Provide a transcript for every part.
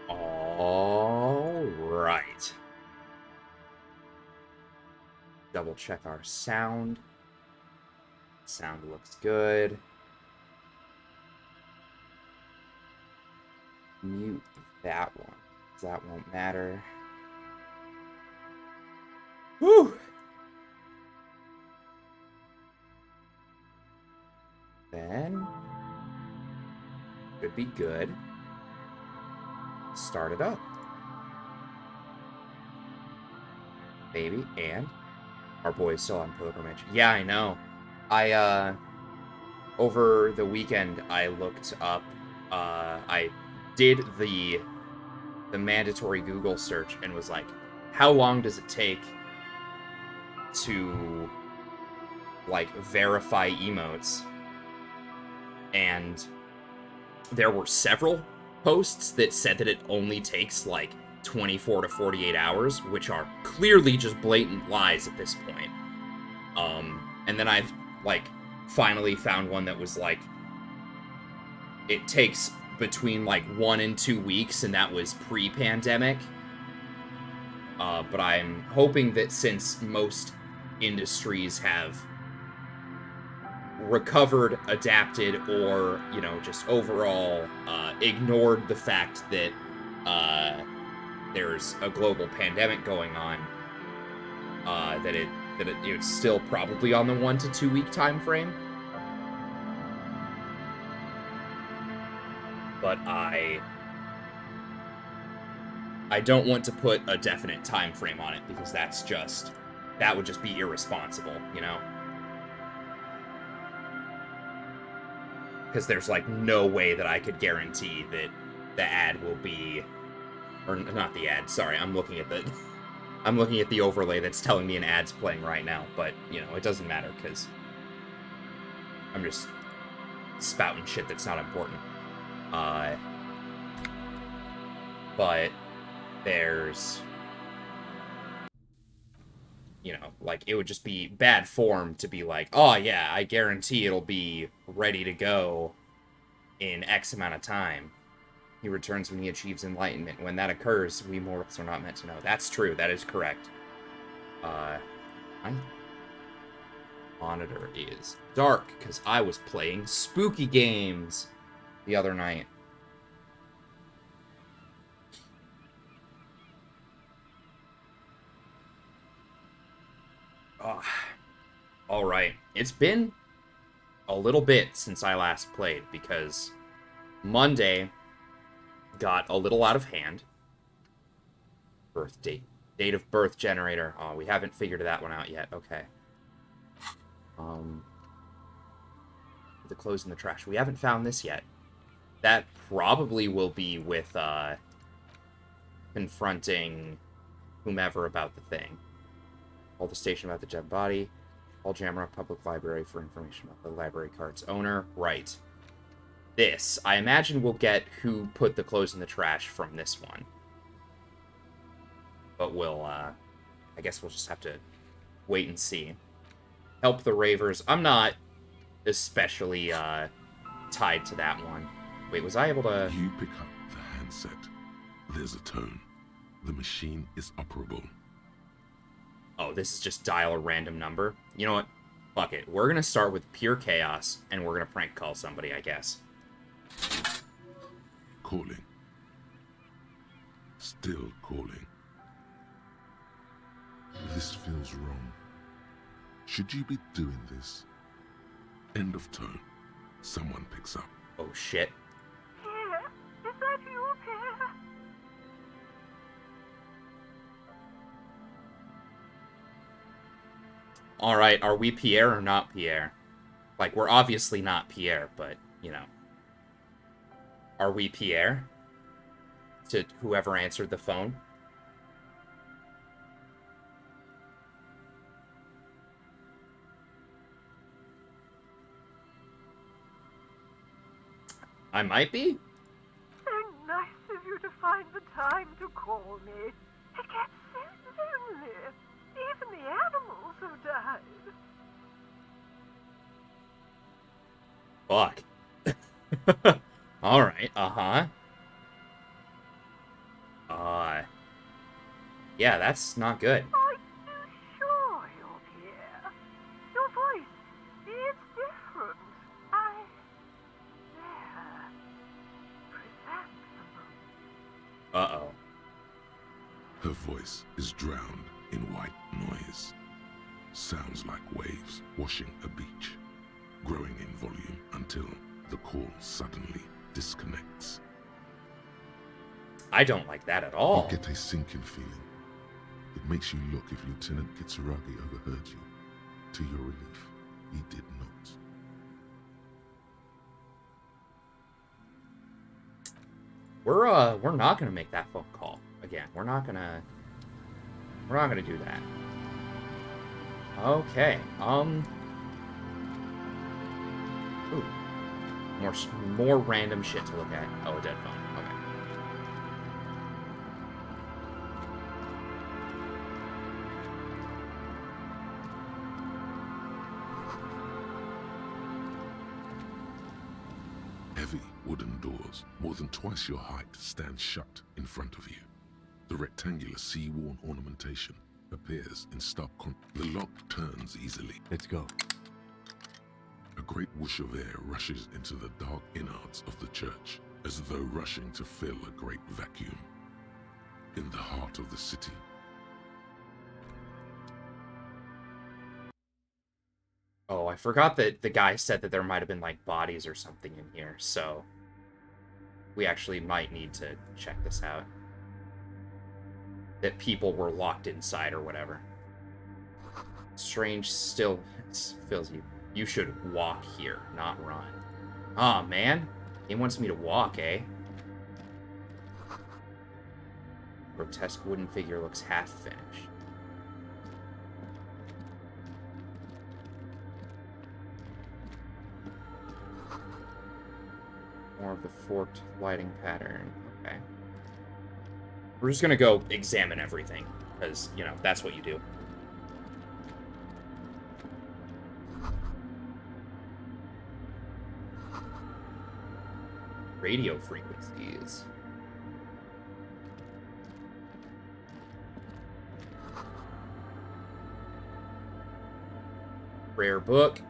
All right. Double check our sound. Sound looks good. Mute that one. That won't matter. Whew! Then should be good. Start it up. Baby, and our boy's still on pilgrimage. Yeah, I know. I over the weekend I looked up I did the mandatory Google search and was like, how long does it take to like verify emotes? And there were several posts that said that it only takes like 24 to 48 hours, which are clearly just blatant lies at this point. And then I've like finally found one that was like it takes between like 1 and 2 weeks, and that was pre-pandemic. But I'm hoping that since most industries have recovered, adapted, or just overall ignored the fact that there's a global pandemic going on, that it's still probably on the 1 to 2 week time frame. But I don't want to put a definite time frame on it because that would just be irresponsible, Because there's like no way that I could guarantee that the ad will be, or not the ad. Sorry, I'm looking at the overlay that's telling me an ad's playing right now. But it doesn't matter because I'm just spouting shit that's not important. But there's, like it would just be bad form to be like, oh yeah, I guarantee it'll be ready to go in X amount of time. He returns when he achieves enlightenment. When that occurs, we mortals are not meant to know. That's true. That is correct. My monitor is dark because I was playing spooky games the other night. Oh, all right. It's been a little bit since I last played because Monday got a little out of hand. Birth date of birth generator. Oh, we haven't figured that one out yet. Okay. The clothes in the trash. We haven't found this yet. That probably will be with confronting whomever about the thing. Call the station about the dead body. Call Jamrock Public Library for information about the library card's owner. Right. This, I imagine we'll get who put the clothes in the trash from this one. But I guess we'll just have to wait and see. Help the Ravers. I'm not especially tied to that one. Wait, was I able to... You pick up the handset. There's a tone. The machine is operable. Oh, this is just dial a random number. You know what? Fuck it. We're gonna start with pure chaos, and we're gonna prank call somebody, I guess. Calling. Still calling. This feels wrong. Should you be doing this? End of tone. Someone picks up. Oh, shit. Pierre, is that you, Pierre? Alright, are we Pierre or not Pierre? Like, we're obviously not Pierre, but, Are we Pierre? To whoever answered the phone? I might be? So nice of you to find the time to call me. It gets so lonely. Even the animals have died. Fuck. Alright, uh-huh. Yeah, that's not good. Are you sure you're here? Your voice, it's different. There. Chrysanthemum. Uh-oh. Her voice is drowned in white noise. Sounds like waves washing a beach, growing in volume until the call suddenly disconnects. I don't like that at all. You get a sinking feeling. It makes you look if Lieutenant Kitsuragi overheard you. To your relief, he did not. We're not gonna make that phone call again. We're not gonna do that. Okay. Ooh. More random shit to look at. Oh, a dead phone. Okay. Heavy wooden doors, more than twice your height, stand shut in front of you. The rectangular sea-worn ornamentation appears in stark The lock turns easily. Let's go. A great whoosh of air rushes into the dark innards of the church, as though rushing to fill a great vacuum. In the heart of the city. Oh, I forgot that the guy said that there might have been, like, bodies or something in here, so we actually might need to check this out. That people were locked inside or whatever. Strange still fills you. You should walk here, not run. Aw, man. He wants me to walk, eh? Grotesque wooden figure looks half finished. More of the forked lighting pattern. Okay. We're just gonna go examine everything, because, you know, that's what you do. Radio frequencies. Rare book.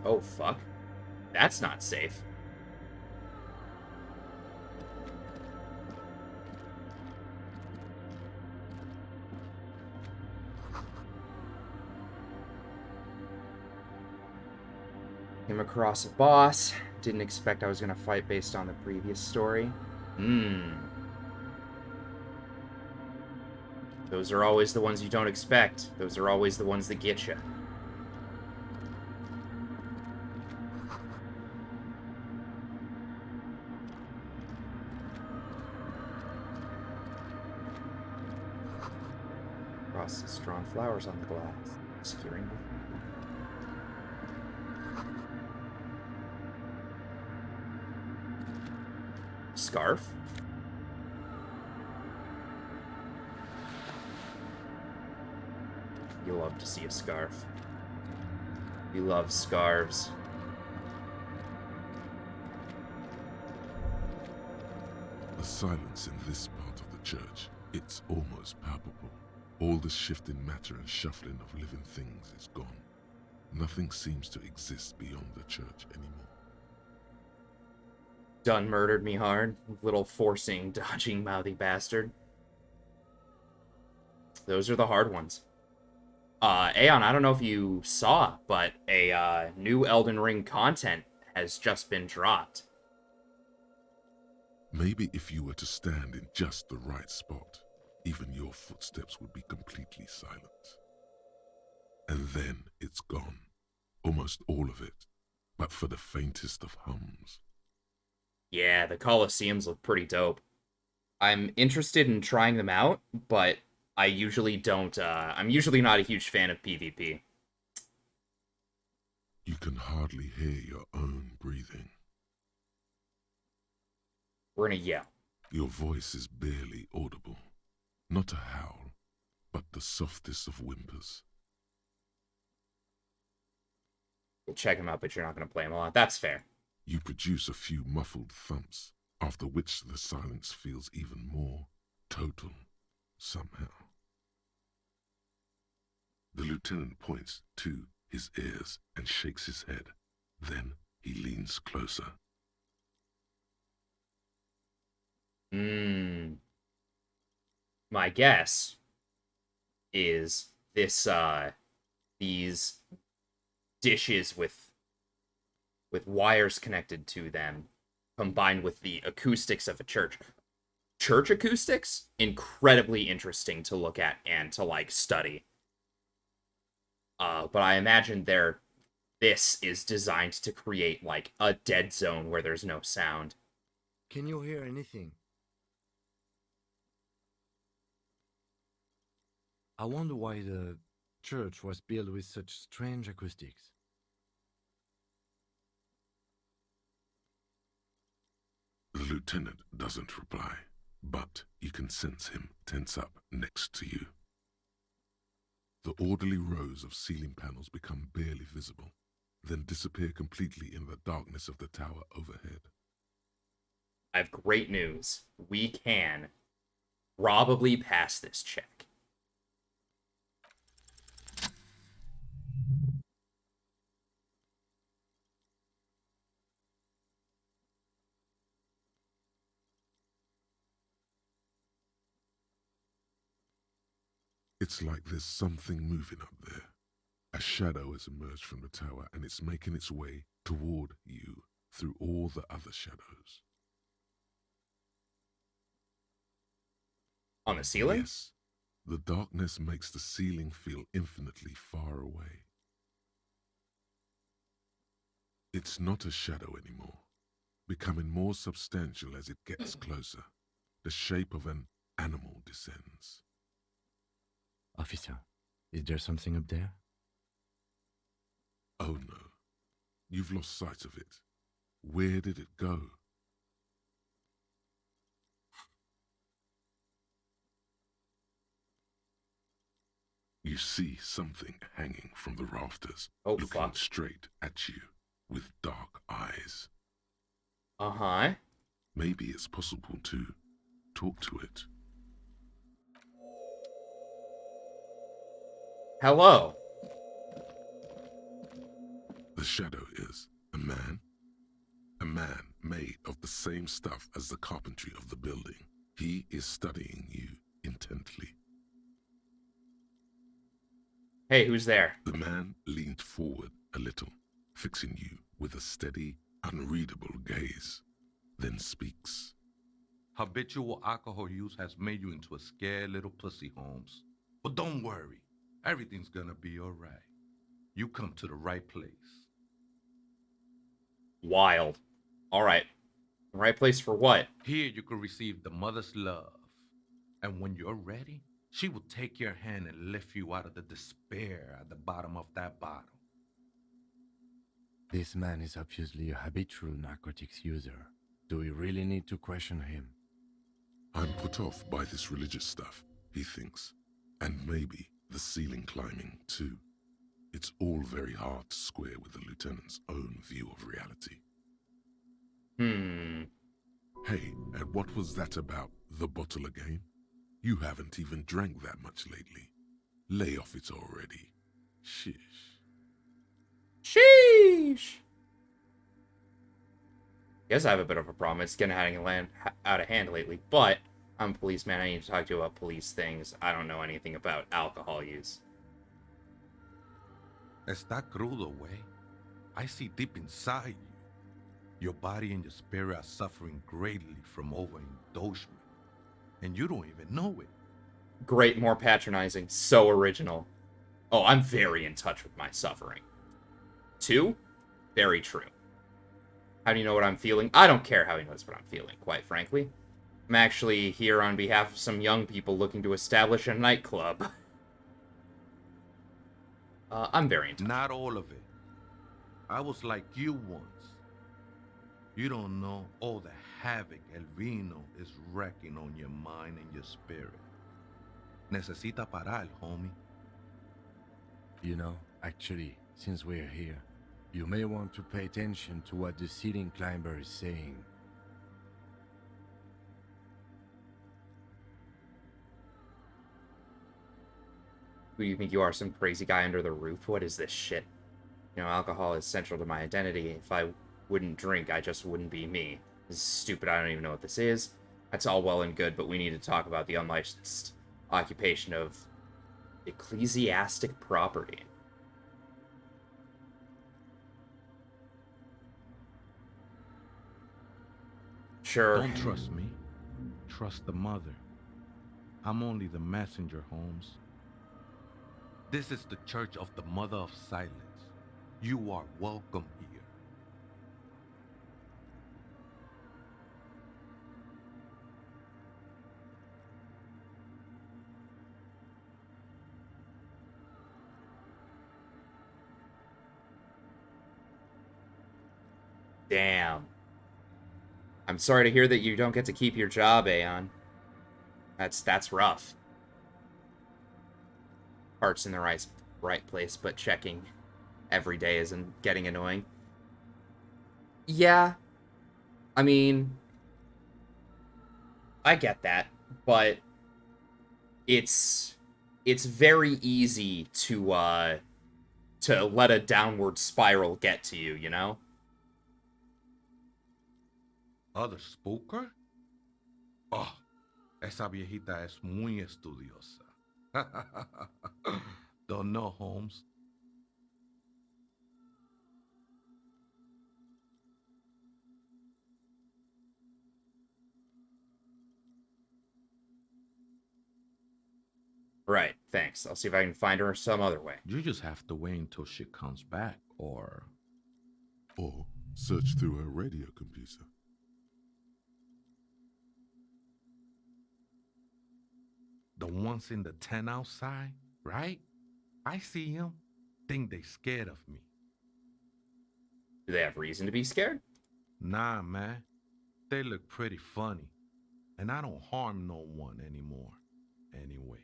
Oh, fuck. That's not safe. Came across a boss. Didn't expect I was gonna fight based on the previous story. Those are always the ones you don't expect. Those are always the ones that get you. Frost drawn flowers on the glass, obscuring. Scarf? You love to see a scarf. You love scarves. The silence in this part of the church, it's almost palpable. All the shifting matter and shuffling of living things is gone. Nothing seems to exist beyond the church anymore. Done murdered me hard. Little forcing, dodging, mouthy bastard. Those are the hard ones. Aeon, I don't know if you saw, but a new Elden Ring content has just been dropped. Maybe if you were to stand in just the right spot, even your footsteps would be completely silent. And then it's gone. Almost all of it, but for the faintest of hums. Yeah, the Colosseums look pretty dope. I'm interested in trying them out, but I usually don't, I'm usually not a huge fan of PvP. You can hardly hear your own breathing. We're gonna yell. Your voice is barely audible. Not a howl, but the softest of whimpers. You'll check him out, but you're not going to play him a lot. That's fair. You produce a few muffled thumps, after which the silence feels even more total, somehow. The lieutenant points to his ears and shakes his head. Then he leans closer. My guess is these dishes with wires connected to them, combined with the acoustics of a church. Church acoustics, incredibly interesting to look at and to like study. But I imagine this is designed to create like a dead zone where there's no sound. Can you hear anything? I wonder why the church was built with such strange acoustics. The lieutenant doesn't reply, but you can sense him tense up next to you. The orderly rows of ceiling panels become barely visible, then disappear completely in the darkness of the tower overhead. I have great news. We can probably pass this check. It's like there's something moving up there. A shadow has emerged from the tower and it's making its way toward you through all the other shadows. On the ceiling? Yes. The darkness makes the ceiling feel infinitely far away. It's not a shadow anymore, becoming more substantial as it gets closer. The shape of an animal descends. Officer, is there something up there? Oh no, you've lost sight of it. Where did it go? You see something hanging from the rafters, looking fuck. straight at you with dark eyes. Uh-huh. Maybe it's possible to talk to it. Hello. The shadow is a man made of the same stuff as the carpentry of the building. He is studying you intently. Hey, who's there? The man leaned forward a little, fixing you with a steady, unreadable gaze, then speaks. Habitual alcohol use has made you into a scared little pussy, Holmes. But don't worry, everything's gonna be all right. You come to the right place. Wild. All right. Right place for what? Here you can receive the mother's love. And when you're ready, she will take your hand and lift you out of the despair at the bottom of that bottle. This man is obviously a habitual narcotics user. Do we really need to question him? I'm put off by this religious stuff, he thinks. And maybe the ceiling climbing, too. It's all very hard to square with the lieutenant's own view of reality. Hey, and what was that about the bottle again? You haven't even drank that much lately. Lay off it already. Shish. Sheesh. Guess I have a bit of a problem. It's getting out of hand lately, but I'm a policeman. I need to talk to you about police things. I don't know anything about alcohol use. Está crudo, way. I see deep inside you. Your body and your spirit are suffering greatly from overindulgence. And you don't even know it. Great, more patronizing. So original. Oh, I'm very in touch with my suffering. 2, very true. How do you know what I'm feeling? I don't care how he knows what I'm feeling, quite frankly. I'm actually here on behalf of some young people looking to establish a nightclub. I'm very in touch. Not all of it. I was like you once. You don't know all the havoc El Vino is wrecking on your mind and your spirit. Necesita parar, homie. You know, actually, since we're here, You may want to pay attention to what the ceiling climber is saying. Who do you think you are, some crazy guy under the roof? What is this shit? You know, alcohol is central to my identity. If I wouldn't drink, I just wouldn't be me. This is stupid, I don't even know what this is. That's all well and good, but we need to talk about the unlicensed occupation of ecclesiastic property. Sure. Don't trust me. Trust the mother. I'm only the messenger, Holmes. This is the Church of the Mother of Silence. You are welcome here. Damn. I'm sorry to hear that you don't get to keep your job, Aeon. That's rough. Heart's in the right place, but checking every day isn't getting annoying. Yeah. I mean, I get that, but it's very easy to let a downward spiral get to you, you know? Other spooker? Oh, esa viejita es muy estudiosa. Don't know, Holmes. Right, thanks. I'll see if I can find her some other way. You just have to wait until she comes back, or search through her radio computer. the ones in the tent outside, right? I see them. Think they scared of me. Do they have reason to be scared? Nah, man. They look pretty funny. And I don't harm no one anymore. Anyway.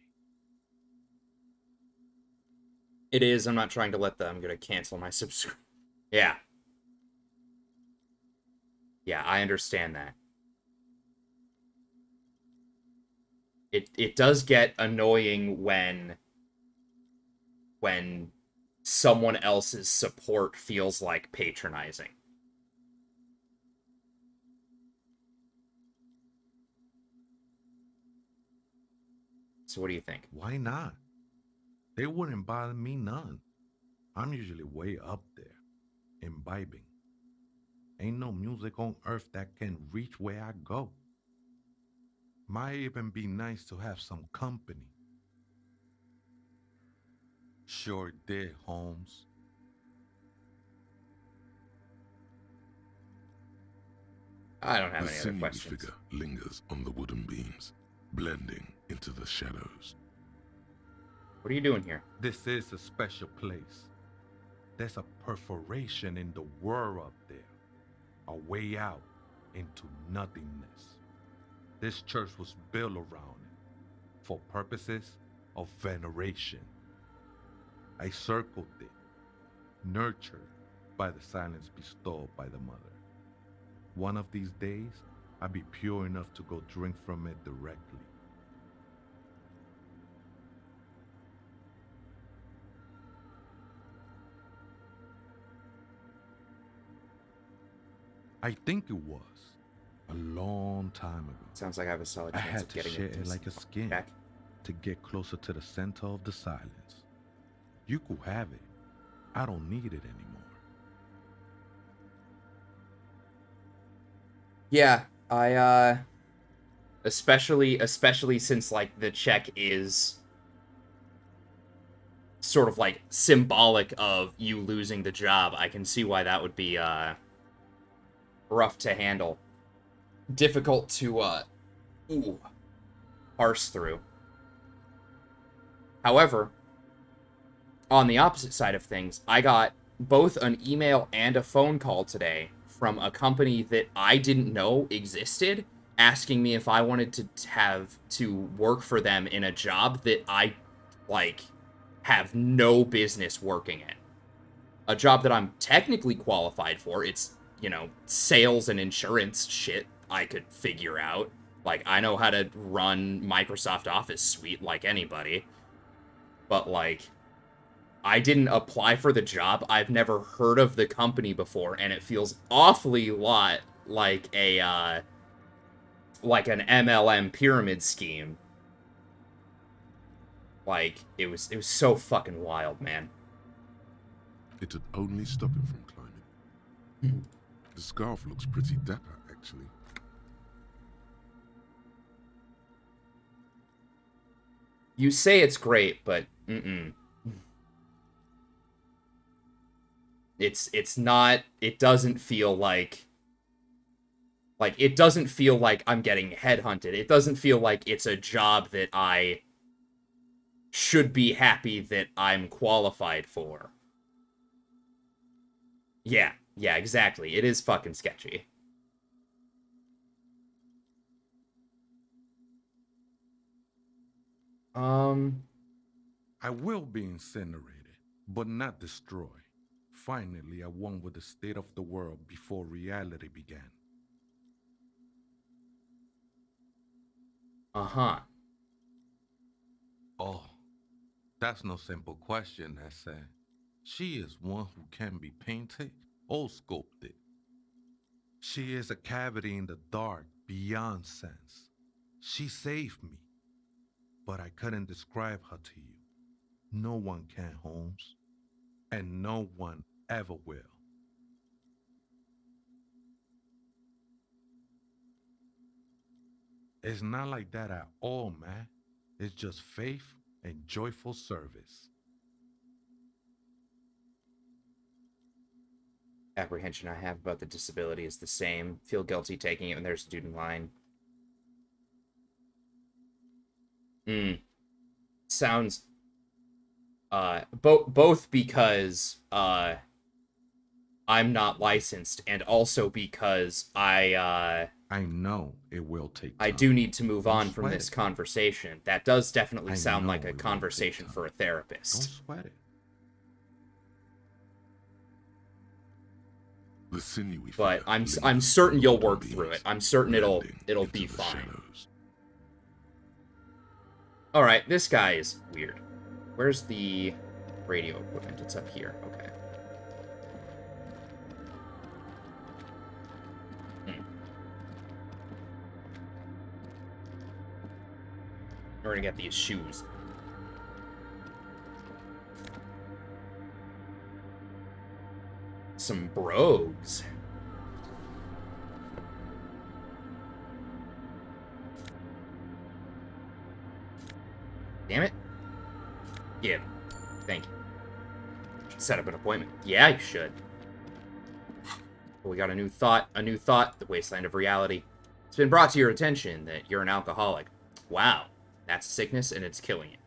It is. I'm not trying to let them. I'm going to cancel my subscription. Yeah. Yeah, I understand that. It does get annoying when someone else's support feels like patronizing. So what do you think? Why not? They wouldn't bother me none. I'm usually way up there, imbibing. Ain't no music on earth that can reach where I go. Might even be nice to have some company. Sure did, Holmes. I don't have The any other sinewy questions. figure lingers on the wooden beams, blending into the shadows. What are you doing here? This is a special place. There's a perforation in the world up there. A way out into nothingness. This church was built around it for purposes of veneration. I circled it, nurtured by the silence bestowed by the mother. One of these days, I'll be pure enough to go drink from it directly. I think it was a long time ago. Sounds like I have a solid I chance had of to getting share it it like a skin back. to get closer to the center of the silence. You could have it. I don't need it anymore. Yeah, I especially since like the check is sort of like symbolic of you losing the job, I can see why that would be rough to handle. Difficult to parse through. However, on the opposite side of things, I got both an email and a phone call today from a company that I didn't know existed, asking me if I wanted to work for them in a job that I, like, have no business working in. a job that I'm technically qualified for. It's, you know, sales and insurance shit I could figure out. Like, I know how to run Microsoft Office Suite like anybody. But, like, I didn't apply for the job. I've never heard of the company before, and it feels awfully lot like a, like an MLM pyramid scheme. Like, it was so fucking wild, man. It'd only stop him from climbing. The scarf looks pretty dapper, actually. You say it's great, but it's not. It doesn't feel like it doesn't feel like I'm getting headhunted. It doesn't feel like it's a job that I should be happy that I'm qualified for. Yeah, exactly. It is fucking sketchy. I will be incinerated, but not destroyed. Finally, I won with the state of the world before reality began. Uh-huh. Oh, that's no simple question, I said. She is one who can be painted or sculpted. She is a cavity in the dark beyond sense. She saved me, but I couldn't describe her to you. No one can, Holmes, and no one ever will. It's not like that at all, man. It's just faith and joyful service. Apprehension I have about the disability is the same. Feel guilty taking it when there's a dude in line. Sounds both because I'm not licensed, and also because I know it will take time. I do need to move on Don't from sweat this it. conversation. That does definitely I sound know like a it will take conversation time. for a Don't therapist. sweat it. The sinewy But figure I'm lingers certain you'll beyond work the through it. east, I'm certain it'll blending be into the fine. shadows. All right, this guy is weird. Where's the radio equipment? It's up here. Okay. We're gonna get these shoes. Some brogues. Damn it. Yeah. Thank you. Should set up an appointment. Yeah, you should. Well, we got a new thought. The wasteland of reality. It's been brought to your attention that you're an alcoholic. Wow. That's a sickness, and it's killing you.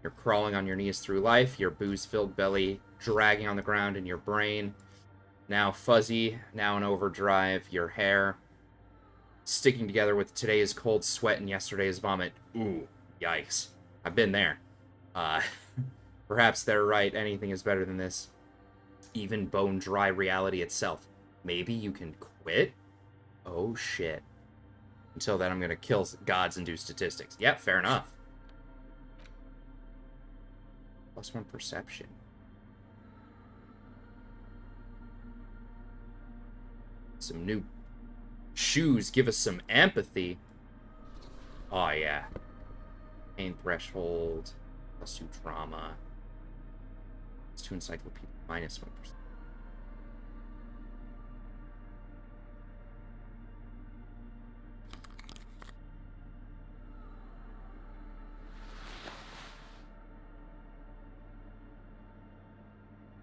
You're crawling on your knees through life, your booze-filled belly dragging on the ground in your brain. Now fuzzy, now in overdrive, your hair sticking together with today's cold sweat and yesterday's vomit. Ooh, yikes. I've been there. Perhaps they're right, anything is better than this. Even bone-dry reality itself. Maybe you can quit? Oh, shit. Until then, I'm gonna kill gods and do statistics. Yep, fair enough. +1 perception. Some new shoes give us some empathy. Oh, yeah. Pain threshold. +2 trauma. +2 encyclopedia. -1%.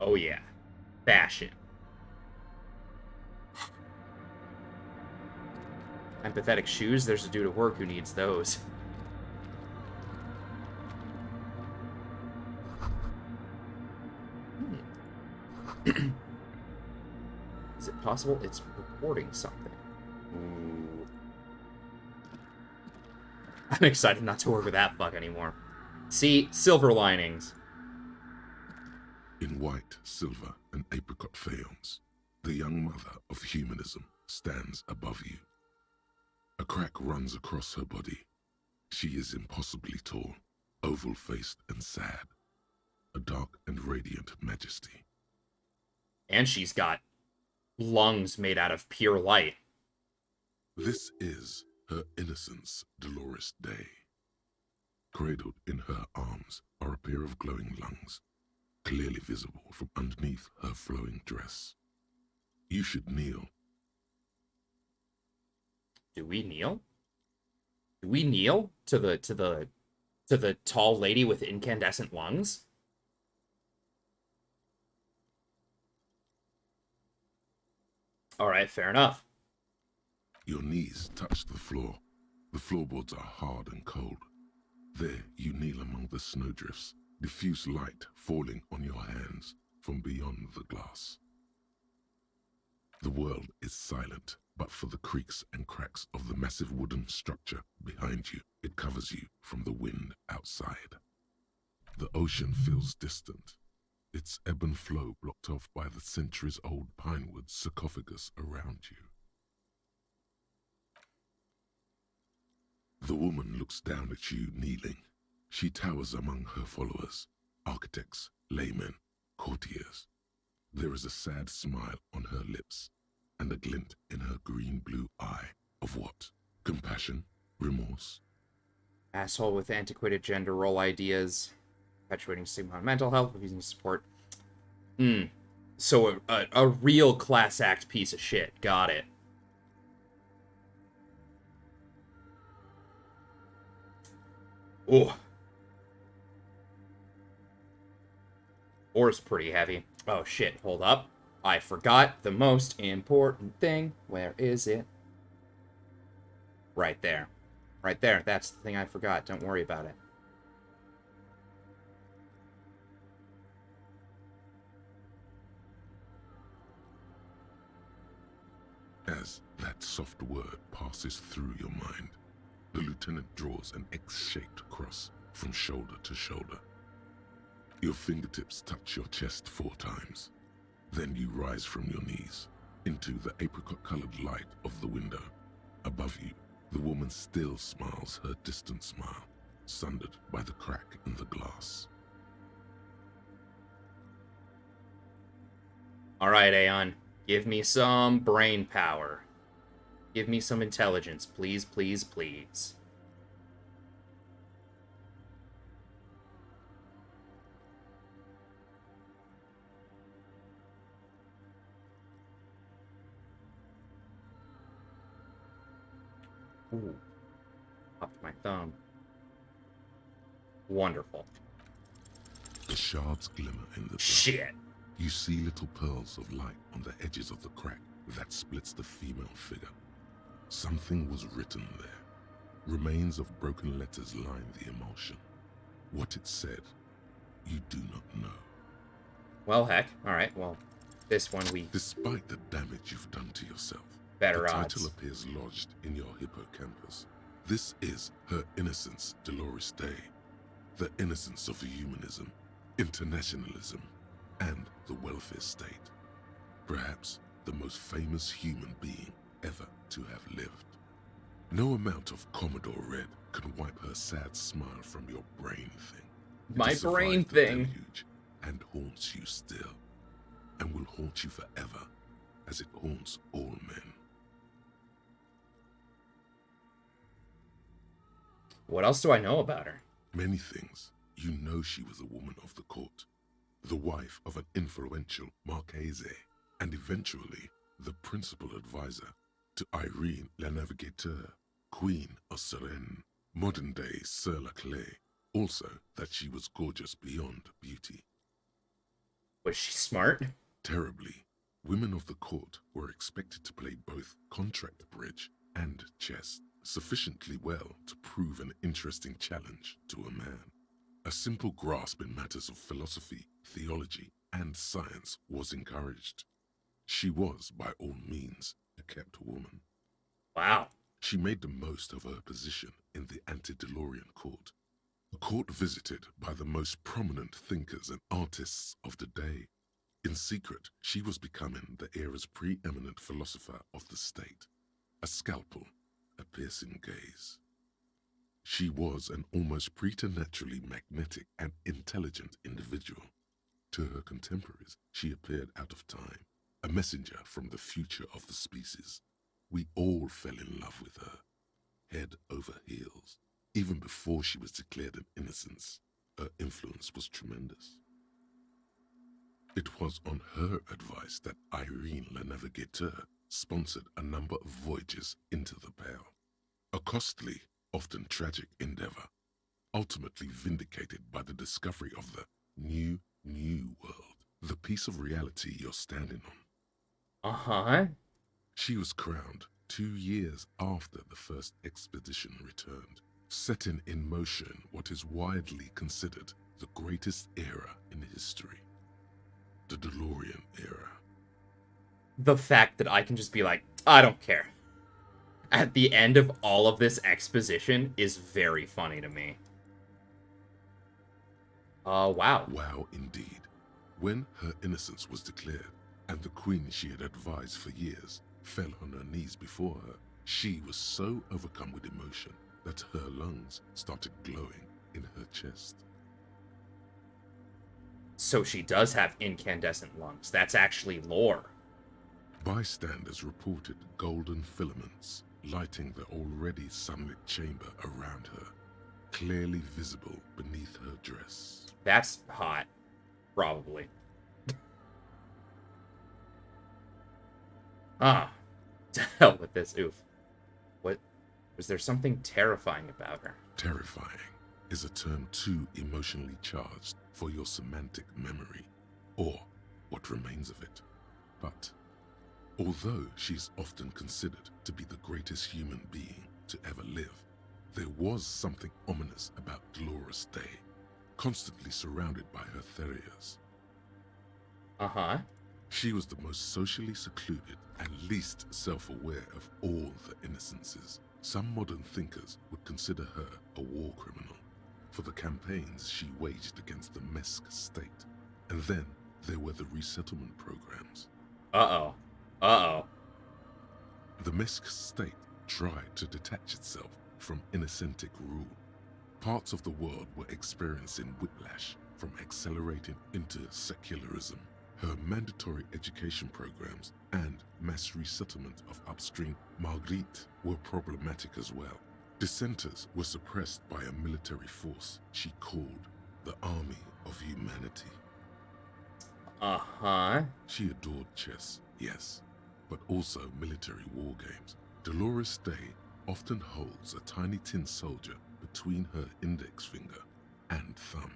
Oh, yeah. Fashion. Empathetic shoes? There's a dude at work who needs those. Is it possible it's recording something? Ooh. I'm excited not to work with that fuck anymore. See, silver linings. In white, silver, and apricot faience, the young mother of humanism stands above you. A crack runs across her body. She is impossibly tall, oval-faced and sad, a dark and radiant majesty. And she's got lungs made out of pure light. This is her innocence, Dolores Day. Cradled in her arms are a pair of glowing lungs, clearly visible from underneath her flowing dress. You should kneel. Do we kneel? Do we kneel to the tall lady with incandescent lungs? All right, fair enough. Your knees touch the floor. The floorboards are hard and cold. There you kneel among the snowdrifts, diffuse light falling on your hands from beyond the glass. The world is silent, but for the creaks and cracks of the massive wooden structure behind you, it covers you from the wind outside. The ocean feels distant, its ebb and flow blocked off by the centuries-old pinewood sarcophagus around you. The woman looks down at you kneeling. She towers among her followers, architects, laymen, courtiers. There is a sad smile on her lips, and a glint in her green-blue eye of what? Compassion? Remorse? Asshole with antiquated gender role ideas, perpetuating stigma on mental health, refusing to support. So a real class act piece of shit. Got it. Ooh. Ore's pretty heavy. Oh shit, hold up. I forgot the most important thing. Where is it? Right there. Right there. That's the thing I forgot. Don't worry about it. As that soft word passes through your mind, the lieutenant draws an X-shaped cross from shoulder to shoulder. Your fingertips touch your chest 4 times. Then you rise from your knees into the apricot-colored light of the window. Above you, the woman still smiles her distant smile, sundered by the crack in the glass. All right, Aeon. Give me some brain power. Give me some intelligence, please, please, please. Ooh. Popped my thumb. Wonderful. The shards glimmer in the dark. Shit. You see little pearls of light on the edges of the crack that splits the female figure. Something was written there. Remains of broken letters line the emulsion. What it said, you do not know. Well, heck. All right, well, this one we... Despite the damage you've done to yourself, Better the odds. title appears lodged in your hippocampus. This is Her Innocence, Dolores Day. The innocence of humanism, internationalism, and the welfare state. Perhaps the most famous human being ever to have lived. No amount of Commodore Red can wipe her sad smile from your brain thing. It My has survived brain the thing. deluge and haunts you still, and will haunt you forever, as it haunts all men. What else do I know about her? Many things. You know she was a woman of the court, the wife of an influential Marchese, and eventually the principal advisor to Irene la Navigateur, Queen of Serene, modern-day Sir La Clé. Also that she was gorgeous beyond beauty. Was she smart? Terribly, women of the court were expected to play both contract bridge and chess sufficiently well to prove an interesting challenge to a man. A simple grasp in matters of philosophy, theology, and science was encouraged. She was, by all means, a kept woman. Wow. She made the most of her position in the antediluvian court, a court visited by the most prominent thinkers and artists of the day. In secret, she was becoming the era's preeminent philosopher of the state. A scalpel, a piercing gaze. She was an almost preternaturally magnetic and intelligent individual. To her contemporaries, she appeared out of time, a messenger from the future of the species. We all fell in love with her, head over heels. Even before she was declared an innocence, her influence was tremendous. It was on her advice that Irene Le Navigateur sponsored a number of voyages into the Pale. A costly, often tragic endeavor, ultimately vindicated by the discovery of the new world, the piece of reality you're standing on. Uh-huh. She was crowned 2 years after the first expedition returned, setting in motion what is widely considered the greatest era in history. The DeLorean era. The fact that I can just be like, I don't care. At the end of all of this exposition is very funny to me. Wow. Wow, indeed. When her innocence was declared, and the queen she had advised for years fell on her knees before her, she was so overcome with emotion that her lungs started glowing in her chest. So she does have incandescent lungs. That's actually lore. Bystanders reported golden filaments lighting the already sunlit chamber around her, clearly visible beneath her dress. That's hot. Probably. To hell with this, oof. What? Was there something terrifying about her? Terrifying is a term too emotionally charged for your semantic memory, or what remains of it. But although she's often considered to be the greatest human being to ever live, there was something ominous about Dolores Day, constantly surrounded by her Therias. Uh-huh. She was the most socially secluded and least self-aware of all the innocences. Some modern thinkers would consider her a war criminal for the campaigns she waged against the Mesk state. And then there were the resettlement programs. Uh-oh. Uh-oh. The Mesk state tried to detach itself from innocentic rule. Parts of the world were experiencing whiplash from accelerating into secularism. Her mandatory education programs and mass resettlement of upstream Marguerite were problematic as well. Dissenters were suppressed by a military force she called the Army of Humanity. Uh-huh. She adored chess, yes, but also military war games. Dolores Day often holds a tiny tin soldier between her index finger and thumb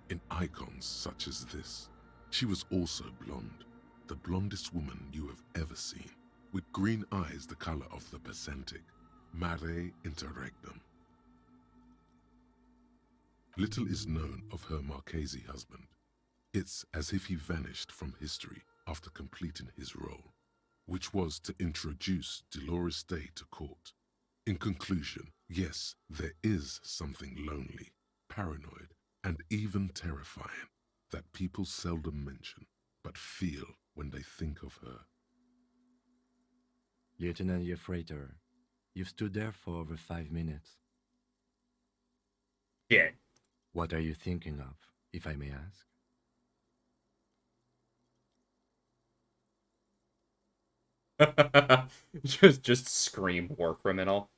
in icons such as this. She was also blonde, the blondest woman you have ever seen, with green eyes the color of the Pacentic, mare interregnum. Little is known of her Marchese husband. It's as if he vanished from history after completing his role, which was to introduce Dolores Day to court. In conclusion, yes, there is something lonely, paranoid, and even terrifying that people seldom mention, but feel when they think of her. Lieutenant Yefrater, you've stood there for over 5 minutes. Shit. What are you thinking of, if I may ask? just scream war criminal.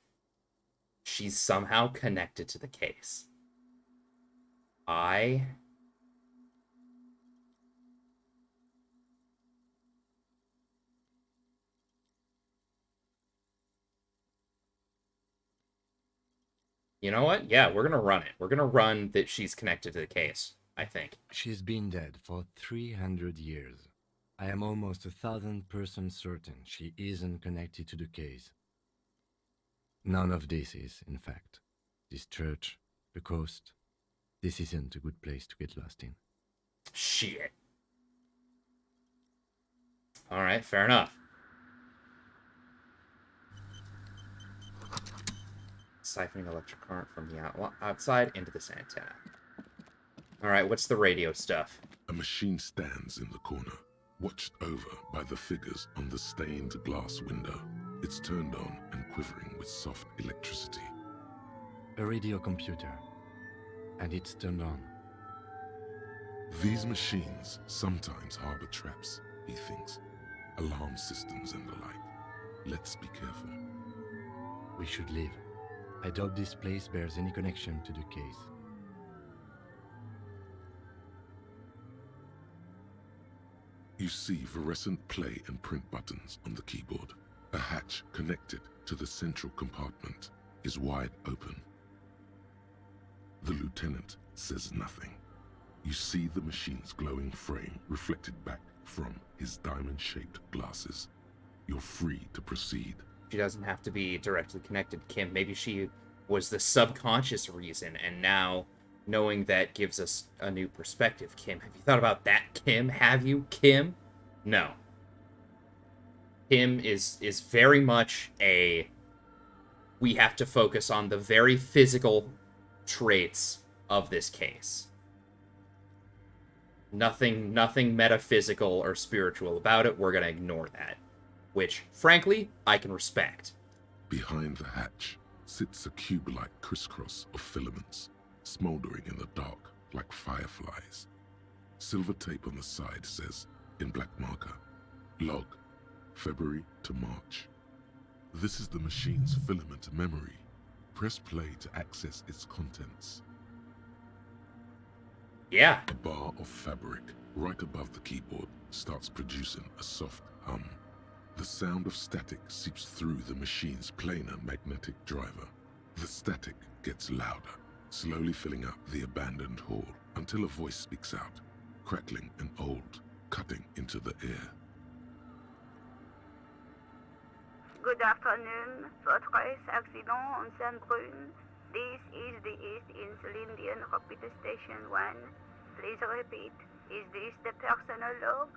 She's somehow connected to the case. You know what? Yeah, we're gonna run it. We're gonna run that she's connected to the case, I think. She's been dead for 300 years. I am almost 1,000% certain she isn't connected to the case. None of this is, in fact. This church, the coast, this isn't a good place to get lost in. Shit. Alright, fair enough. Siphoning electric current from the outside into this antenna. Alright, what's the radio stuff? A machine stands in the corner, watched over by the figures on the stained glass window. It's turned on and quivering with soft electricity. A radio computer. And it's turned on. These machines sometimes harbor traps, he thinks. Alarm systems and the like. Let's be careful. We should leave. I doubt this place bears any connection to the case. You see fluorescent play and print buttons on the keyboard. A hatch connected to the central compartment is wide open. The lieutenant says nothing. You see the machine's glowing frame reflected back from his diamond-shaped glasses. You're free to proceed. She doesn't have to be directly connected, Kim. Maybe she was the subconscious reason, and now knowing that gives us a new perspective. Kim, have you thought about that, Kim? Have you, Kim? No. Kim is very much a... We have to focus on the very physical traits of this case. Nothing metaphysical or spiritual about it. We're going to ignore that. Which, frankly, I can respect. Behind the hatch sits a cube-like crisscross of filaments, smoldering in the dark like fireflies. Silver tape on the side says, in black marker, log, February to March. This is the machine's filament memory. Press play to access its contents. Yeah. A bar of fabric right above the keyboard starts producing a soft hum. The sound of static seeps through the machine's planar magnetic driver. The static gets louder, slowly filling up the abandoned hall until a voice speaks out, crackling and old, cutting into the air. Good afternoon, Fortress Accident on Saint-Brune. This is the East Insulindian Repeater Station 1. Please repeat, is this the personal log?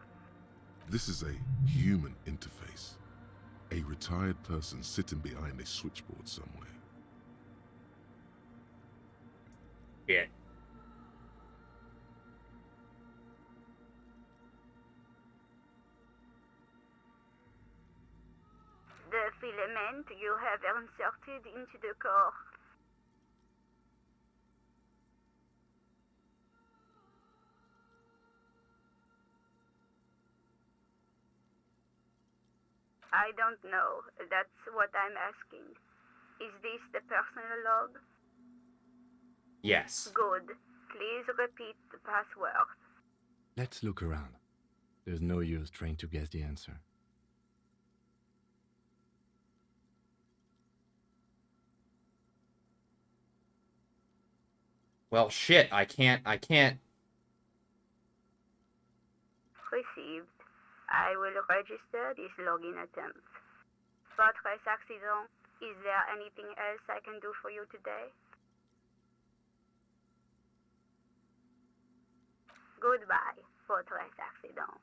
This is a human interface. A retired person sitting behind a switchboard somewhere. Yeah. The filament you have inserted into the core. I don't know. That's what I'm asking. Is this the personal log? Yes. Good. Please repeat the password. Let's look around. There's no use trying to guess the answer. Well, shit, I can't... Received. I will register this login attempt. Fortress Accident, is there anything else I can do for you today? Goodbye, Fortress Accident.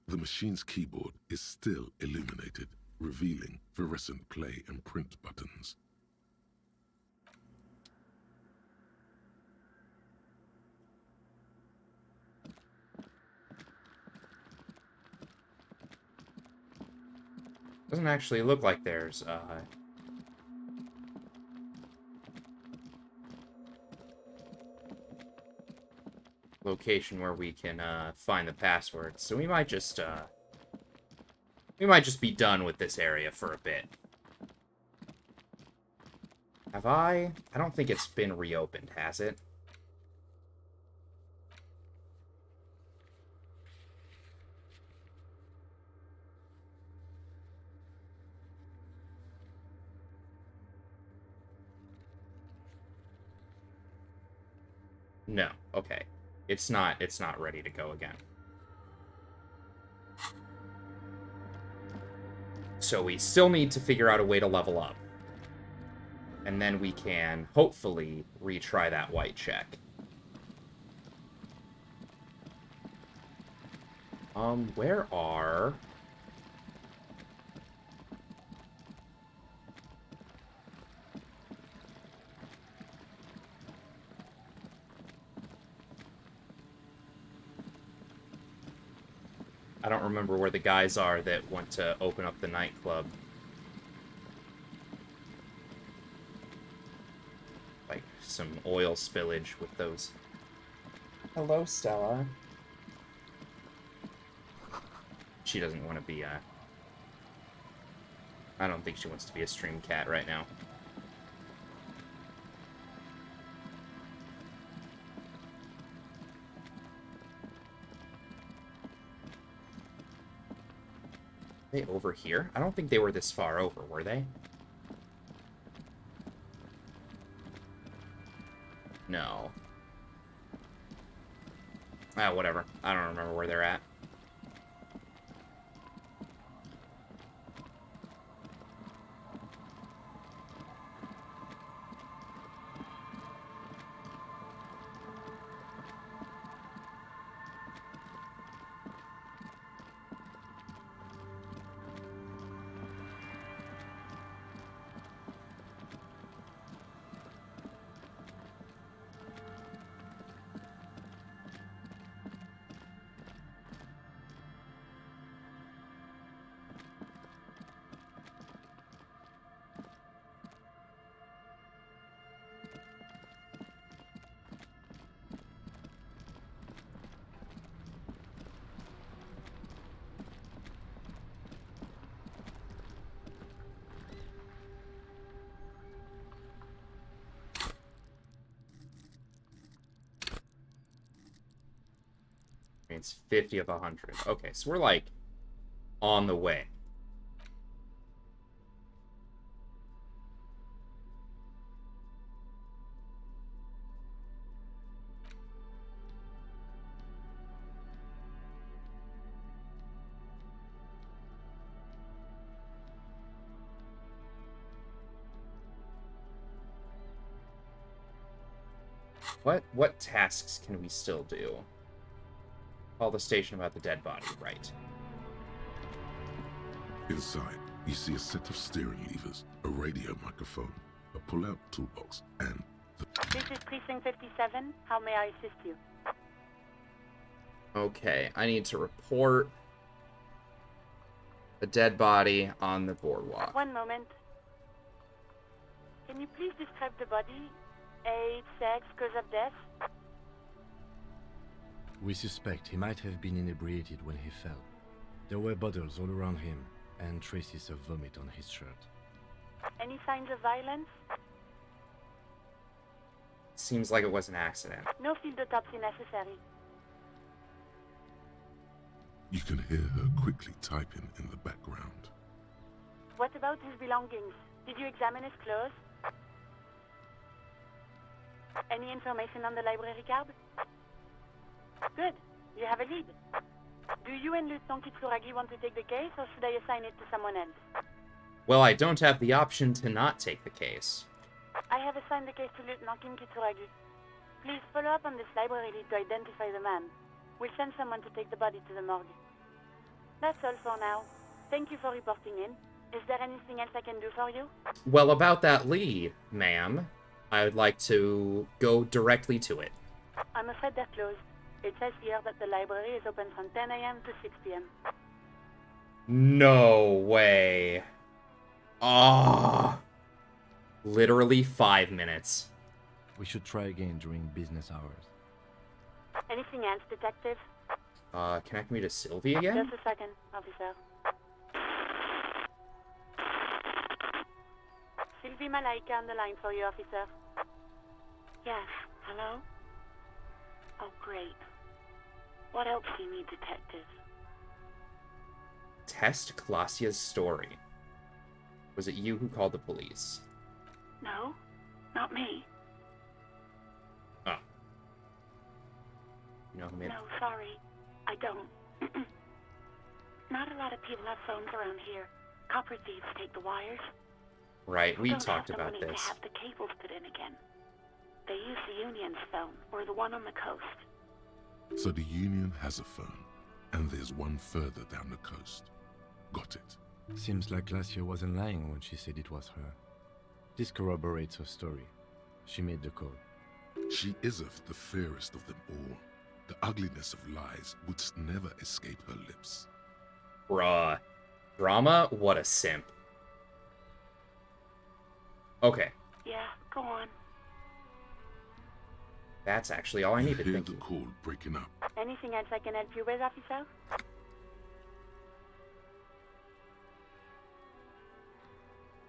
The machine's keyboard is still illuminated, revealing fluorescent play and print buttons. Doesn't actually look like there's, location where we can, find the password. So we might just be done with this area for a bit. Have I don't think it's been reopened, has it? No. Okay. It's not ready to go again. So we still need to figure out a way to level up. And then we can, hopefully, retry that white check. Where are... I don't remember where the guys are that went to open up the nightclub. Like, some oil spillage with those. Hello, Stella. She doesn't want to be a... I don't think she wants to be a stream cat right now. Are they over here? I don't think they were this far over, were they? No. Ah, whatever. I don't remember where they're at. It's 50 of 100. Okay, so we're like on the way. What tasks can we still do? Call the station about the dead body, right? Inside, you see a set of steering levers, a radio microphone, a pull-out toolbox, and the... This is Precinct 57. How may I assist you? Okay, I need to report a dead body on the boardwalk. One moment. Can you please describe the body? Age, sex, cause of death? We suspect he might have been inebriated when he fell. There were bottles all around him, and traces of vomit on his shirt. Any signs of violence? Seems like it was an accident. No field autopsy necessary. You can hear her quickly typing in the background. What about his belongings? Did you examine his clothes? Any information on the library card? Good. You have a lead. Do you and Lieutenant Kitsuragi want to take the case, or should I assign it to someone else? Well, I don't have the option to not take the case. I have assigned the case to Lieutenant Kitsuragi. Please follow up on this library lead to identify the man. We'll send someone to take the body to the morgue. That's all for now. Thank you for reporting in. Is there anything else I can do for you? Well, about that lead, ma'am, I would like to go directly to it. I'm afraid they're closed. It says here that the library is open from 10 a.m. to 6 p.m. No way. Ah. Literally 5 minutes. We should try again during business hours. Anything else, detective? Connect me to Sylvie again? Just a second, officer. Sylvie Malaika on the line for you, officer. Yes, hello? Oh, great. What else do you need, detective? Test Classia's story. Was it you who called the police? No, not me. Oh. You know who made... No, sorry. I don't. Not a lot of people have phones around here. Copper thieves take the wires. Right, we Don't talked have the about money this. to have the cables put in again. They use the Union's phone, or the one on the coast. So the Union has a phone, and there's one further down the coast. Got it. Seems like Glacia wasn't lying when she said it was her. This corroborates her story. She made the call. She iseth the fairest of them all. The ugliness of lies would never escape her lips. Bruh. Drama? What a simp. Okay. Yeah, go on. That's actually all I You needed, hear thank the you. cord breaking up. Anything else I can help you with, officer?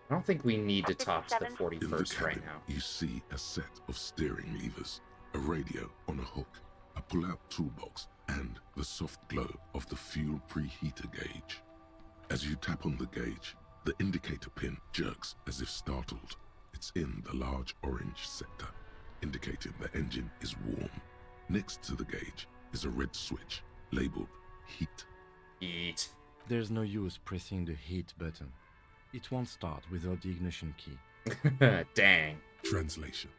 I don't think we need to talk to the 57. In the 41st right cabin, now. you see a set of steering levers, a radio on a hook, a pull-out toolbox, and the soft glow of the fuel preheater gauge. As you tap on the gauge, the indicator pin jerks as if startled. It's in the large orange sector, indicating the engine is warm. Next to the gauge is a red switch labeled heat. Eat. There's no use pressing the heat button. It won't start without the ignition key. Dang. Translation: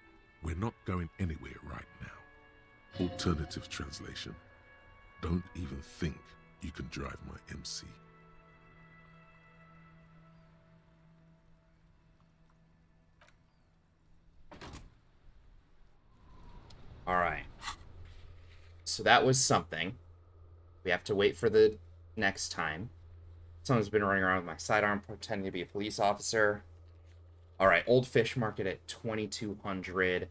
we're not going anywhere right now. Alternative translation: don't even think you can drive my MC. Alright. So that was something. We have to wait for the next time. Someone's been running around with my sidearm pretending to be a police officer. Alright, Old Fish Market at 2200.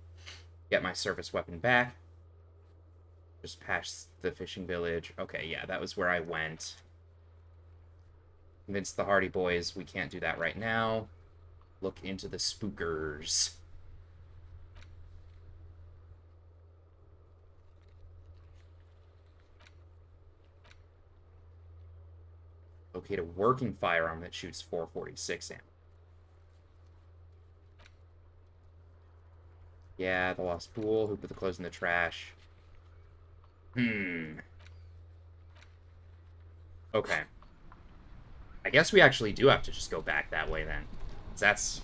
Get my service weapon back. Just past the fishing village. Okay, yeah, that was where I went. Convince the Hardy Boys we can't do that right now. Look into the spookers. Locate a working firearm that shoots 446 ammo. Yeah, the lost pool. Who put the clothes in the trash? Okay. I guess we actually do have to just go back that way then. 'Cause that's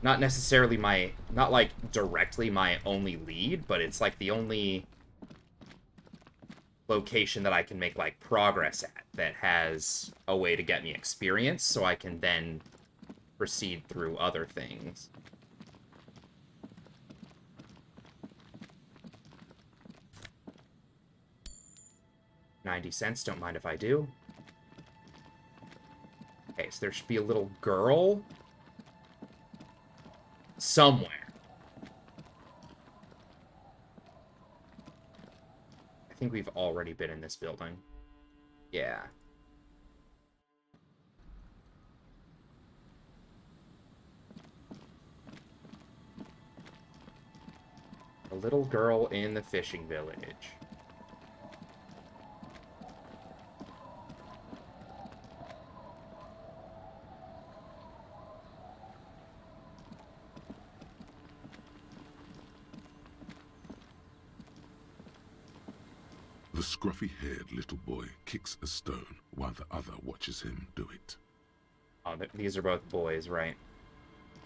not necessarily my... Not, like, directly my only lead, but it's, like, the only location that I can make, like, progress at that has a way to get me experience, so I can then proceed through other things. $0.90, don't mind if I do. Okay, so there should be a little girl somewhere. I think we've already been in this building. Yeah. A little girl in the fishing village. The scruffy-haired little boy kicks a stone while the other watches him do it. Oh, these are both boys, right?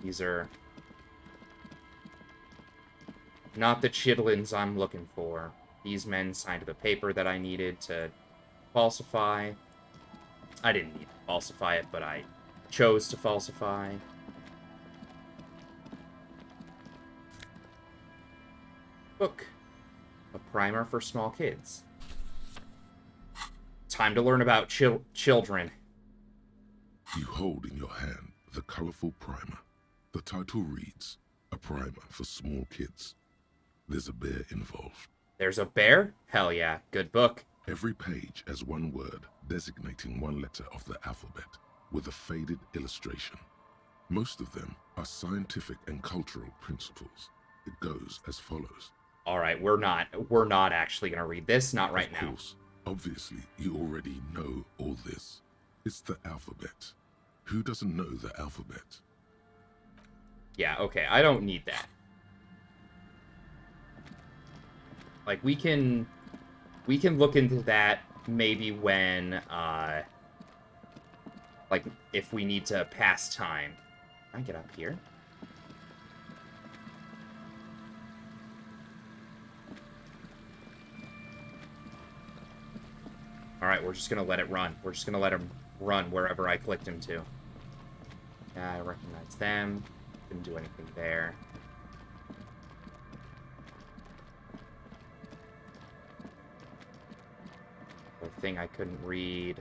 These are not the chitlins I'm looking for. These men signed the paper that I needed to falsify. I didn't need to falsify it, but I chose to falsify. Book. A primer for small kids. Time to learn about children. You hold in your hand the colorful primer. The title reads, "A Primer for Small Kids." There's a bear involved. There's a bear? Hell yeah, good book. Every page has one word designating one letter of the alphabet with a faded illustration. Most of them are scientific and cultural principles. It goes as follows. Alright, we're not actually gonna read this, not right Of now. course, obviously, you already know all this. It's the alphabet. Who doesn't know the alphabet? Yeah, okay, I don't need that. Like, we can look into that maybe when, like, if we need to pass time. Can I get up here? Alright, we're just gonna let it run. We're just gonna let him run wherever I clicked him to. Yeah, I recognize them. Didn't do anything there. The thing I couldn't read.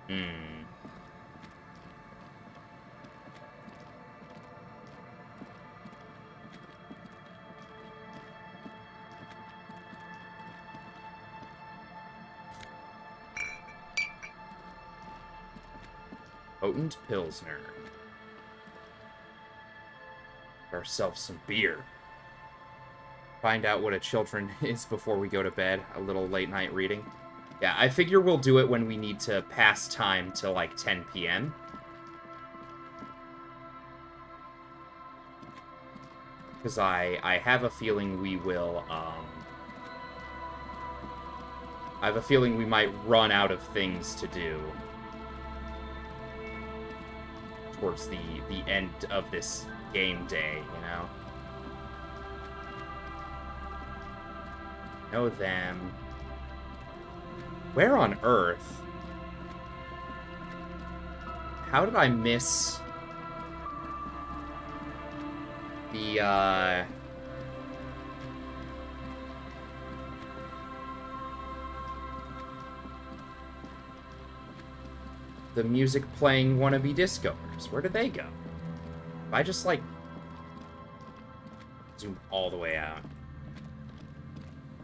Hmm. Potent Pilsner. Get ourselves some beer. Find out what a children is before we go to bed. A little late night reading. Yeah, I figure we'll do it when we need to pass time to like 10 p.m. Because I have a feeling we will, I have a feeling we might run out of things to do towards the end of this game day, you know? Know them. Where on earth? How did I miss the, the music playing wannabe discoers? Where did they go? If I just, like, zoom all the way out.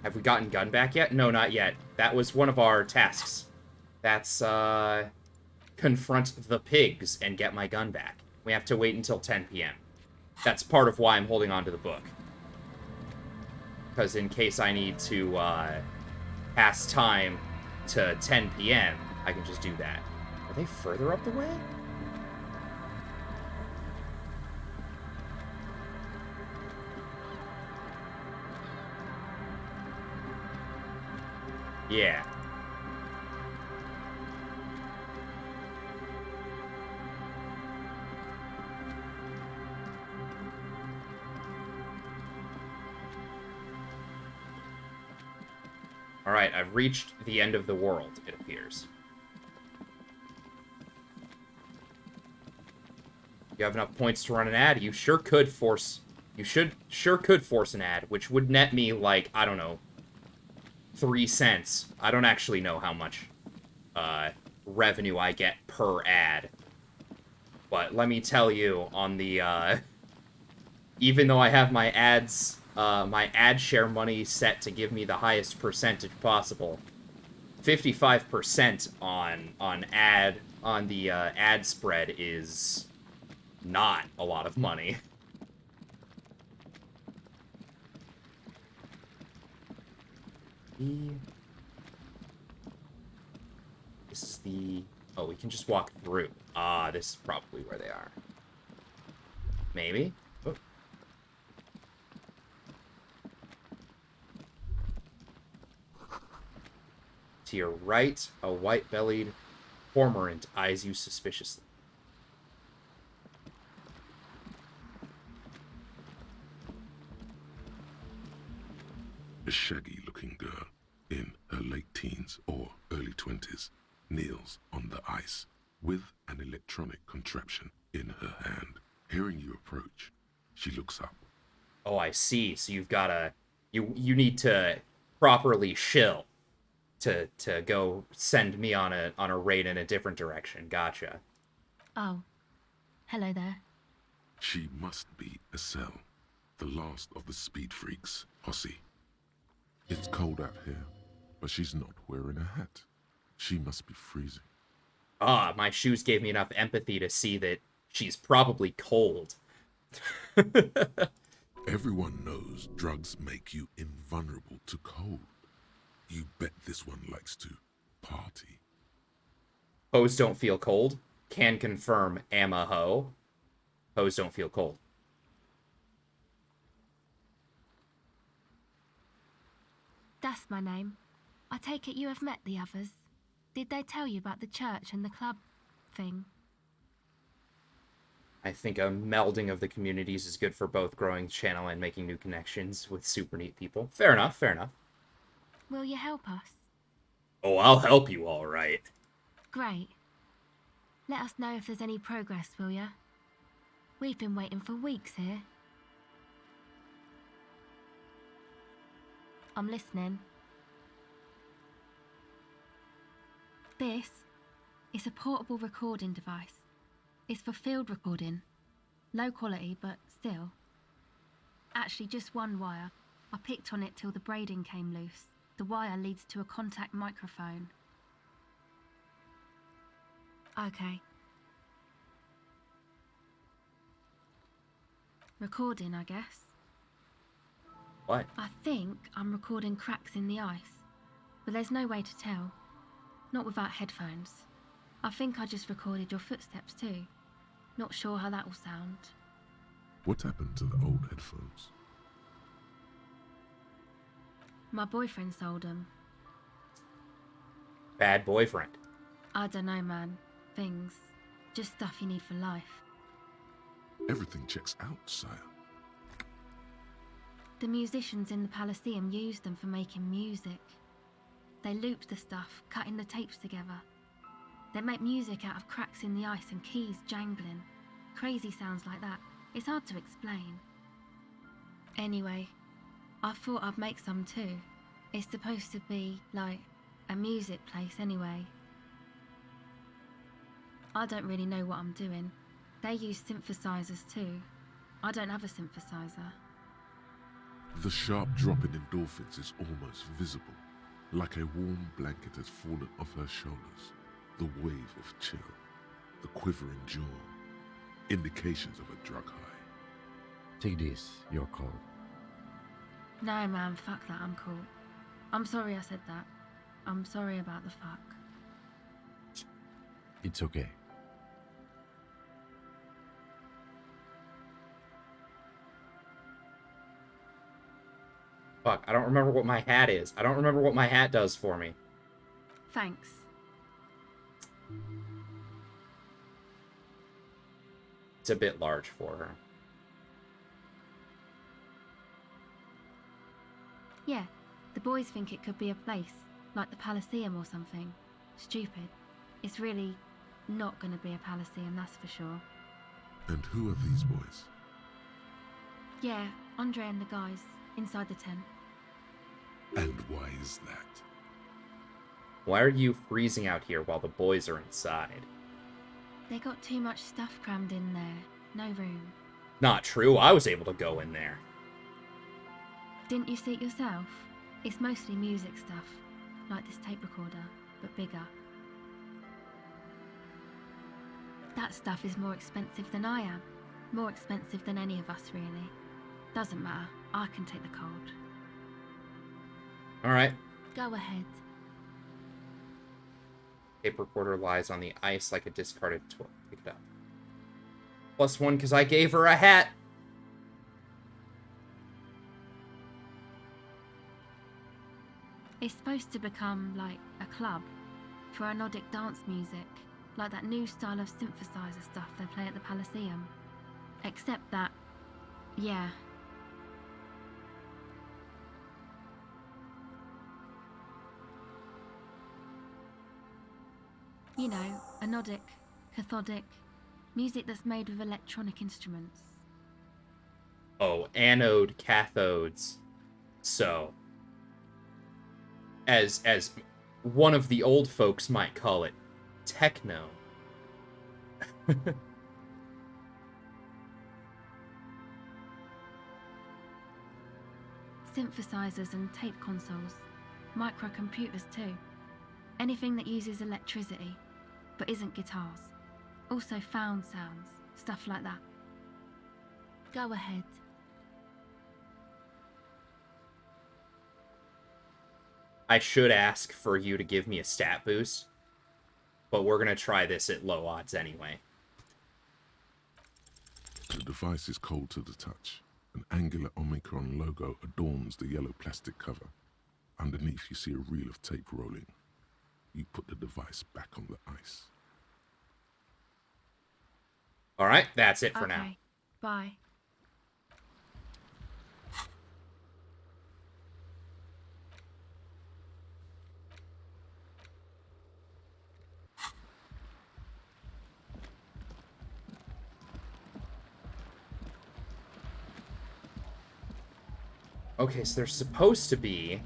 Have we gotten gun back yet? No, not yet. That was one of our tasks. That's, confront the pigs and get my gun back. We have to wait until 10 p.m. That's part of why I'm holding on to the book. Because in case I need to, pass time to 10 p.m., I can just do that. Are they further up the way? Yeah. Alright, I've reached the end of the world, it appears. You have enough points to run an ad? You sure could force... sure could force an ad, which would net me, like, I don't know, 3 cents. I don't actually know how much, revenue I get per ad. But let me tell you, on the, even though I have my ads... my ad share money set to give me the highest percentage possible. 55% on the ad spread is not a lot of money. This is the... Oh, we can just walk through. Ah, this is probably where they are. Maybe? Oh. To your right, a white-bellied cormorant eyes you suspiciously. A shaggy-looking girl in her late teens or early 20s kneels on the ice with an electronic contraption in her hand. Hearing you approach, she looks up. Oh, I see. So you've got to... You need to properly shill to go send me on a raid in a different direction. Gotcha. Oh. Hello there. She must be Estelle, the last of the speed freaks, posse. It's cold out here, but she's not wearing a hat. She must be freezing. Ah, my shoes gave me enough empathy to see that she's probably cold. Everyone knows drugs make you invulnerable to cold. You bet this one likes to party. Hoes don't feel cold. Can confirm, am a hoe. Hoes don't feel cold. That's my name. I take it you have met the others. Did they tell you about the church and the club thing? I think a melding of the communities is good for both growing the channel and making new connections with super neat people. Fair enough, fair enough. Will you help us? Oh, I'll help you, all right. Great. Let us know if there's any progress, will ya? We've been waiting for weeks here. I'm listening. This It's a portable recording device. It's for field recording. Low quality, but still. Actually, just one wire. I picked on it till the braiding came loose. The wire leads to a contact microphone. Okay. Recording, I guess. What? I think I'm recording cracks in the ice, but there's no way to tell. Not without headphones. I think I just recorded your footsteps too. Not sure how that will sound. What happened to the old headphones? My boyfriend sold them. Bad boyfriend. I don't know, man. Things. Just stuff you need for life. Everything checks out, sire. The musicians in the Elysium used them for making music. They looped the stuff, cutting the tapes together. They make music out of cracks in the ice and keys jangling. Crazy sounds like that. It's hard to explain. Anyway, I thought I'd make some too. It's supposed to be, like, a music place anyway. I don't really know what I'm doing. They use synthesizers too. I don't have a synthesizer. The sharp drop in endorphins is almost visible, like a warm blanket has fallen off her shoulders. The wave of chill, the quivering jaw, indications of a drug high. Take this, your call. No, man, fuck that, I'm cool. I'm sorry I said that. I'm sorry about the fuck. It's okay. Fuck, I don't remember what my hat is. I don't remember what my hat does for me. Thanks. It's a bit large for her. Yeah, the boys think it could be a place, like the Elysium or something. Stupid. It's really not gonna be a Elysium, that's for sure. And who are these boys? Yeah, Andre and the guys, inside the tent. And why is that? Why are you freezing out here while the boys are inside? They got too much stuff crammed in there. No room. Not true, I was able to go in there. Didn't you see it yourself? It's mostly music stuff, like this tape recorder, but bigger. That stuff is more expensive than I am. More expensive than any of us, really. Doesn't matter, I can take the cold. Alright. Go ahead. Tape recorder lies on the ice like a discarded toy. Pick it up. +1 because I gave her a hat. It's supposed to become, like, a club for anodic dance music, like that new style of synthesizer stuff they play at the Elysium. Except that, yeah. You know, anodic, cathodic, music that's made with electronic instruments. Oh, anode cathodes. So, as one of the old folks might call it, techno. Synthesizers and tape consoles, microcomputers too. Anything that uses electricity, but isn't guitars. Also found sounds, stuff like that. Go ahead. I should ask for you to give me a stat boost, but we're gonna try this at low odds anyway. The device is cold to the touch. An angular Omicron logo adorns the yellow plastic cover. Underneath you see a reel of tape rolling. You put the device back on the ice. Alright, that's it for now. Okay, bye. Okay, so there's supposed to be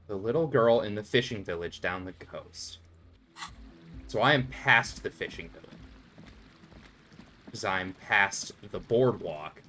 The little girl in the fishing village down the coast. So I am past the fishing village. Because I'm past the boardwalk.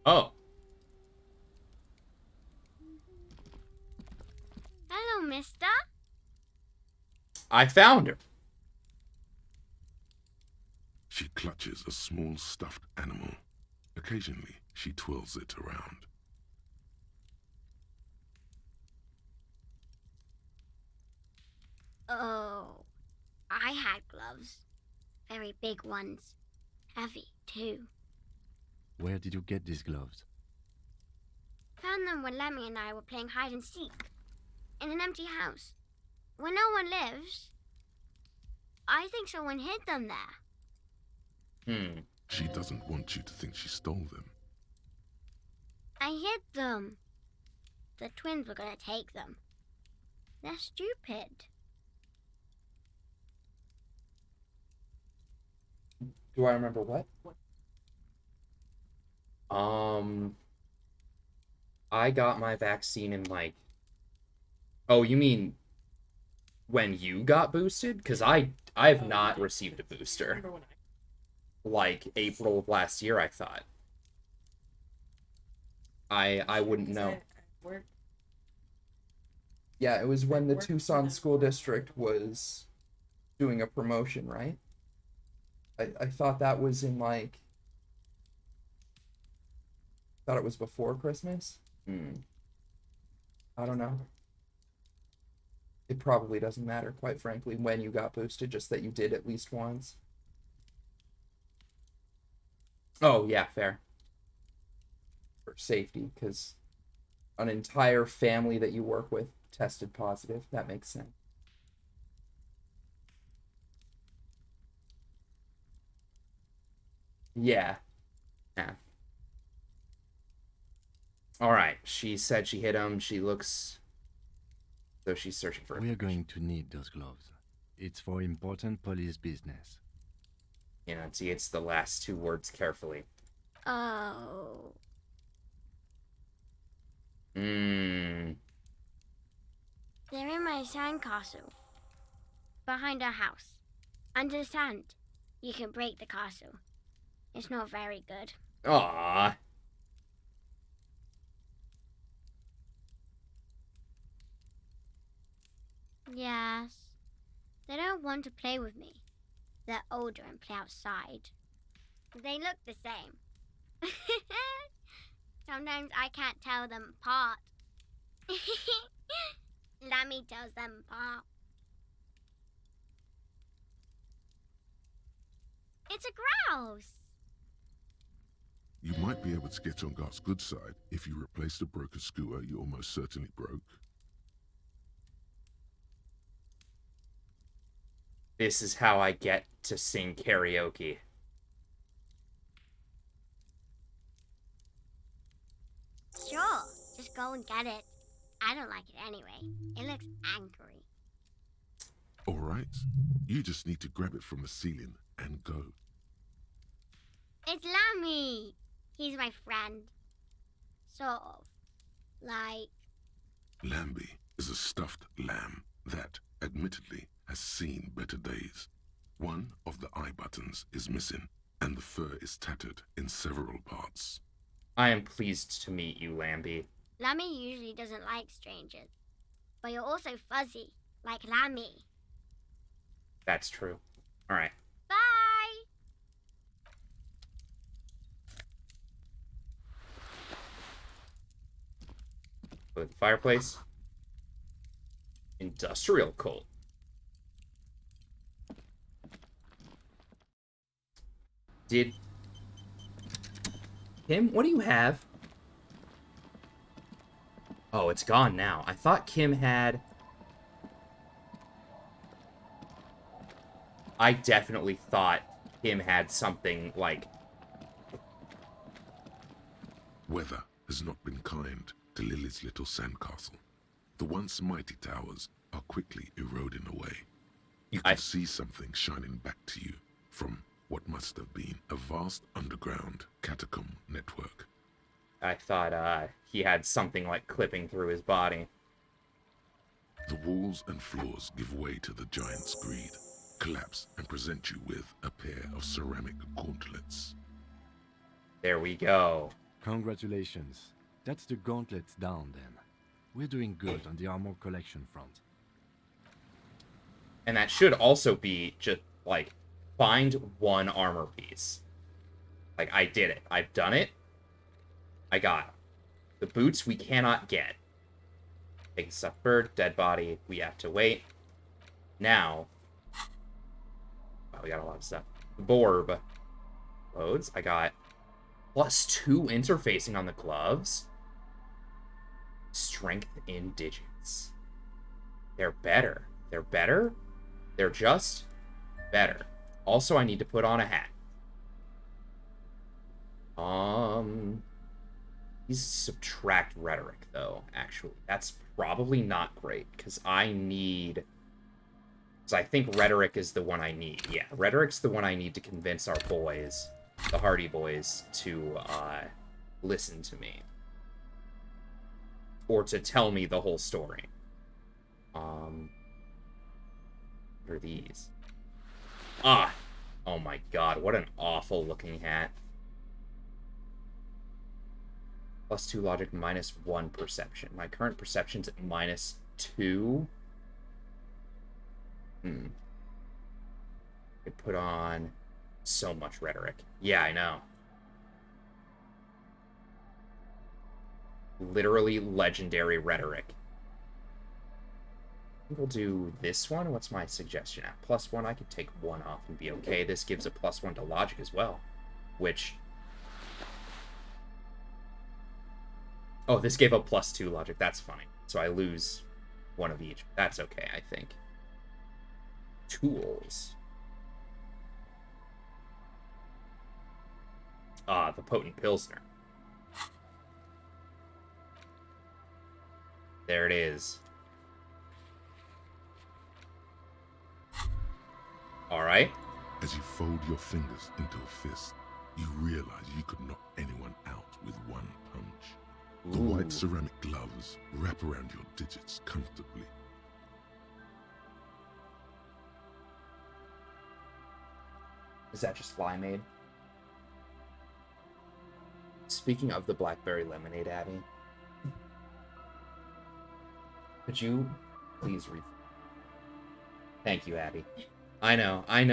Oh. Hello, mister. I found her. She clutches a small stuffed animal. Occasionally, she twirls it around. Oh, I had gloves. Very big ones. Heavy, too. Where did you get these gloves? Found them when Lemmy and I were playing hide and seek. In an empty house. Where no one lives. I think someone hid them there. She doesn't want you to think she stole them. I hid them. The twins were gonna take them. They're stupid. Do I remember what? I got my vaccine in like... Oh, you mean when you got boosted? Because I've not received a booster. Like April of last year, I thought. I wouldn't know. Yeah, it was when the Tucson School District was doing a promotion, right? I thought that was in like... Thought it was before Christmas? I don't know. It probably doesn't matter, quite frankly, when you got boosted, just that you did at least once. Oh, yeah, fair. For safety, because an entire family that you work with tested positive. That makes sense. Yeah. Yeah. Alright, she said she hit him. She looks... So she's searching for... We are going to need those gloves. It's for important police business. You know, see, it's the last two words carefully. Oh. Hmm. They're in my sandcastle. Behind our house. Under the sand. You can break the castle. It's not very good. Aww. Yes. They don't want to play with me. They're older and play outside. They look the same. Sometimes I can't tell them apart. Lammy tells them apart. It's a grouse. You might be able to get on Gart's good side if you replace the broken skewer you almost certainly broke. This is how I get to sing karaoke. Sure, just go and get it. I don't like it anyway. It looks angry. All right, you just need to grab it from the ceiling and go. It's Lammy. He's my friend. Sort of. Like... Lambie is a stuffed lamb that, admittedly, has seen better days. One of the eye buttons is missing, and the fur is tattered in several parts. I am pleased to meet you, Lambie. Lammy usually doesn't like strangers. But you're also fuzzy, like Lammy. That's true. Alright. Bye! Go to the fireplace. Industrial coal. Did... Kim, what do you have? Oh, it's gone now. I thought Kim had... I definitely thought Kim had something, like, Weather has not been kind to Lily's little sandcastle. The once mighty towers are quickly eroding away. You can see something shining back to you from what must have been a vast underground catacomb network. I thought he had something like clipping through his body. The walls and floors give way to the giant's greed, collapse and present you with a pair of ceramic gauntlets. There we go. Congratulations. That's the gauntlets down then. We're doing good on the armor collection front. And that should also be just, like, find one armor piece. Like, I did it. I've done it. I got them. The boots we cannot get. Big stuffed bird, dead body, we have to wait. Now, wow, we got a lot of stuff. Borb loads. I got +2 interfacing on the gloves. Strength in digits. They're better. They're better? They're just better. Also, I need to put on a hat. These subtract rhetoric, though, actually. That's probably not great, because I need... Because I think rhetoric is the one I need. Yeah, rhetoric's the one I need to convince our boys, the Hardy Boys, to listen to me. Or to tell me the whole story. What are these? Ah! Oh my god, what an awful looking hat. +2 logic, -1 perception. My current perception's at -2. Could put on so much rhetoric. Yeah, I know. Literally legendary rhetoric. I think we'll do this one. What's my suggestion at? +1, I could take 1 off and be okay. This gives a +1 to logic as well. Which... Oh, this gave a +2 logic. That's fine. So I lose 1 of each. That's okay, I think. Tools. Ah, the potent Pilsner. There it is. Alright. As you fold your fingers into a fist, you realize you could knock anyone out with one punch. The white ceramic gloves wrap around your digits comfortably. Is that just limeade? Speaking of the blackberry lemonade, Abby, could you please read? Thank you, Abby. I know. I'm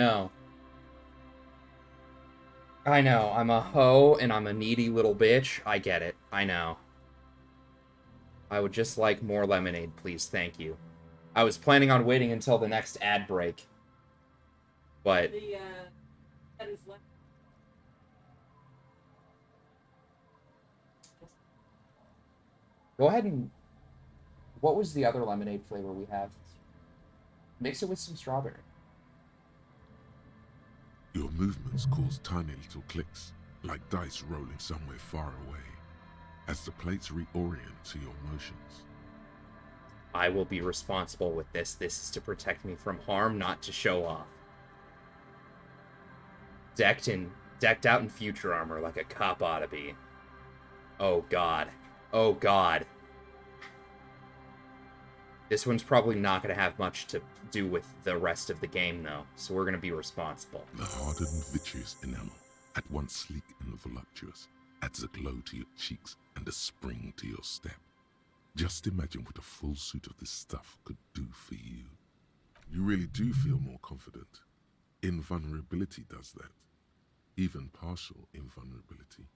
a hoe and I'm a needy little bitch. I get it. I know. I would just like more lemonade, please. Thank you. I was planning on waiting until the next ad break. But... Go ahead and... What was the other lemonade flavor we have? Mix it with some strawberry. Your movements cause tiny little clicks, like dice rolling somewhere far away, as the plates reorient to your motions. I will be responsible with this. This is to protect me from harm, not to show off. Decked out in future armor like a cop ought to be. Oh god. Oh god. This one's probably not going to have much to do with the rest of the game, though, so we're going to be responsible. The hardened vitreous enamel, at once sleek and voluptuous, adds a glow to your cheeks and a spring to your step. Just imagine what a full suit of this stuff could do for you. You really do feel more confident. Invulnerability does that. Even partial invulnerability.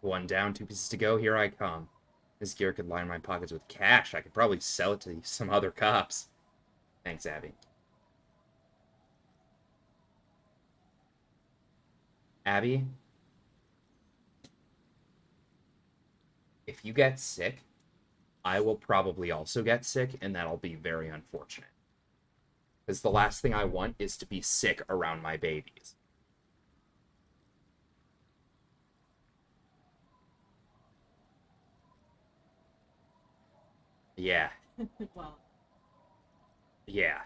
1 down, 2 pieces to go, here I come. This gear could line my pockets with cash. I could probably sell it to some other cops. Thanks, Abby. Abby? If you get sick, I will probably also get sick, and that'll be very unfortunate. Because the last thing I want is to be sick around my babies. Yeah. Yeah.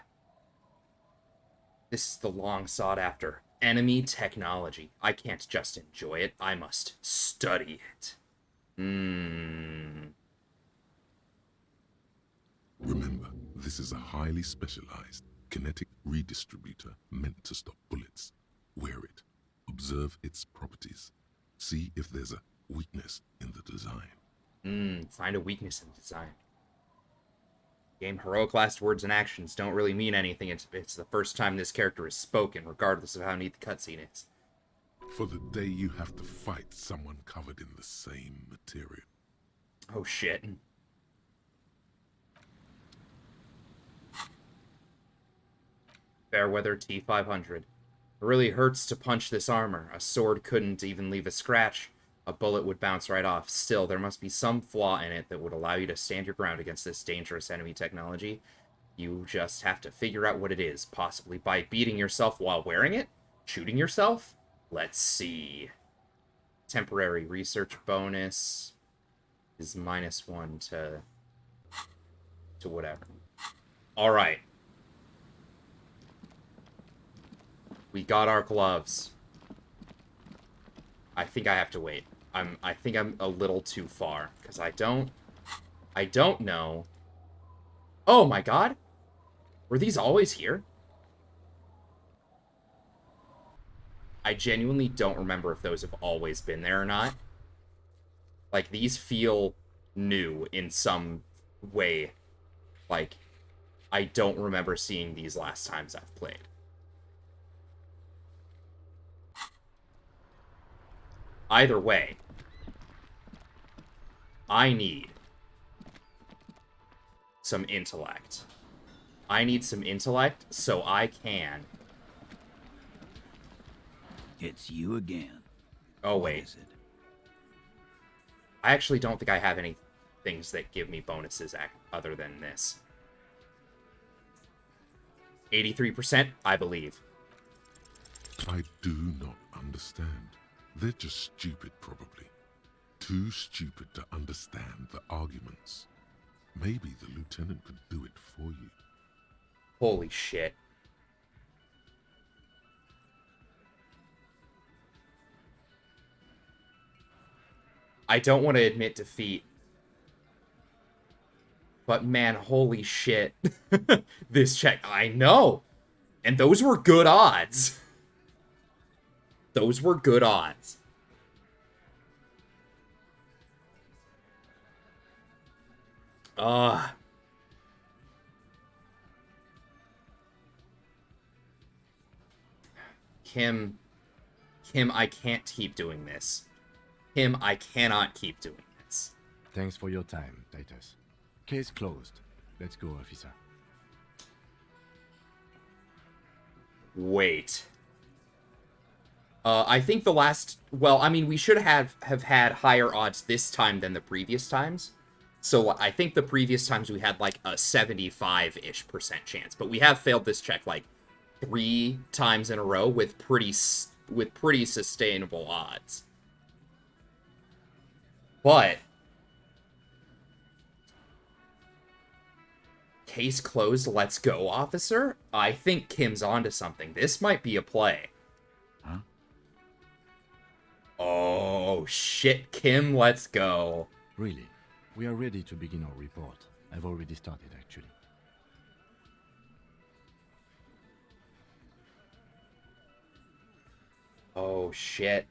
This is the long sought after enemy technology. I can't just enjoy it, I must study it. Remember, this is a highly specialized kinetic redistributor meant to stop bullets. Wear it. Observe its properties. See if there's a weakness in the design. Find a weakness in the design. Game heroic last words and actions don't really mean anything. It's the first time this character is spoken, regardless of how neat the cutscene is. For the day you have to fight someone covered in the same material. Oh shit. Fairweather T500. It really hurts to punch this armor. A sword couldn't even leave a scratch. A bullet would bounce right off. Still, there must be some flaw in it that would allow you to stand your ground against this dangerous enemy technology. You just have to figure out what it is, possibly by beating yourself while wearing it? Shooting yourself? Let's see. Temporary research bonus is -1 to whatever. Alright. We got our gloves. I think I have to wait. I think I'm a little too far, because I don't know. Oh my god! Were these always here? I genuinely don't remember if those have always been there or not. Like, these feel new in some way. Like, I don't remember seeing these last times I've played. Either way, I need some intellect. I need some intellect so I can... It's you again. Oh, What wait. is it? I actually don't think I have any things that give me bonuses other than this. 83%, I believe. I do not understand. They're just stupid, probably. Too stupid to understand the arguments. Maybe the lieutenant could do it for you. Holy shit. I don't want to admit defeat. But man, holy shit. This check, I know. And those were good odds. Those were good odds. Kim, I can't keep doing this. Kim, I cannot keep doing this. Thanks for your time, Titus. Case closed. Let's go, officer. Wait. I think the last... Well, I mean, we should have had higher odds this time than the previous times. So I think the previous times we had, like, a 75-ish% chance. But we have failed this check, like, 3 times in a row with pretty sustainable odds. But... Case closed, let's go, officer? I think Kim's onto something. This might be a play. Huh? Oh, shit, Kim, let's go. Really? We are ready to begin our report. I've already started, actually. Oh, shit.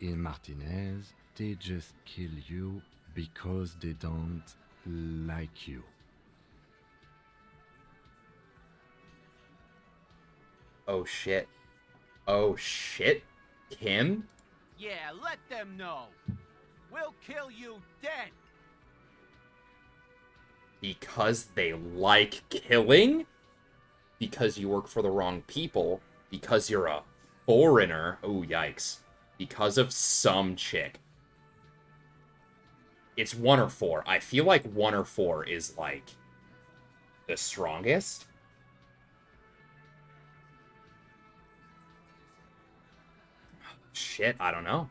In Martinez, they just kill you because they don't like you. Oh, shit. Oh, shit. Kim? Yeah, let them know. We'll kill you dead. Because they like killing? Because you work for the wrong people? Because you're a foreigner? Oh, yikes. Because of some chick. It's 1 or 4. I feel like 1 or 4 is, like, the strongest. Shit, I don't know.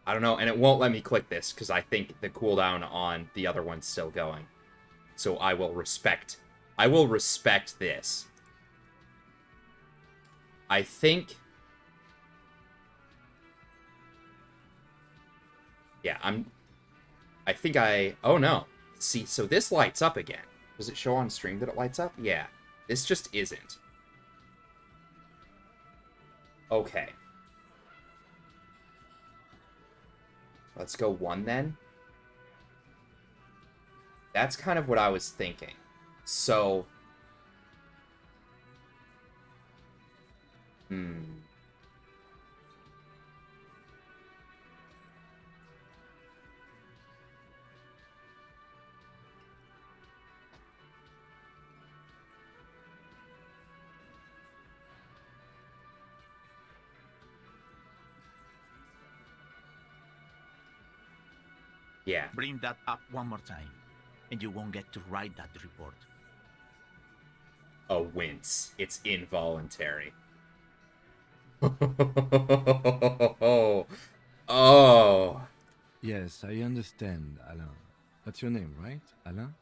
I don't know, and it won't let me click this because I think the cooldown on the other one's still going. So I will respect this. I think... Yeah, oh no. See, so this lights up again. Does it show on stream that it lights up? Yeah. This just isn't. Okay. Let's go 1 then. That's kind of what I was thinking. So... Yeah. Bring that up one more time, and you won't get to write that report. A wince. It's involuntary. Oh. Yes, I understand, Alain. That's your name, right, Alain?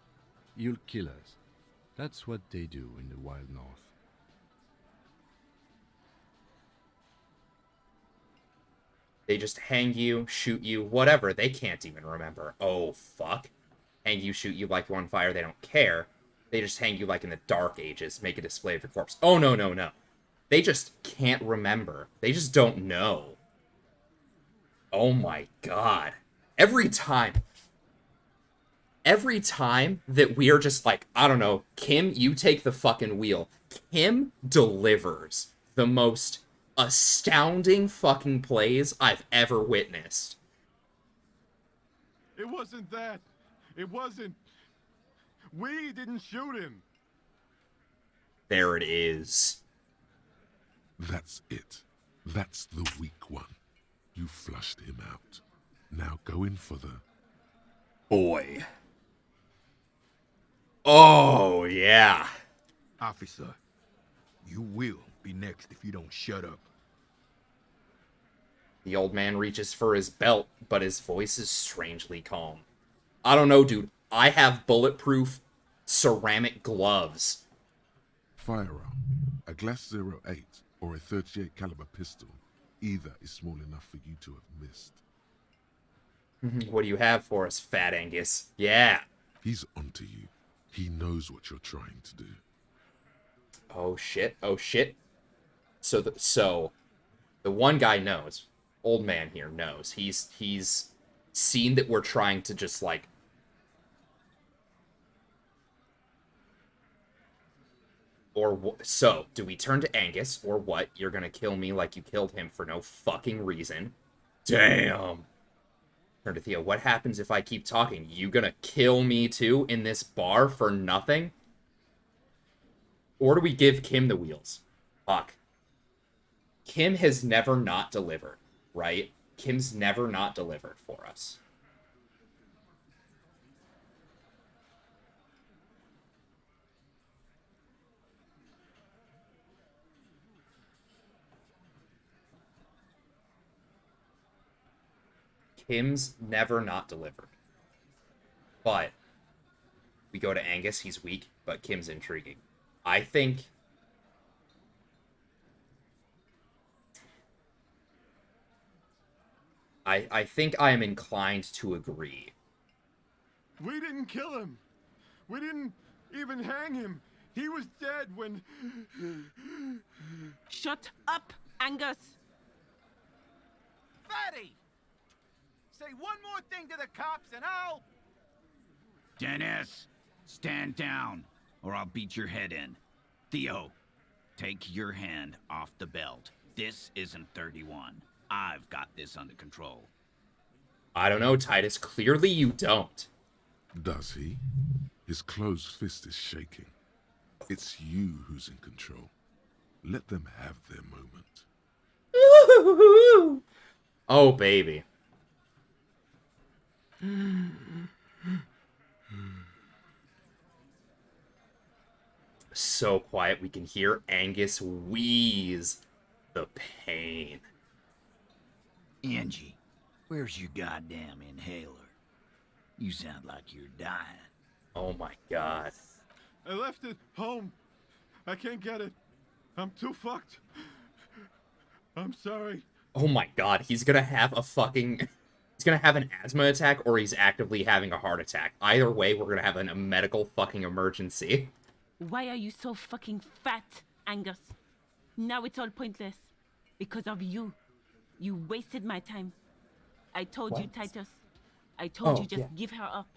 You'll kill us. That's what they do in the wild north. They just hang you, shoot you, whatever. They can't even remember. Oh, fuck. Hang you, shoot you, light you on fire. They don't care. They just hang you like in the Dark Ages, make a display of your corpse. Oh, no, no, no. They just can't remember. They just don't know. Oh my god. Every time that we are just like, I don't know, Kim, you take the fucking wheel. Kim delivers the most astounding fucking plays I've ever witnessed. It wasn't that. It wasn't. We didn't shoot him. There it is. That's it. That's the weak one. You flushed him out. Now go in for the... Boy. Oh, yeah. Officer, you will be next if you don't shut up. The old man reaches for his belt, but his voice is strangely calm. I don't know, dude. I have bulletproof ceramic gloves. Firearm. A Glass 08 or a 38 caliber pistol. Either is small enough for you to have missed. What do you have for us, Fat Angus? Yeah. He's onto you. He knows what you're trying to do. Oh shit. Oh shit. So the one guy knows. Old man here knows. He's seen that we're trying to just like so, do we turn to Angus, or what? You're gonna kill me like you killed him for no fucking reason. Damn. Turn to Theo, what happens if I keep talking? You gonna kill me too in this bar for nothing? Or do we give Kim the wheels? Fuck. Kim has never not delivered, right? Kim's never not delivered for us. Kim's never not delivered. But we go to Angus, he's weak, but Kim's intriguing. I think I think I am inclined to agree. We didn't kill him. We didn't even hang him. He was dead when... Shut up, Angus! Fatty! Say one more thing to the cops and I'll... Dennis, stand down, or I'll beat your head in. Theo, take your hand off the belt. This isn't 31. I've got this under control. I don't know, Titus. Clearly you don't. Does he? His closed fist is shaking. It's you who's in control. Let them have their moment. Oh, baby. So quiet we can hear Angus wheeze. The pain. Angie, Where's your goddamn inhaler? You sound like you're dying. Oh my god. I left it home. I can't get it. I'm too fucked. I'm sorry. Oh my god, he's gonna have a fucking... He's gonna have an asthma attack, or he's actively having a heart attack. Either way, we're gonna have a medical fucking emergency. Why are you so fucking fat, Angus? Now it's all pointless. Because of you. You wasted my time. I told you, Titus. I told you just give her up.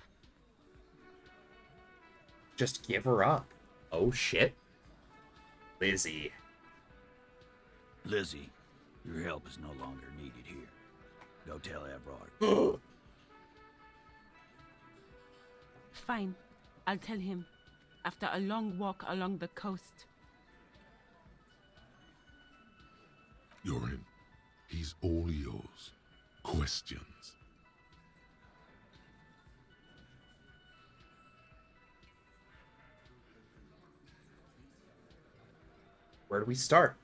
Just give her up. Oh shit. Lizzie. Lizzie, your help is no longer needed here. Go tell Everard. Fine. I'll tell him. After a long walk along the coast. You're in. He's all yours. Questions? Where do we start?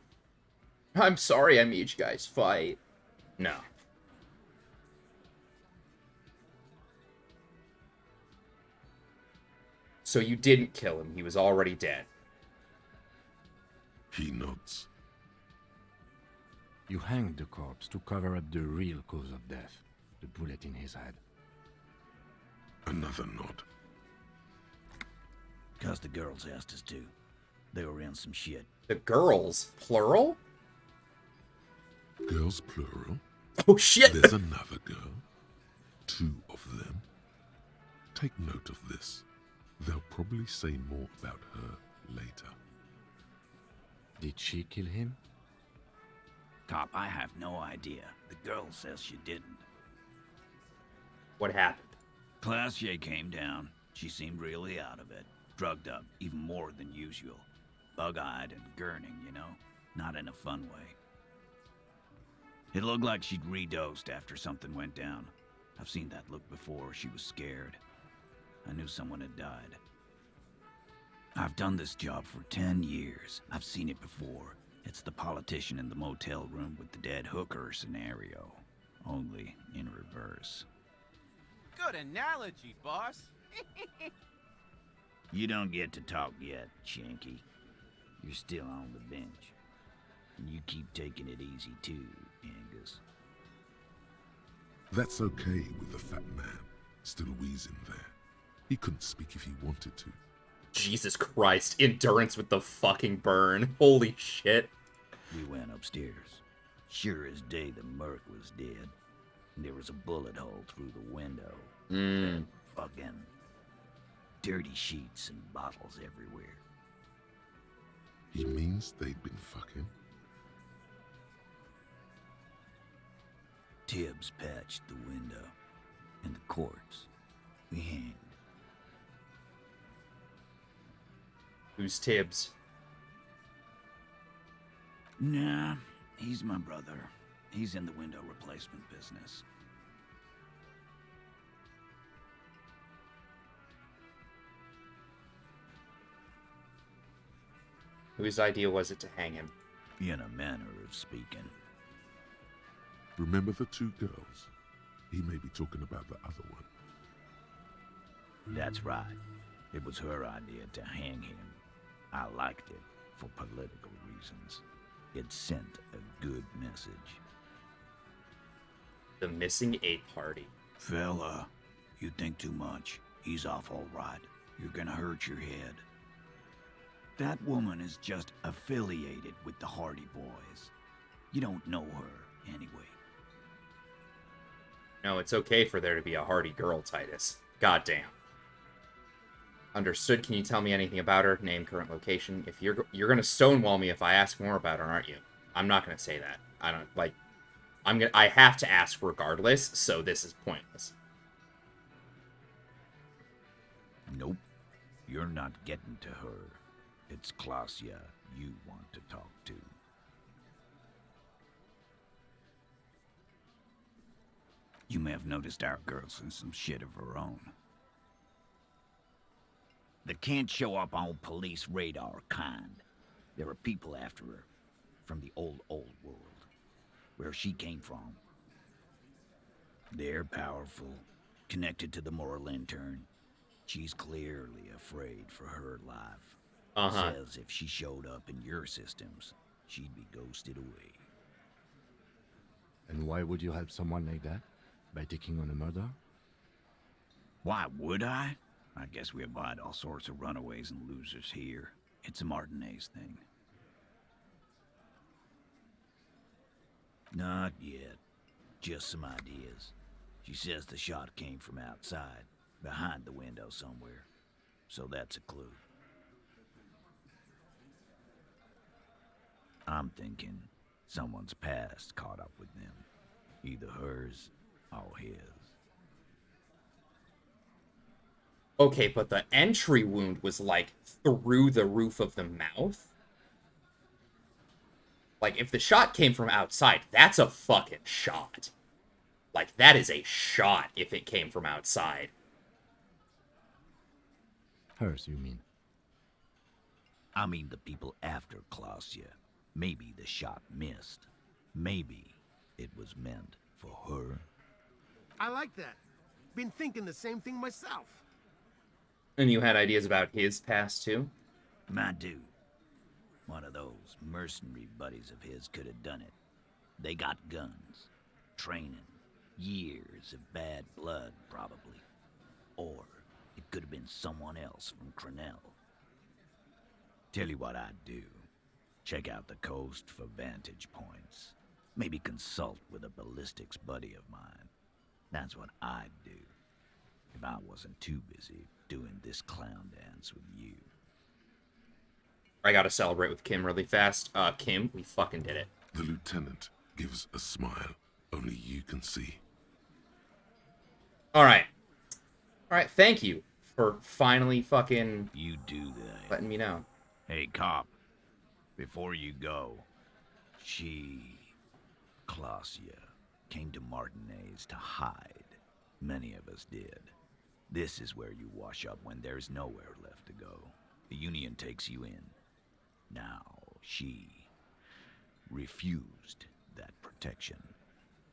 I'm sorry I made you guys fight. No. So you didn't kill him. He was already dead. He nods. You hanged the corpse to cover up the real cause of death, the bullet in his head. Another nod. 'Cause the girls asked us to. They were in some shit. The girls? Plural? Girls plural. Oh shit! There's another girl. 2 of them. Take note of this. They'll probably say more about her later. Did she kill him? Cop, I have no idea. The girl says she didn't. What happened? Classier came down. She seemed really out of it. Drugged up, even more than usual. Bug-eyed and gurning, you know? Not in a fun way. It looked like she'd redosed after something went down. I've seen that look before. She was scared. I knew someone had died. I've done this job for 10 years. I've seen it before. It's the politician in the motel room with the dead hooker scenario. Only in reverse. Good analogy, boss. You don't get to talk yet, Shanky. You're still on the bench. And you keep taking it easy too, Angus. That's okay with the fat man still wheezing there. He couldn't speak if he wanted to. Jesus Christ, endurance with the fucking burn. Holy shit. We went upstairs. Sure as day the merc was dead. There was a bullet hole through the window. Fucking dirty sheets and bottles everywhere. He means they'd been fucking? Tibbs patched the window. And the corpse. We hanged. Who's Tibbs? Nah, he's my brother. He's in the window replacement business. Whose idea was it to hang him? In a manner of speaking. Remember the 2 girls? He may be talking about the other one. That's right. It was her idea to hang him. I liked it for political reasons. It sent a good message. The missing 8 party. Fella, you think too much. He's off all right. You're gonna hurt your head. That woman is just affiliated with the Hardy Boys. You don't know her, anyway. No, it's okay for there to be a Hardy girl, Titus. Goddamn. Understood. Can you tell me anything about her? Name, current location. If you're gonna stonewall me if I ask more about her, aren't you? I'm not gonna say that. I don't like. I have to ask regardless. So this is pointless. Nope. You're not getting to her. It's Klasia you want to talk to. You may have noticed our girl's in some shit of her own. They can't show up on police radar kind. There are people after her from the old world, where she came from. They're powerful, connected to the moral intern. She's clearly afraid for her life. Says if she showed up in your systems, she'd be ghosted away. And why would you help someone like that? By taking on a murder? Why would I? I guess we abide all sorts of runaways and losers here. It's a Martinez thing. Not yet. Just some ideas. She says the shot came from outside, behind the window somewhere. So that's a clue. I'm thinking someone's past caught up with them. Either hers or his. Okay, but the entry wound was, like, through the roof of the mouth? Like, if the shot came from outside, that's a fucking shot. Like, that is a shot if it came from outside. Hers, you mean? I mean the people after Klausya. Maybe the shot missed. Maybe it was meant for her. I like that. Been thinking the same thing myself. And you had ideas about his past, too? My dude. One of those mercenary buddies of his could have done it. They got guns, training, years of bad blood, probably. Or it could have been someone else from Crenell. Tell you what I'd do. Check out the coast for vantage points. Maybe consult with a ballistics buddy of mine. That's what I'd do. If I wasn't too busy doing this clown dance with you. I gotta celebrate with Kim really fast. Kim, we fucking did it. The lieutenant gives a smile only you can see. Alright. Alright, thank you for finally fucking... You do that. Letting me know. Hey, cop. Before you go, Klausya, came to Martinez to hide. Many of us did. This is where you wash up when there's nowhere left to go. The Union takes you in. Now, she refused that protection.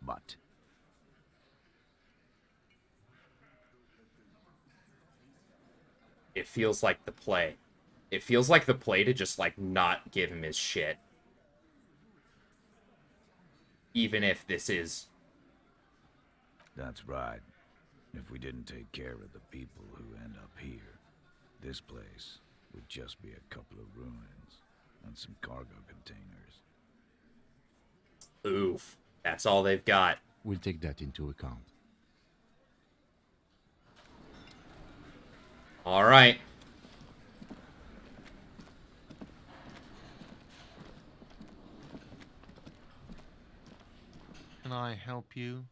But it feels like the play. It feels like the play to just, like, not give him his shit. Even if this is... That's right. If we didn't take care of the people who end up here, this place would just be a couple of ruins and some cargo containers. Oof. That's all they've got. We'll take that into account. Alright. Can I help you?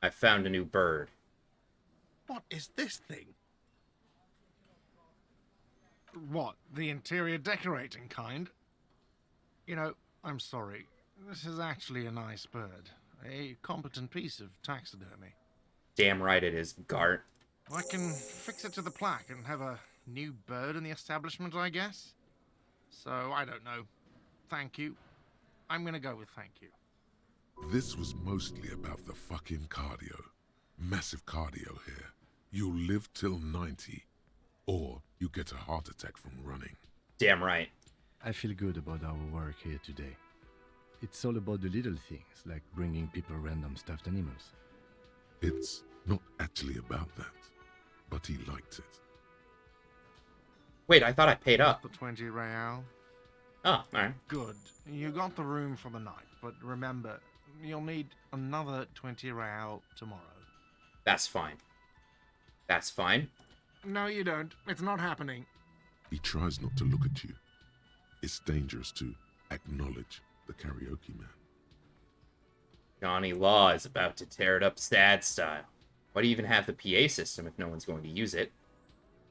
I found a new bird. What is this thing? What, the interior decorating kind? You know, I'm sorry. This is actually a nice bird. A competent piece of taxidermy. Damn right it is, Gart. I can fix it to the plaque and have a new bird in the establishment, I guess. So, I don't know. Thank you. I'm gonna go with thank you. This was mostly about the fucking cardio. Massive cardio here. You'll live till 90, or you get a heart attack from running. Damn right. I feel good about our work here today. It's all about the little things, like bringing people random stuffed animals. It's not actually about that, but he liked it. Wait, I thought I paid up. The 20 real. Oh, alright. Good. You got the room for the night, but remember, you'll need another 20 real tomorrow. That's fine. That's fine. No, you don't. It's not happening. He tries not to look at you. It's dangerous to acknowledge the karaoke man. Johnny Law is about to tear it up sad style. Why do you even have the PA system if no one's going to use it?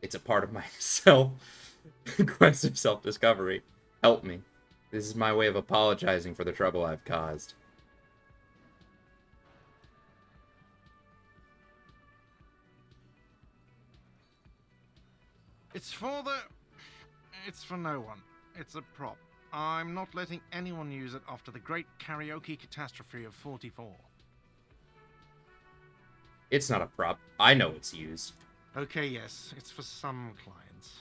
It's a part of my quest of self-discovery. Help me. This is my way of apologizing for the trouble I've caused. It's for no one. It's a prop. I'm not letting anyone use it after the great karaoke catastrophe of '44. It's not a prop. I know it's used. Okay, yes, it's for some clients.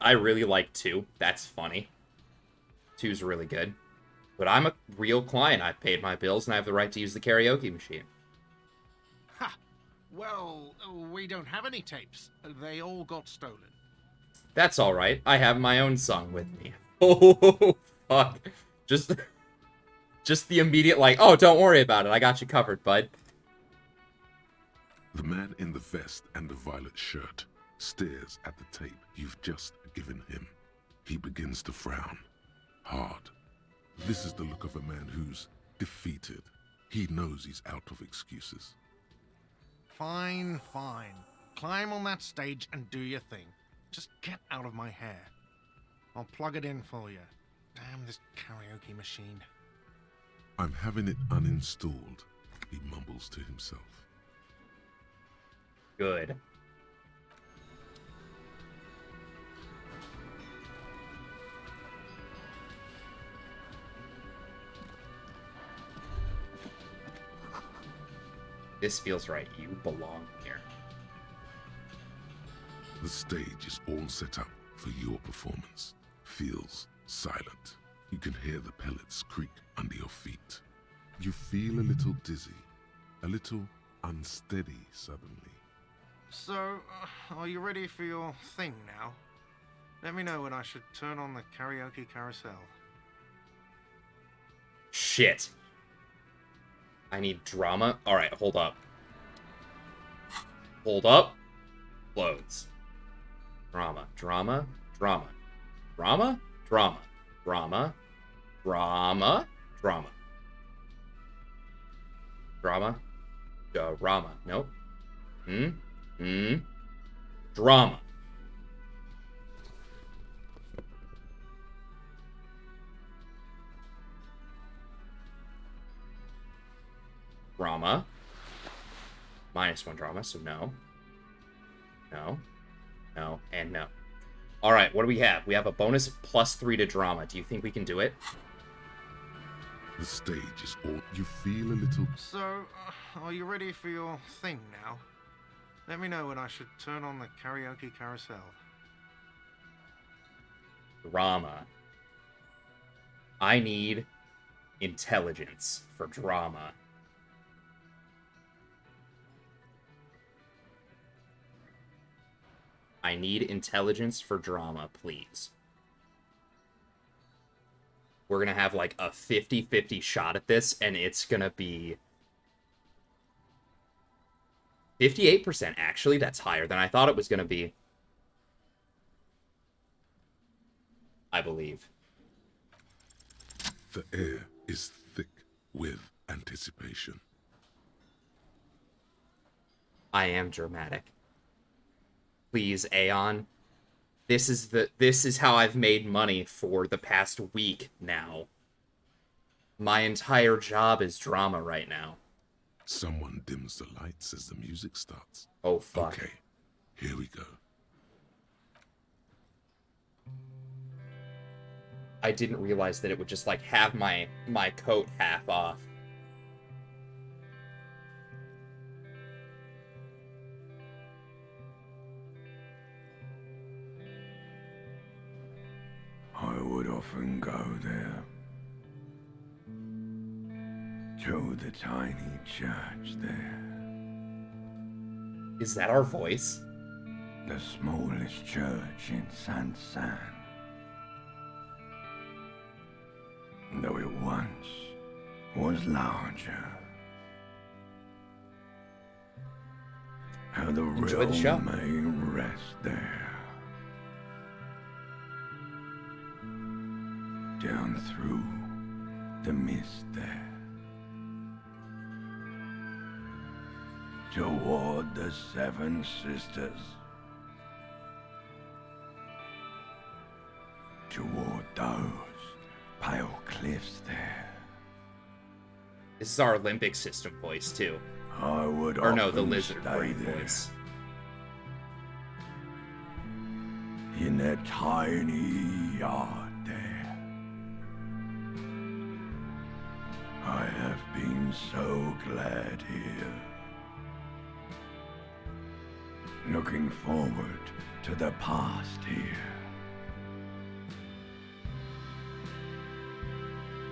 I really like 2. That's funny. 2's really good. But I'm a real client. I paid my bills and I have the right to use the karaoke machine. Ha! Well, we don't have any tapes. They all got stolen. That's alright. I have my own song with me. Oh, fuck. Just the immediate, like, oh, don't worry about it. I got you covered, bud. The man in the vest and the violet shirt stares at the tape you've just given him. He begins to frown. Hard. This is the look of a man who's defeated. He knows he's out of excuses. Fine, fine. Climb on that stage and do your thing. Just get out of my hair. I'll plug it in for you. Damn this karaoke machine. I'm having it uninstalled, he mumbles to himself. Good. This feels right. You belong here. The stage is all set up for your performance. Feels silent. You can hear the pellets creak under your feet. You feel a little dizzy, a little unsteady suddenly. So, are you ready for your thing now? Let me know when I should turn on the karaoke carousel. Shit. I need drama. Alright, hold up. Hold up. Loads. Drama. Drama. Drama. Drama. Drama. Drama. Drama. Drama. Drama. Drama. Nope. Drama. Drama. -1 drama, so no. No. No. And no. Alright, what do we have? We have a bonus of +3 to drama. Do you think we can do it? The stage is all... You feel a little... So, are you ready for your thing now? Let me know when I should turn on the karaoke carousel. Drama. I need intelligence for drama. I need intelligence for drama, please. We're gonna have like a 50-50 shot at this, and it's gonna be 58%, actually. That's higher than I thought it was gonna be. I believe. The air is thick with anticipation. I am dramatic. Please, Aeon. This is how I've made money for the past week now. My entire job is drama right now. Someone dims the lights as the music starts. Oh, fuck. Okay, here we go. I didn't realize that it would just, like, have my coat half off. I would often go there, to the tiny church there. Is that our voice? The smallest church in Saint-Saëns. Though it once was larger. How the Enjoy the show. realm may rest there. Down through the mist there. Toward the Seven Sisters. Toward those pale cliffs there. This is our Olympic system voice, too. I would Or no, the often lizard stay brain there. voice. In that tiny yard there. I have been so glad here. Looking forward to the past here.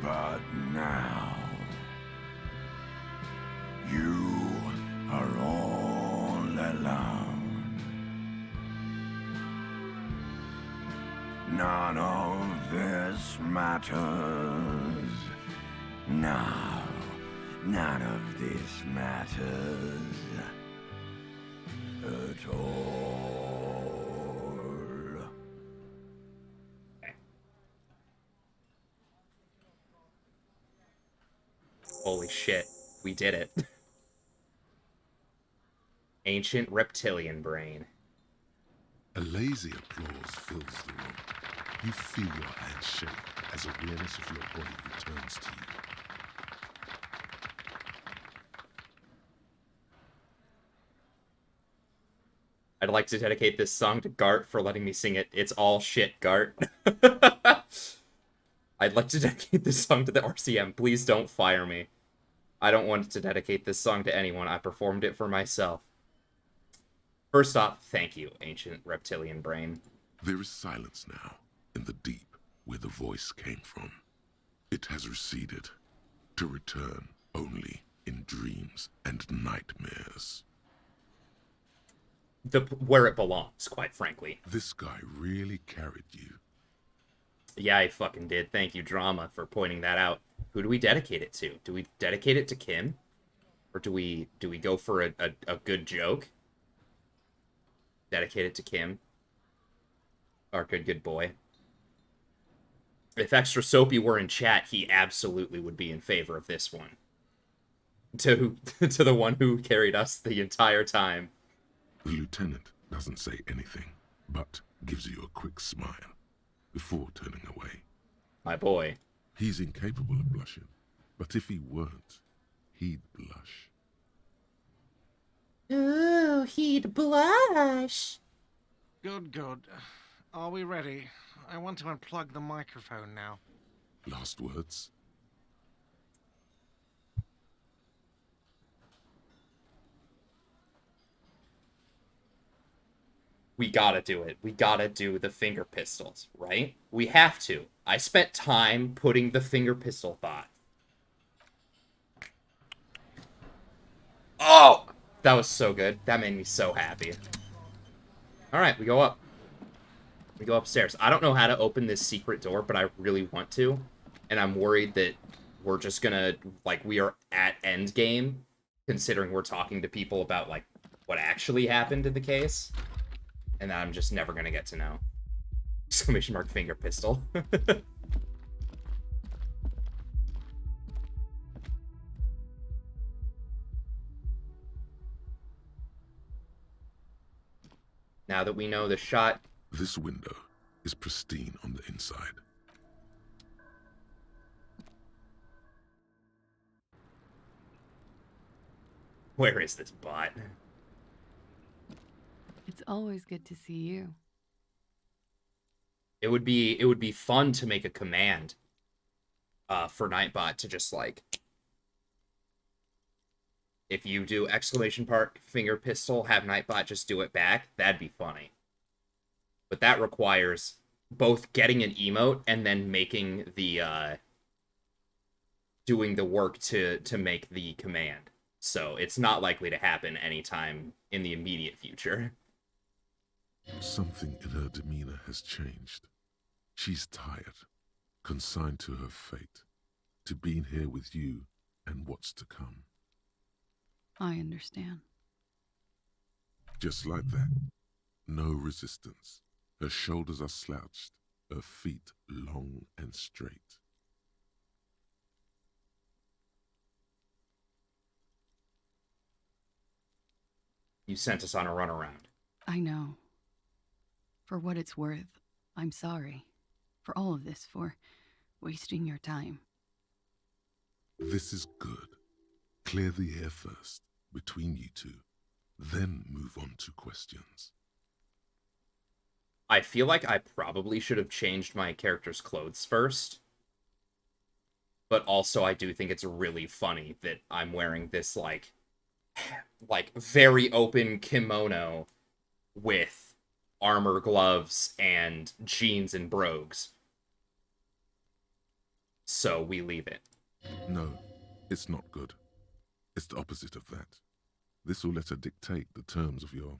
But now, you are all alone. None of this matters. No, none of this matters at all. Holy shit, we did it. Ancient reptilian brain. A lazy applause fills the room. You feel your hand shake as awareness of your body returns to you. I'd like to dedicate this song to Gart for letting me sing it. It's all shit, Gart. I'd like to dedicate this song to the RCM. Please don't fire me. I don't want to dedicate this song to anyone. I performed it for myself. First off, thank you, ancient reptilian brain. There is silence now, in the deep where the voice came from. It has receded, to return only in dreams and nightmares. Where it belongs, quite frankly. This guy really carried you. Yeah, he fucking did. Thank you, Drama, for pointing that out. Who do we dedicate it to? Do we dedicate it to Kim? Or do we go for a good joke? Dedicate it to Kim. Our good boy. If Extra Soapy were in chat, he absolutely would be in favor of this one. To the one who carried us the entire time. The lieutenant doesn't say anything, but gives you a quick smile before turning away. My boy. He's incapable of blushing, but if he weren't, he'd blush. Ooh, he'd blush. Good, good. Are we ready? I want to unplug the microphone now. Last words? We gotta do it. We gotta do the finger pistols, right? We have to. I spent time putting the finger pistol thought. Oh! That was so good. That made me so happy. Alright, we go up. We go upstairs. I don't know how to open this secret door, but I really want to. And I'm worried that we're just gonna, like, we are at endgame, considering we're talking to people about, like, what actually happened in the case. And that I'm just never gonna get to know. Exclamation mark finger pistol. Now that we know the shot... This window is pristine on the inside. Where is this bot? It's always good to see you. It would be fun to make a command for Nightbot to just, like, if you do exclamation mark finger pistol, have Nightbot just do it back. That'd be funny. But that requires both getting an emote and then making the doing the work to make the command. So it's not likely to happen anytime in the immediate future. Something in her demeanor has changed. She's tired, consigned to her fate, to being here with you and what's to come. I understand. Just like that. No resistance. Her shoulders are slouched, her feet long and straight. You sent us on a runaround. I know. For what it's worth, I'm sorry. For all of this, for wasting your time. This is good. Clear the air first, between you two. Then move on to questions. I feel like I probably should have changed my character's clothes first. but also I do think it's really funny that I'm wearing this like very open kimono with armor, gloves, and jeans and brogues. So we leave it. No, it's not good. It's the opposite of that. This will let her dictate the terms of your...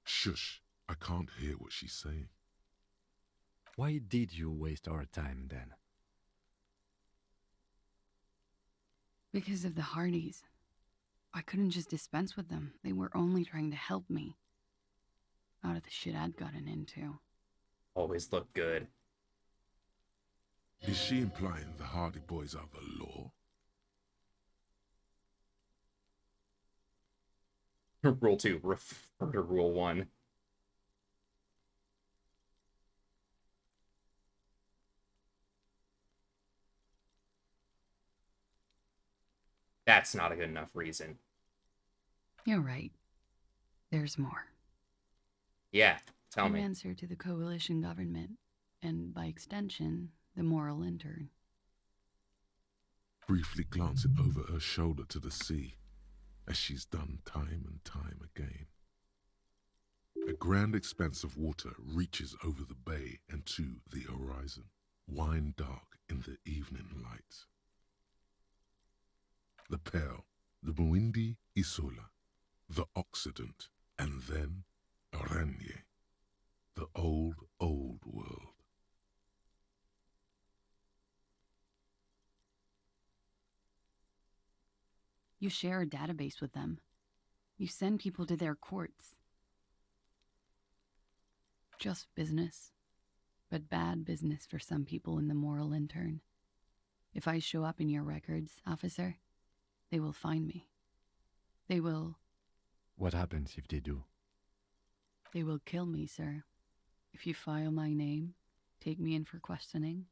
Shush, I can't hear what she's saying. Why did you waste our time then? Because of the Hardys. I couldn't just dispense with them. They were only trying to help me. Out of the shit I'd gotten into. Always look good. Is she implying the Hardy Boys are the law? Rule 2, refer to Rule 1. That's not a good enough reason. You're right. There's more. Yeah, tell You me. answer to the coalition government, and by extension, the moral intern. Briefly glancing over her shoulder to the sea, as she's done time and time again. A grand expanse of water reaches over the bay and to the horizon, wine dark in the evening light. The Pearl, the Muindi Isola, the Occident, and then Oranje, the old, old world. You share a database with them. You send people to their courts. Just business, but bad business for some people in the moral intern. If I show up in your records, officer, they will find me. They will... What happens if they do? They will kill me, sir. If you file my name, take me in for questioning,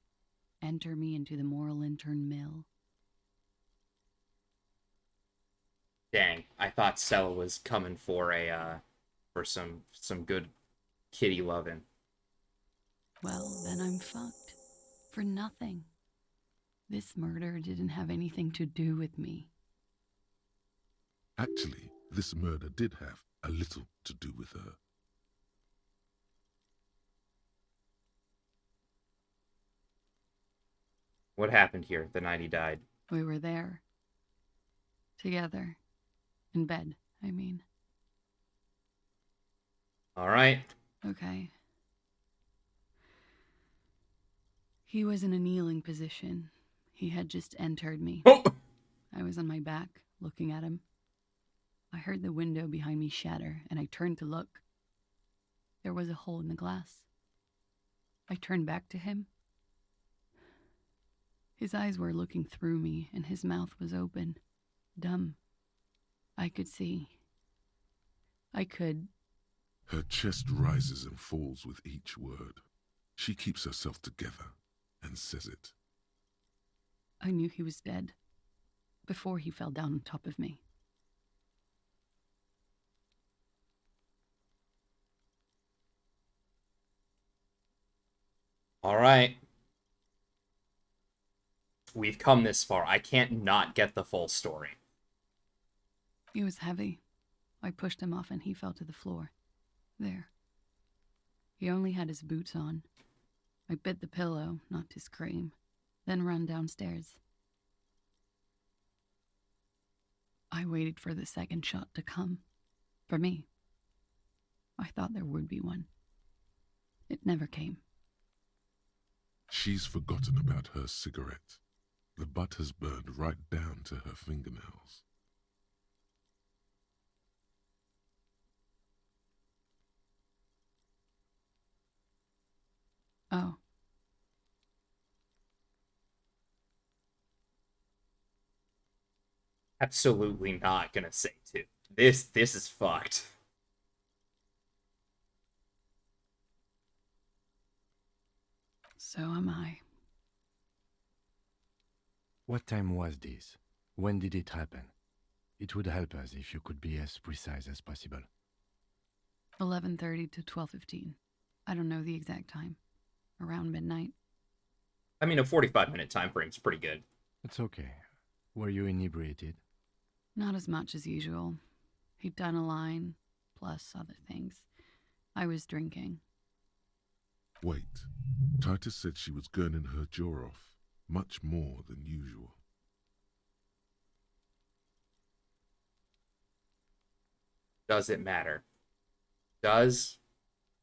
enter me into the moral intern mill. Dang, I thought Stella was coming for some good kitty loving. Well, then I'm fucked. For nothing. This murder didn't have anything to do with me. Actually, this murder did have a little to do with her. What happened here the night he died? We were there. Together. In bed, I mean. All right. Okay. He was in a kneeling position. He had just entered me. Oh! I was on my back, looking at him. I heard the window behind me shatter, and I turned to look. There was a hole in the glass. I turned back to him. His eyes were looking through me, and his mouth was open. Dumb. I could see. I could... Her chest rises and falls with each word. She keeps herself together and says it. I knew he was dead. Before he fell down on top of me. All right. We've come this far. I can't not get the full story. He was heavy. I pushed him off and he fell to the floor. There. He only had his boots on. I bit the pillow, not to scream, then ran downstairs. I waited for the second shot to come. For me. I thought there would be one. It never came. She's forgotten about her cigarette. The butt has burned right down to her fingernails. Oh. Absolutely not gonna say two. This is fucked. So am I. What time was this? When did it happen? It would help us if you could be as precise as possible. 11:30 to 12:15. I don't know the exact time. Around midnight. I mean, a 45-minute time frame is pretty good. It's okay. Were you inebriated? Not as much as usual. He'd done a line, plus other things. I was drinking. Wait. Titus said she was gurning her jaw off, much more than usual. Does it matter? Does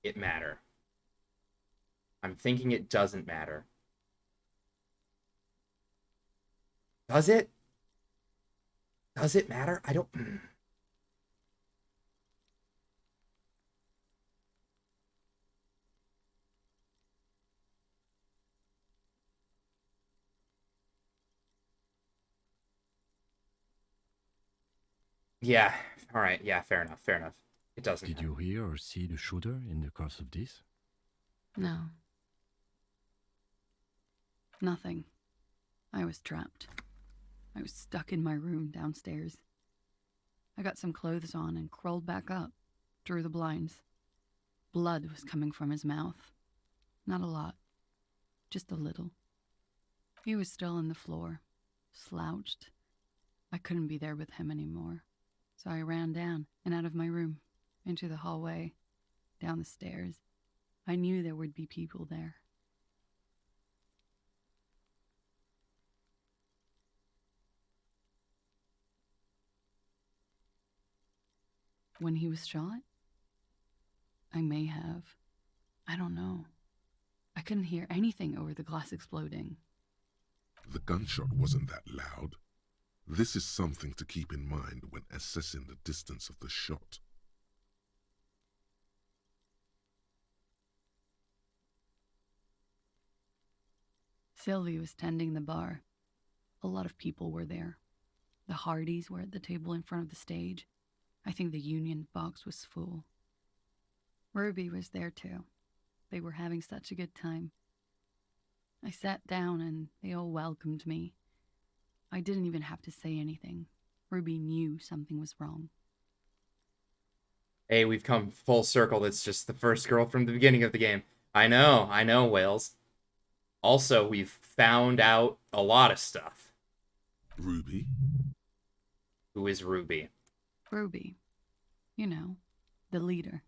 it matter? I'm thinking it doesn't matter. Does it? Does it matter? I don't... Yeah, alright, yeah, fair enough, fair enough. It doesn't Did matter. you hear or see the shooter in the course of this? No. Nothing. I was trapped. I was stuck in my room downstairs. I got some clothes on and crawled back up, drew the blinds. Blood was coming from his mouth. Not a lot. Just a little. He was still on the floor, slouched. I couldn't be there with him anymore. So I ran down and out of my room, into the hallway, down the stairs. I knew there would be people there. When he was shot? I may have. I don't know. I couldn't hear anything over the glass exploding. The gunshot wasn't that loud. This is something to keep in mind when assessing the distance of the shot. Sylvie was tending the bar. A lot of people were there. The Hardys were at the table in front of the stage. I think the Union box was full. Ruby was there too. They were having such a good time. I sat down and they all welcomed me. I didn't even have to say anything. Ruby knew something was wrong. Hey, we've come full circle. It's just the first girl from the beginning of the game. I know, Wales. Also, we've found out a lot of stuff. Ruby? Who is Ruby? Ruby. You know, the leader.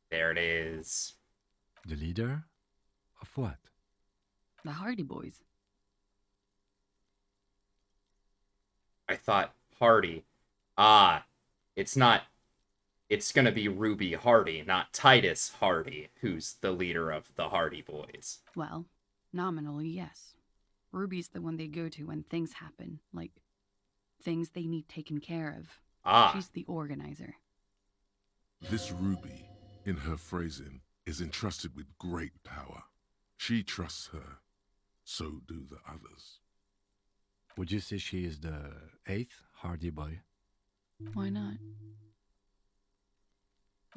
There it is. The leader? Of what? The Hardy Boys. I thought Hardy. Ah, it's not... It's gonna be Ruby Hardy, not Titus Hardy, who's the leader of the Hardy Boys. Well, nominally, yes. Ruby's the one they go to when things happen, like things they need taken care of. Ah. She's the organizer. This Ruby, in her phrasing, is entrusted with great power. She trusts her. So do the others. Would you say she is the 8th Hardy Boy? Why not?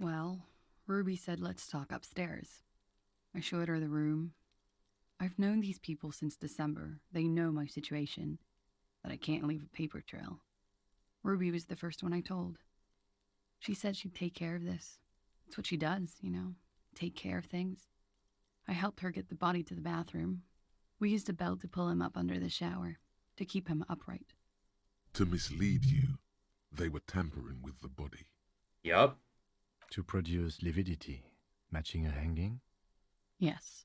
Well, Ruby said let's talk upstairs. I showed her the room. I've known these people since December. They know my situation, that I can't leave a paper trail. Ruby was the first one I told. She said she'd take care of this. It's what she does, you know, take care of things. I helped her get the body to the bathroom. We used a belt to pull him up under the shower, to keep him upright. To mislead you, they were tampering with the body. Yup. To produce lividity, matching a hanging? Yes.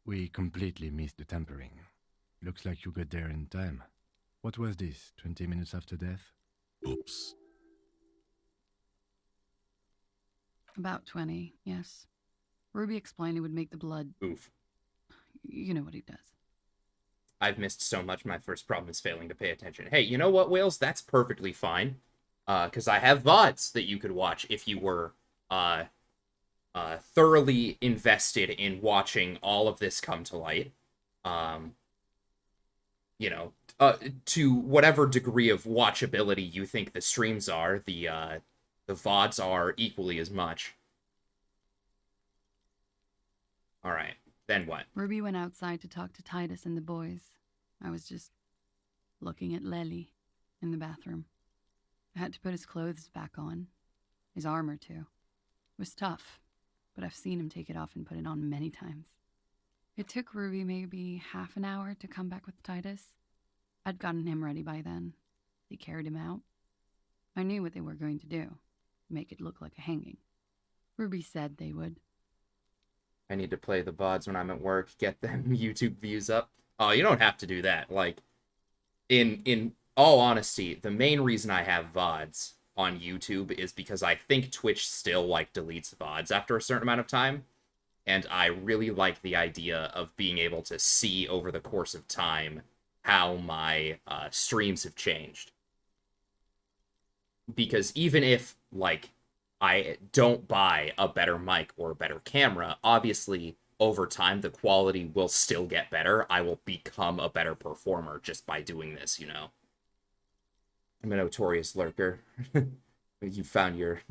We completely missed the tampering. Looks like you got there in time. What was this, 20 minutes after death? Oops. About 20, yes. Ruby explained it would make the blood... Oof. You know what he does. I've missed so much. My first problem is failing to pay attention. Hey, you know what, Wales? That's perfectly fine. Because I have VODs that you could watch if you were thoroughly invested in watching all of this come to light. You know, to whatever degree of watchability you think the streams are, the VODs are equally as much. All right, then what? Ruby went outside to talk to Titus and the boys. I was just looking at Lely in the bathroom. I had to put his clothes back on. His armor, too. It was tough, but I've seen him take it off and put it on many times. It took Ruby maybe half an hour to come back with Titus. I'd gotten him ready by then. They carried him out. I knew what they were going to do. Make it look like a hanging. Ruby said they would. I need to play the VODs when I'm at work, get them YouTube views up. Oh, you don't have to do that. Like, in all honesty, the main reason I have VODs on YouTube is because I think Twitch still, like, deletes VODs after a certain amount of time. And I really like the idea of being able to see over the course of time how my streams have changed. Because even if, like, I don't buy a better mic or a better camera, obviously, over time, the quality will still get better. I will become a better performer just by doing this, you know? I'm a notorious lurker. You found your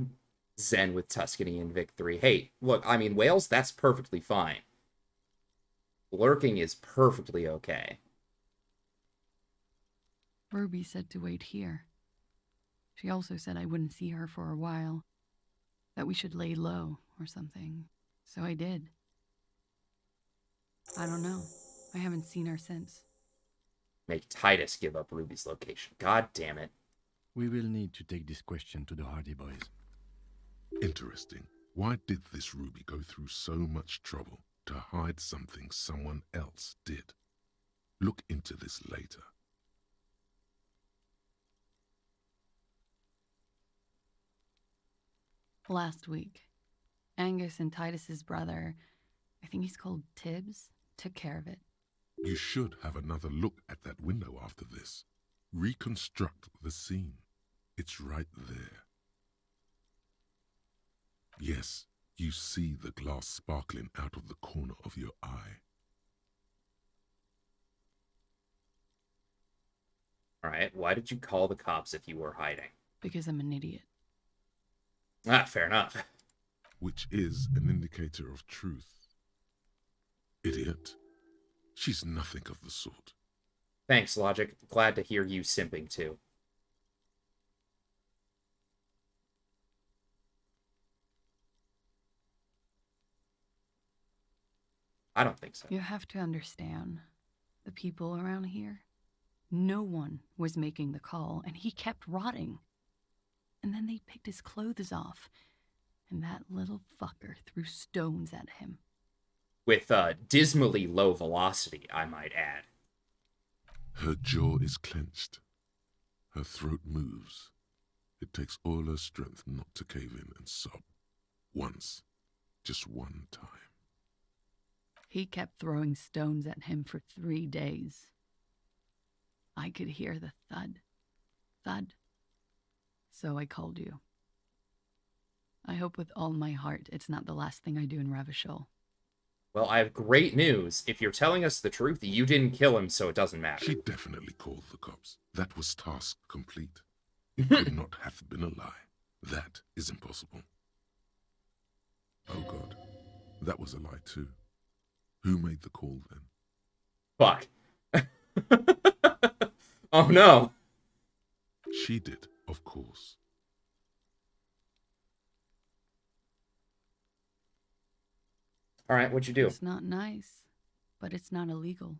zen with Tuscany and Vic 3. Hey, look, I mean, Wales, that's perfectly fine. Lurking is perfectly okay. Ruby said to wait here. She also said I wouldn't see her for a while. That we should lay low or something. So I did. I don't know. I haven't seen her since. Make Titus give up Ruby's location. God damn it. We will need to take this question to the Hardy Boys. Interesting. Why did this Ruby go through so much trouble to hide something someone else did? Look into this later. Last week, Angus and Titus's brother, I think he's called Tibbs, took care of it. You should have another look at that window after this. Reconstruct the scene. It's right there. Yes, you see the glass sparkling out of the corner of your eye. Alright, why did you call the cops if you were hiding? Because I'm an idiot. Ah, fair enough. Which is an indicator of truth. Idiot. She's nothing of the sort. Thanks, Logic. Glad to hear you simping too. I don't think so. You have to understand, the people around here, no one was making the call, and he kept rotting. And then they picked his clothes off, and that little fucker threw stones at him. With dismally low velocity, I might add. Her jaw is clenched. Her throat moves. It takes all her strength not to cave in and sob. Once. Just one time. He kept throwing stones at him for 3 days. I could hear the thud. Thud. So I called you. I hope with all my heart it's not the last thing I do in Ravachol. Well, I have great news. If you're telling us the truth, you didn't kill him, so it doesn't matter. She definitely called the cops. That was task complete. It could not have been a lie. That is impossible. Oh God, that was a lie too. Who made the call then? Fuck. Oh no. She did, of course. All right, what'd you do? It's not nice, but it's not illegal.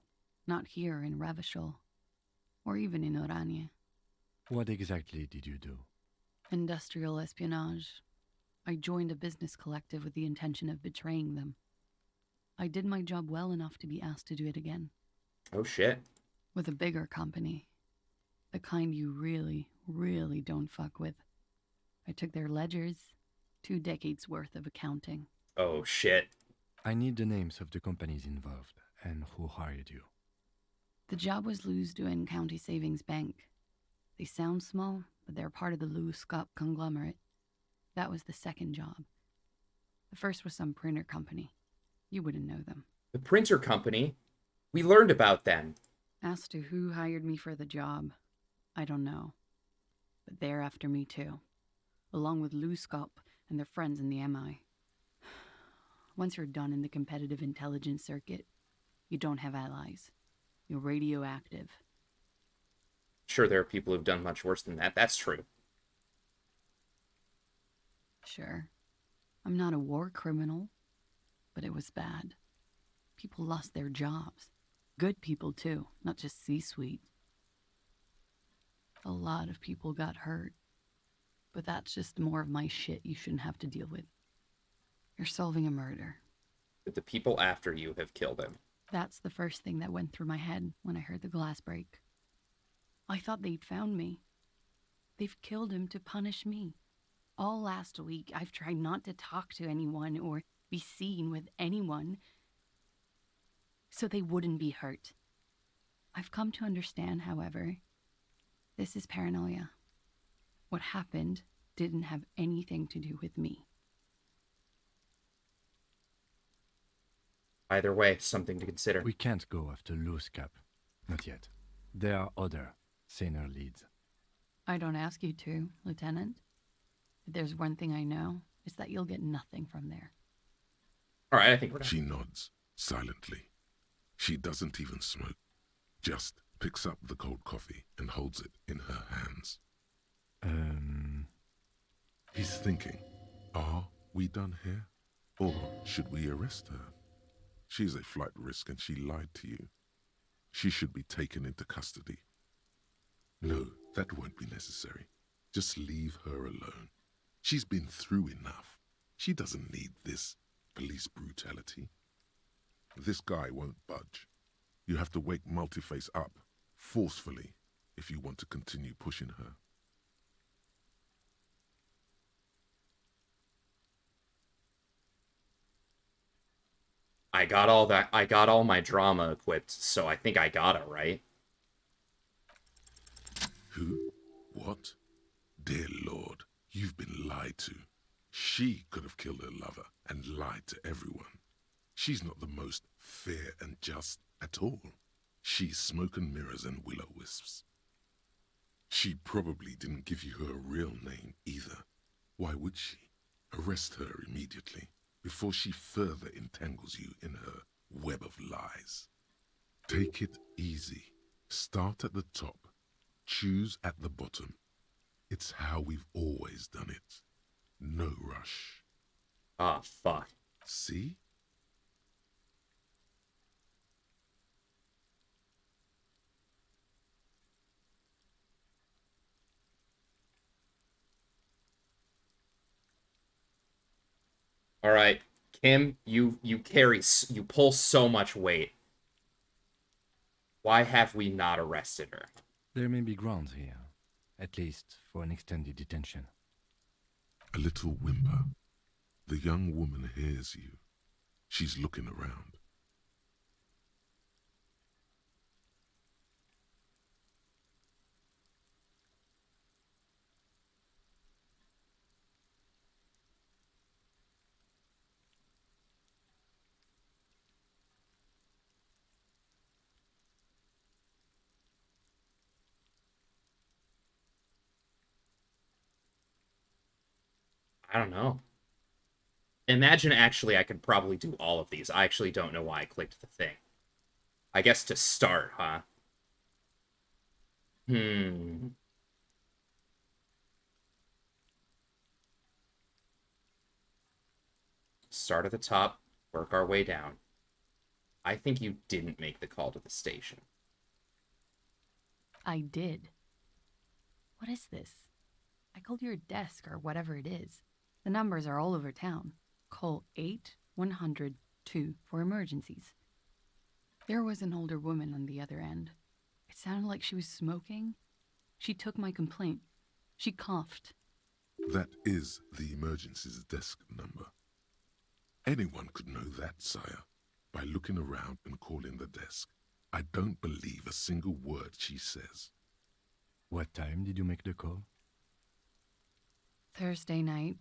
Not here in Ravachol, or even in Oranje. What exactly did you do? Industrial espionage. I joined a business collective with the intention of betraying them. I did my job well enough to be asked to do it again. Oh shit. With a bigger company. The kind you really, really don't fuck with. I took their ledgers, 2 decades worth of accounting. Oh shit. I need the names of the companies involved and who hired you. The job was Louis-Douin County Savings Bank. They sound small, but they're part of the Louis-Scop conglomerate. That was the second job. The first was some printer company. You wouldn't know them. The printer company? We learned about them. As to who hired me for the job, I don't know. But they're after me too, along with Louis-Scop and their friends in the MI. Once you're done in the competitive intelligence circuit, you don't have allies. You're radioactive. Sure, there are people who've done much worse than that. That's true. Sure. I'm not a war criminal, but it was bad. People lost their jobs. Good people, too, not just C-suite. A lot of people got hurt. But that's just more of my shit you shouldn't have to deal with. You're solving a murder. But the people after you have killed him. That's the first thing that went through my head when I heard the glass break. I thought they'd found me. They've killed him to punish me. All last week, I've tried not to talk to anyone or be seen with anyone so they wouldn't be hurt. I've come to understand, however, this is paranoia. What happened didn't have anything to do with me. Either way, something to consider. We can't go after loose cap. Not yet. There are other, saner leads. I don't ask you to, Lieutenant. If there's one thing I know, it's that you'll get nothing from there. All right, I think we're done. She nods, silently. She doesn't even smoke. Just picks up the cold coffee and holds it in her hands. He's thinking, are we done here? Or should we arrest her? She's a flight risk and she lied to you. She should be taken into custody. No, that won't be necessary. Just leave her alone. She's been through enough. She doesn't need this police brutality. This guy won't budge. You have to wake Multiface up, forcefully, if you want to continue pushing her. I got all my drama equipped, so I think I got it, right? Who? What? Dear Lord, you've been lied to. She could have killed her lover and lied to everyone. She's not the most fair and just at all. She's smoke and mirrors and will-o-wisps. She probably didn't give you her real name either. Why would she? Arrest her immediately, before she further entangles you in her web of lies. Take it easy. Start at the top. Choose at the bottom. It's how we've always done it. No rush. Ah, fuck. See? All right, Kim, you pull so much weight. Why have we not arrested her? There may be grounds here, at least for an extended detention. A little whimper. The young woman hears you. She's looking around. I don't know. Imagine actually I could probably do all of these. I actually don't know why I clicked the thing. I guess to start, huh? Start at the top, work our way down. I think you didn't make the call to the station. I did. What is this? I called your desk or whatever it is. The numbers are all over town. Call 8-100-2 for emergencies. There was an older woman on the other end. It sounded like she was smoking. She took my complaint. She coughed. That is the emergencies desk number. Anyone could know that, sire, by looking around and calling the desk. I don't believe a single word she says. What time did you make the call? Thursday night.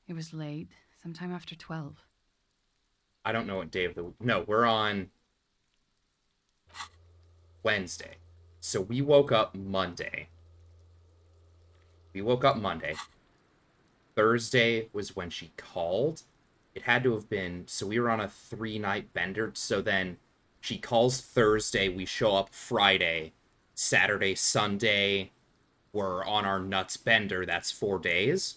It was late, sometime after 12. I don't know what day of the... No, we're on Wednesday. So we woke up Monday. Thursday was when she called. It had to have been... So we were on a 3-night bender. So then she calls Thursday. We show up Friday. Saturday, Sunday, we're on our nuts bender. That's 4 days.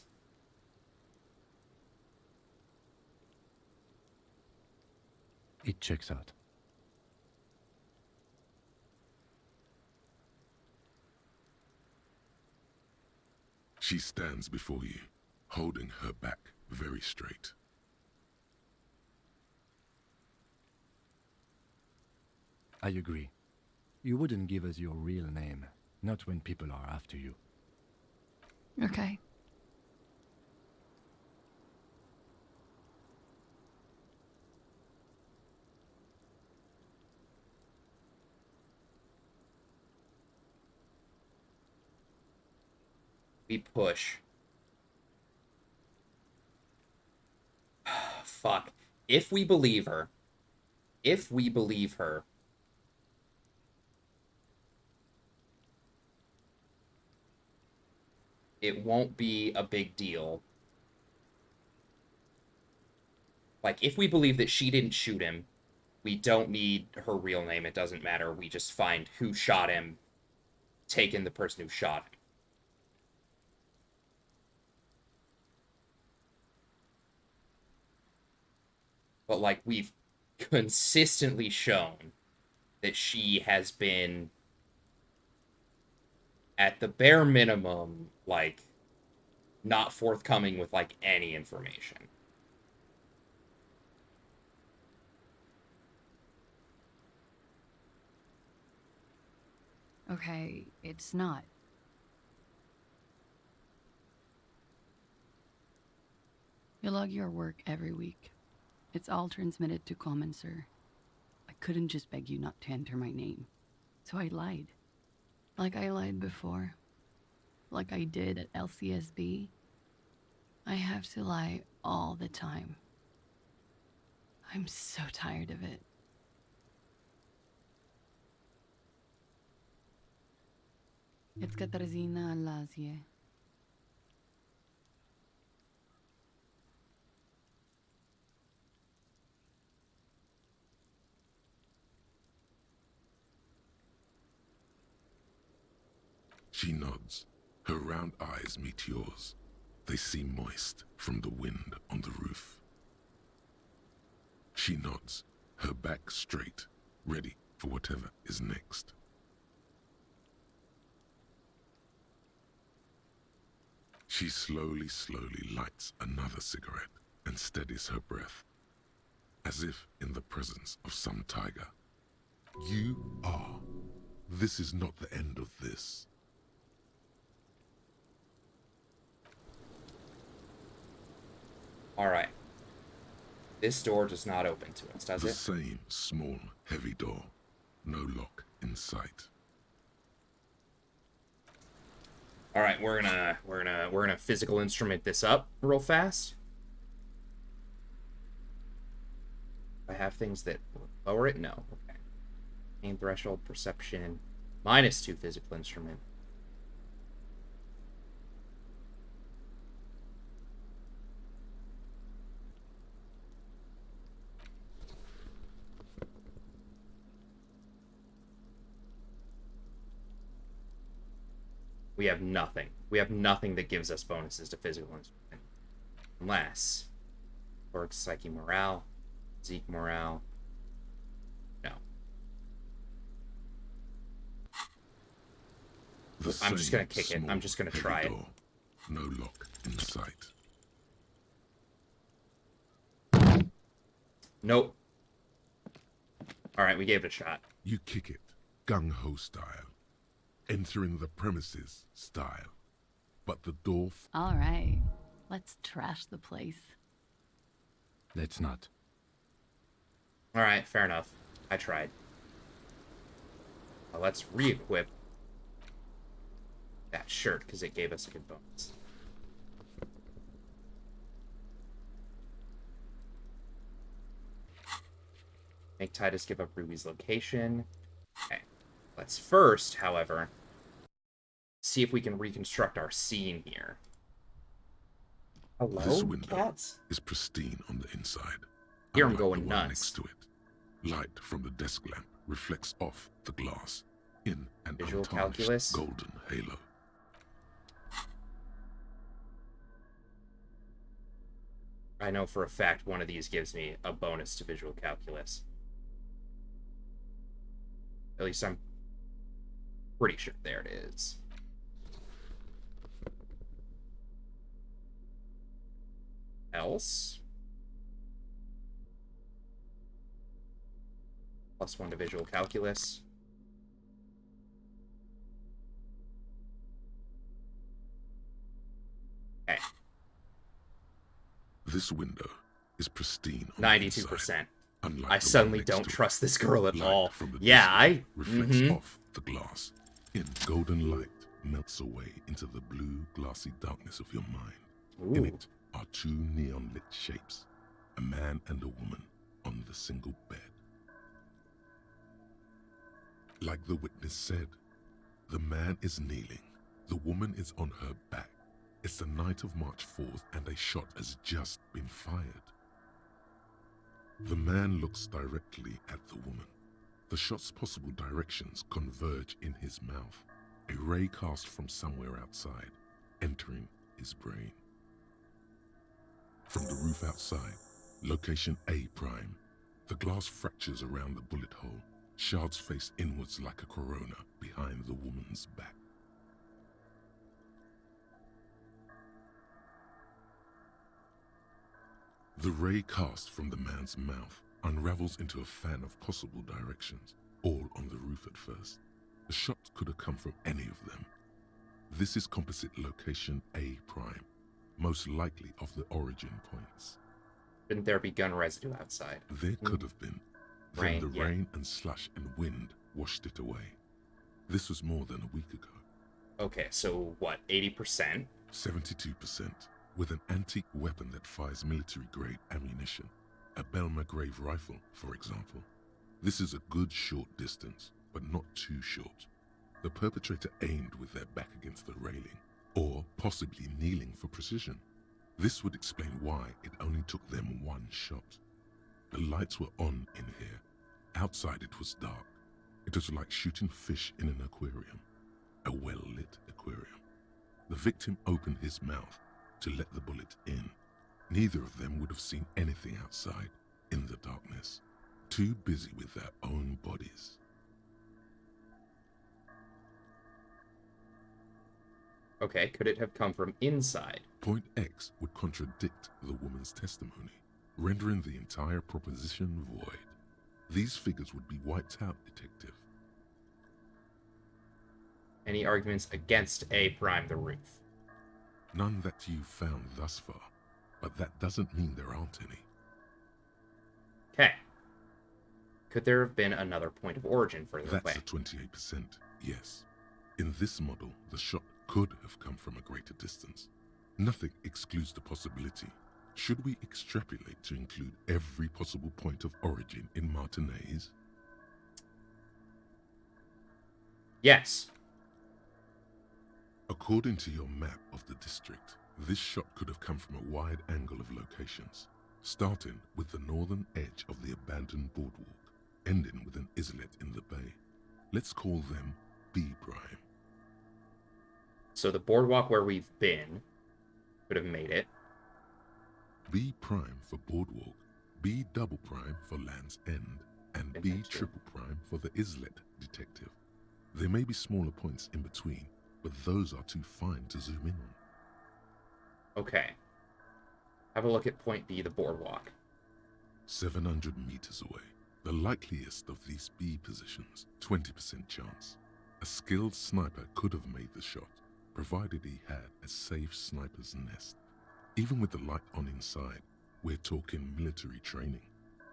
It checks out. She stands before you, holding her back very straight. I agree. You wouldn't give us your real name, not when people are after you. Okay. We push. Fuck. If we believe her, it won't be a big deal. Like, if we believe that she didn't shoot him, we don't need her real name. It doesn't matter. We just find who shot him, take in the person who shot him. But, like, we've consistently shown that she has been, at the bare minimum, like, not forthcoming with, like, any information. Okay, it's not. You log your work every week. It's all transmitted to Common, sir. I couldn't just beg you not to enter my name. So I lied. Like I lied before. Like I did at LCSB. I have to lie all the time. I'm so tired of it. It's Katarzyna Lazie. She nods. Her round eyes meet yours. They seem moist from the wind on the roof. She nods, her back straight, ready for whatever is next. She slowly lights another cigarette and steadies her breath, as if in the presence of some tiger. You are. This is not the end of this. All right. This door does not open to us, does it? The same small, heavy door. No lock in sight. All right, we're gonna physical instrument this up real fast. I have things that lower it. No. Okay. Main threshold, perception, -2 physical instrument. We have nothing. We have nothing that gives us bonuses to physical instrument. Unless Orc Psyche Morale, Zeke Morale. No. I'm just gonna kick it. I'm just gonna try it. No lock in sight. Nope. Alright, we gave it a shot. You kick it, gung-ho style. Entering the premises style. But the door... All right. Let's trash the place. Let's not. Alright, fair enough. I tried. Well, let's re-equip that shirt, because it gave us a good bonus. Make Titus give up Ruby's location. Okay. Let's first, however, see if we can reconstruct our scene here. Hello, this window cats? Is pristine on the inside. Here I'm Unlike going the one nuts. Next to it. Light from the desk lamp reflects off the glass in an Visual untarnished calculus. golden halo. I know for a fact one of these gives me a bonus to visual calculus. At least I'm pretty sure. There it is. else. +1 to visual calculus. Okay. This window is pristine on 92%. Unlike I the suddenly one next don't to it. trust this girl at Light all. from the Yeah, Disceaux reflects mhm. off the glass. In golden light melts away into the blue, glassy darkness of your mind. In Ooh. it are two neon-lit shapes, a man and a woman on the single bed. Like the witness said, the man is kneeling, the woman is on her back. It's the night of March 4th and a shot has just been fired. The man looks directly at the woman. The shot's possible directions converge in his mouth, a ray cast from somewhere outside, entering his brain. From the roof outside, location A prime, the glass fractures around the bullet hole, shards face inwards like a corona behind the woman's back. The ray cast from the man's mouth unravels into a fan of possible directions, all on the roof at first. The shot could have come from any of them. This is composite location A prime, most likely of the origin points. Shouldn't there be gun residue outside? There could have been. Then Rain, the yeah. rain and slush and wind washed it away. This was more than a week ago. Okay, so what, 80%? 72%, with an antique weapon that fires military-grade ammunition. A Belmargrave rifle, for example. This is a good short distance, but not too short. The perpetrator aimed with their back against the railing, or possibly kneeling for precision. This would explain why it only took them one shot. The lights were on in here. Outside it was dark. It was like shooting fish in an aquarium, a well-lit aquarium. The victim opened his mouth to let the bullet in. Neither of them would have seen anything outside in the darkness, too busy with their own bodies. Okay, could it have come from inside? Point X would contradict the woman's testimony, rendering the entire proposition void. These figures would be wiped out, detective. Any arguments against A prime the roof? None that you've found thus far, but that doesn't mean there aren't any. Okay. Could there have been another point of origin further away? That's a 28%, yes. In this model, the shot could have come from a greater distance. Nothing excludes the possibility. Should we extrapolate to include every possible point of origin in Martinaise? Yes. According to your map of the district, this shot could have come from a wide angle of locations, starting with the northern edge of the abandoned boardwalk, ending with an islet in the bay. Let's call them B prime. So the boardwalk where we've been could have made it. B prime for boardwalk, B double prime for Land's End, and B triple prime for the islet, detective. There may be smaller points in between, but those are too fine to zoom in on. Okay. Have a look at point B, the boardwalk. 700 meters away. The likeliest of these B positions, 20% chance. A skilled sniper could have made the shot, provided he had a safe sniper's nest. Even with the light on inside, we're talking military training.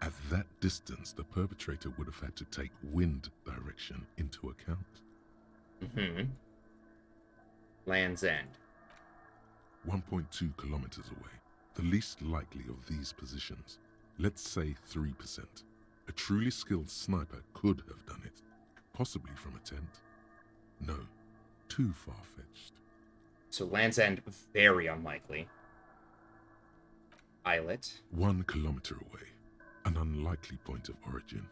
At that distance, the perpetrator would have had to take wind direction into account. Mm-hmm. Land's End. 1.2 kilometers away. The least likely of these positions. Let's say 3%. A truly skilled sniper could have done it, possibly from a tent. No, too far-fetched. So Land's End, very unlikely. Islet. 1 kilometer away. An unlikely point of origin.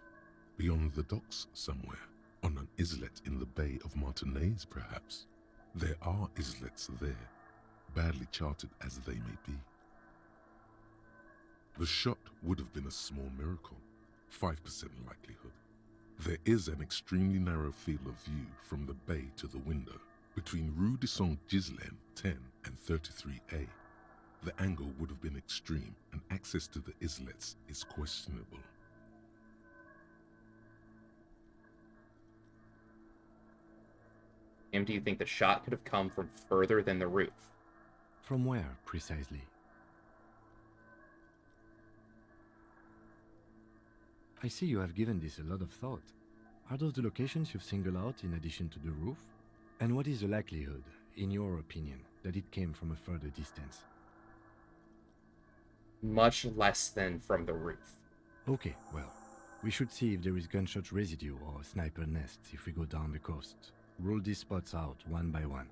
Beyond the docks somewhere. On an islet in the Bay of Martinaise, perhaps. There are islets there, badly charted as they may be. The shot would have been a small miracle, 5% likelihood. There is an extremely narrow field of view from the bay to the window, between Rue de Saint-Ghislain 10 and 33A. The angle would have been extreme, and access to the islets is questionable. And do you think the shot could have come from further than the roof? From where, precisely? I see you have given this a lot of thought. Are those the locations you've singled out in addition to the roof? And what is the likelihood, in your opinion, that it came from a further distance? Much less than from the roof. Okay, well, we should see if there is gunshot residue or sniper nests if we go down the coast. Rule these spots out one by one.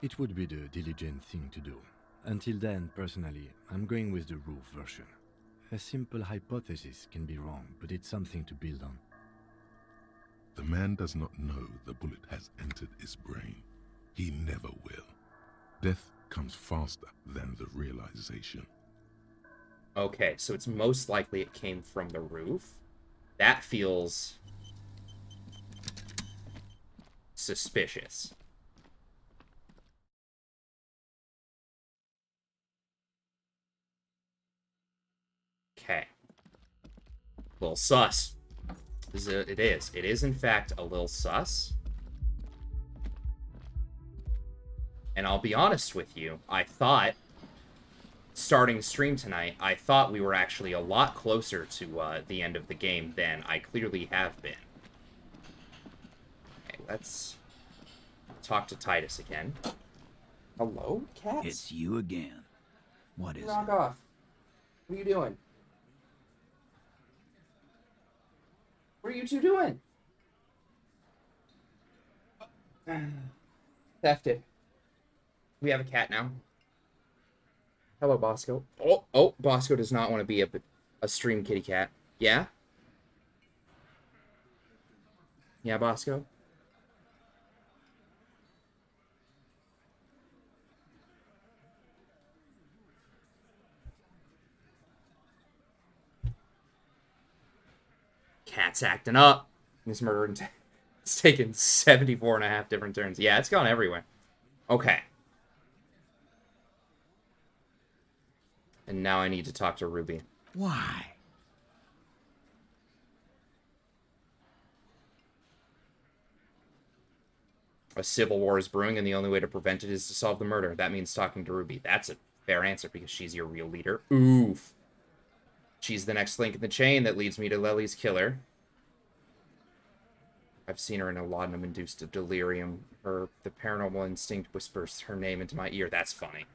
It would be the diligent thing to do. Until then, personally, I'm going with the roof version. A simple hypothesis can be wrong, but it's something to build on. The man does not know the bullet has entered his brain. He never will. Death comes faster than the realization. Okay, so it's most likely it came from the roof. That feels suspicious. Okay. A little sus. It is. It is, in fact, a little sus. And I'll be honest with you, I thought, starting stream tonight, I thought we were actually a lot closer to the end of the game than I clearly have been. Okay, let's talk to Titus again. Hello, cats? It's you again. What is Knock it? off. What are you doing? What are you two doing? Thefted. We have a cat now. Hello, Bosco. Oh, Bosco does not want to be a stream kitty cat. Yeah? Yeah, Bosco? Cat's acting up. This murder it's taken 74 and a half different turns. Yeah, it's gone everywhere. Okay. And now I need to talk to Ruby. Why? A civil war is brewing, and the only way to prevent it is to solve the murder. That means talking to Ruby. That's a fair answer, because she's your real leader. Oof. She's the next link in the chain that leads me to Lely's killer. I've seen her in a laudanum-induced delirium. The paranormal instinct whispers her name into my ear. That's funny.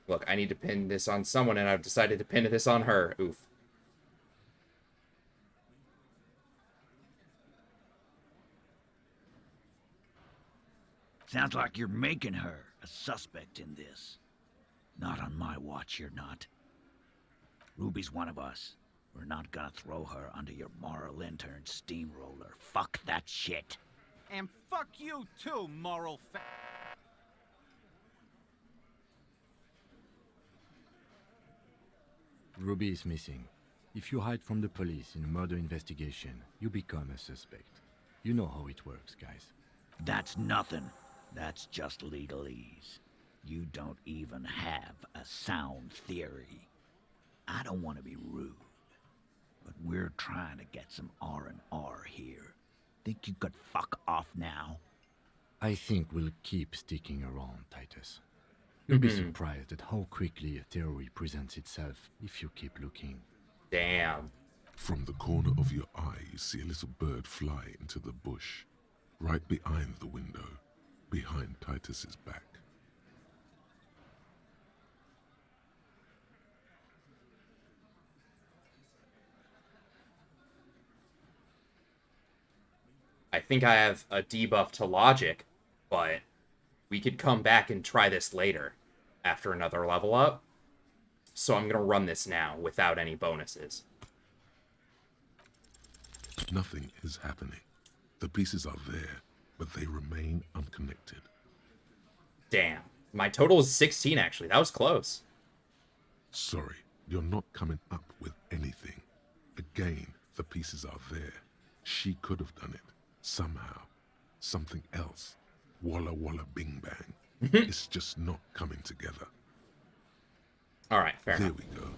Look, I need to pin this on someone, and I've decided to pin this on her. Oof. Sounds like you're making her a suspect in this. Not on my watch, you're not. Ruby's one of us. We're not gonna throw her under your moral intern steamroller. Fuck that shit. And fuck you too, moral fa- Ruby is missing. If you hide from the police in a murder investigation, you become a suspect. You know how it works, guys. That's nothing. That's just legalese. You don't even have a sound theory. I don't want to be rude, but we're trying to get some R&R here. Think you could fuck off now? I think we'll keep sticking around, Titus. You'll be surprised at how quickly a theory presents itself if you keep looking. Damn. From the corner of your eye, you see a little bird fly into the bush, right behind the window, behind Titus's back. I think I have a debuff to logic, but we could come back and try this later after another level up. So I'm going to run this now without any bonuses. Nothing is happening. The pieces are there, but they remain unconnected. Damn. My total is 16, actually. That was close. Sorry, you're not coming up with anything. Again, the pieces are there. She could have done it. Somehow. Something else. Walla walla bing bang. It's just not coming together. All right, fair There enough. we go.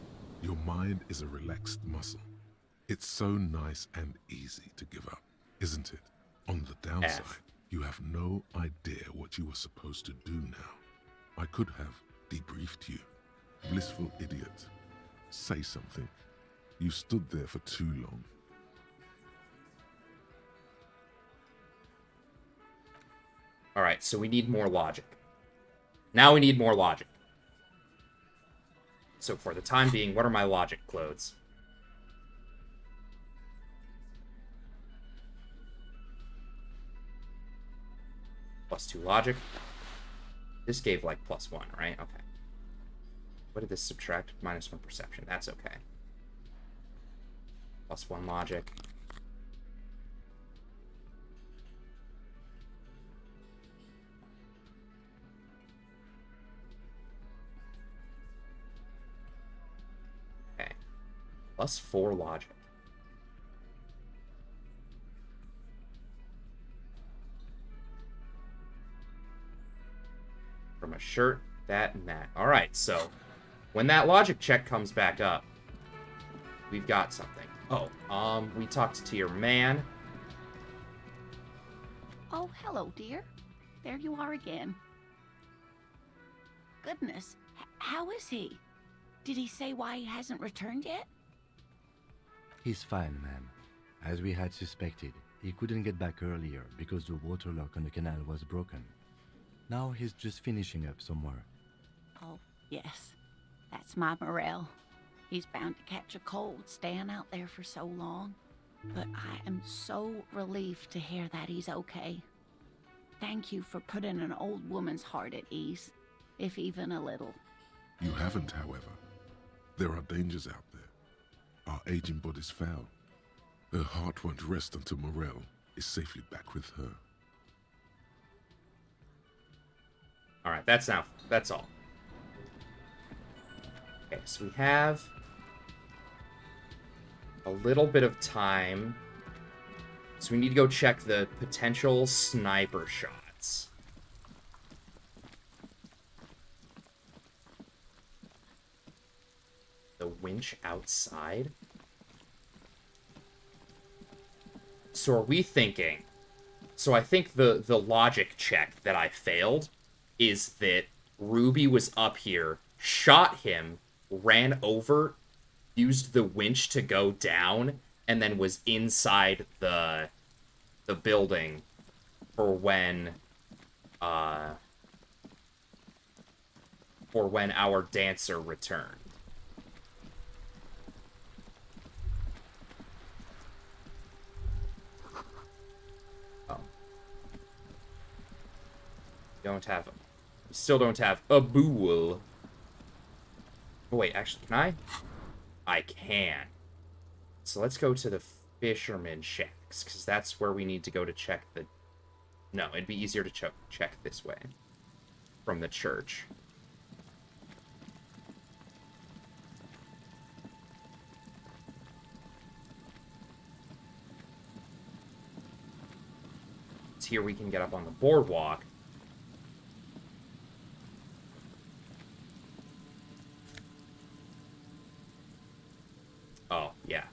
Your mind is a relaxed muscle. It's so nice and easy to give up, isn't it? On the downside, you have no idea what you were supposed to do now. I could have debriefed you. Blissful idiot. Say something. You stood there for too long. All right, so we need more logic. Now we need more logic. So for the time being, what are my logic clothes? +2 logic. This gave like +1, right? Okay. What did this subtract? -1 perception. That's okay. +1 logic. Okay. +4 logic. From a shirt, that, and that. Alright, so when that logic check comes back up, we've got something. Oh, we talked to your man. Oh, hello, dear. There you are again. Goodness, how is he? Did he say why he hasn't returned yet? He's fine, ma'am. As we had suspected, he couldn't get back earlier because the water lock on the canal was broken. Now he's just finishing up somewhere. Oh, yes. That's my Morel. He's bound to catch a cold staying out there for so long. But I am so relieved to hear that he's okay. Thank you for putting an old woman's heart at ease, if even a little. You haven't, however. There are dangers out there. Our aging body's foul. Her heart won't rest until Morel is safely back with her. Alright, that's all. Okay, so we have a little bit of time. So we need to go check the potential sniper shots. The winch outside? So are we thinking... So I think the logic check that I failed is that Ruby was up here, shot him, ran over, used the winch to go down, and then was inside the building for when our dancer returned. Oh. Still don't have a bool. Oh, wait, actually, can I? I can. So let's go to the fisherman shacks, because that's where we need to go to check the... No, it'd be easier to check this way. From the church. It's here we can get up on the boardwalk. Oh, yeah.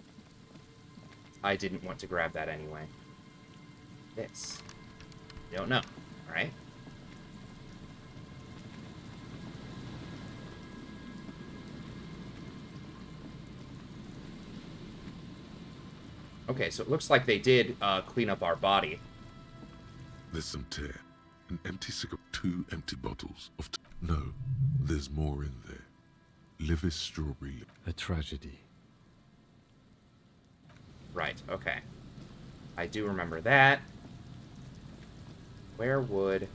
I didn't want to grab that anyway. This. Don't know, right? Okay, so it looks like they did clean up our body. There's some tear. An empty cigarette. 2 empty bottles of... No, there's more in there. Liver strawberry. A tragedy. Right, okay. I do remember that. Where would...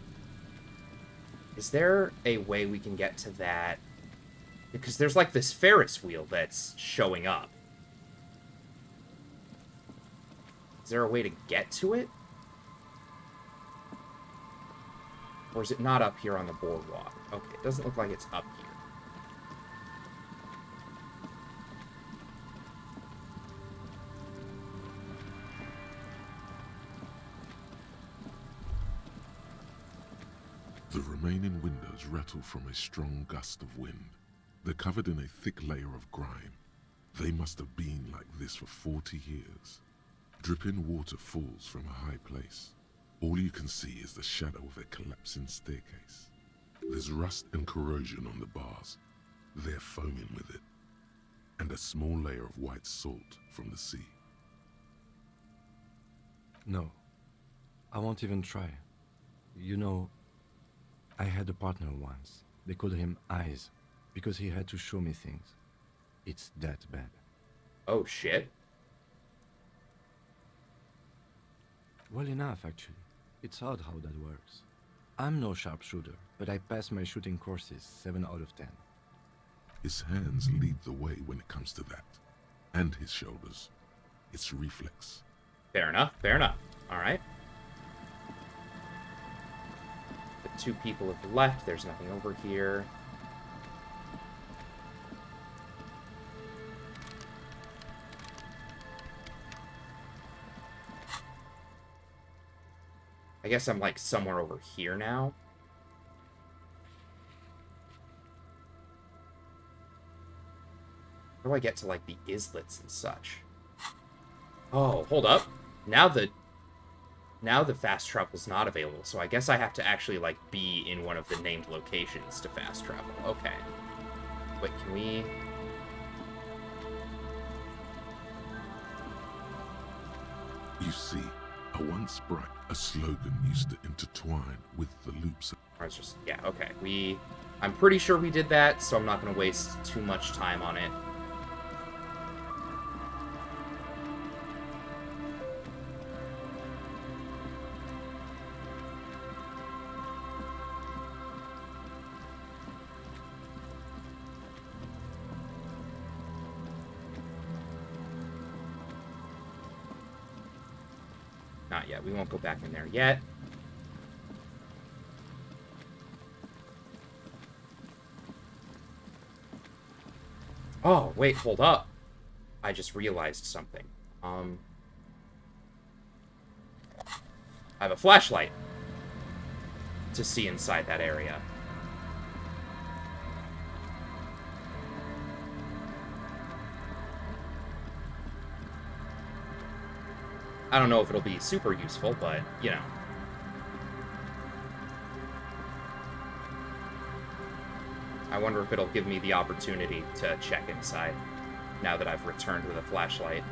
Is there a way we can get to that? Because there's like this Ferris wheel that's showing up. Is there a way to get to it? Or is it not up here on the boardwalk? Okay, it doesn't look like it's up here. The remaining windows rattle from a strong gust of wind. They're covered in a thick layer of grime. They must have been like this for 40 years. Dripping water falls from a high place. All you can see is the shadow of a collapsing staircase. There's rust and corrosion on the bars. They're foaming with it. And a small layer of white salt from the sea. No, I won't even try. You know, I had a partner once. They called him Eyes, because he had to show me things. It's that bad. Oh, shit. Well enough, actually. It's odd how that works. I'm no sharpshooter, but I pass my shooting courses 7 out of 10. His hands lead the way when it comes to that. And his shoulders. It's reflex. Fair enough, fair enough. Alright. The 2 people have left. There's nothing over here. I guess I'm, like, somewhere over here now. How do I get to, like, the islets and such? Oh, hold up. Now the fast travel's not available, so I guess I have to actually, like, be in one of the named locations to fast travel. Okay. Wait, can we... You see, a once bright, a slogan used to intertwine with the loops. I was just... Yeah, okay. I'm pretty sure we did that, so I'm not going to waste too much time on it. Not yet. We won't go back in there yet. Oh, wait, hold up. I just realized something. I have a flashlight to see inside that area. I don't know if it'll be super useful, but, you know. I wonder if it'll give me the opportunity to check inside, now that I've returned with a flashlight.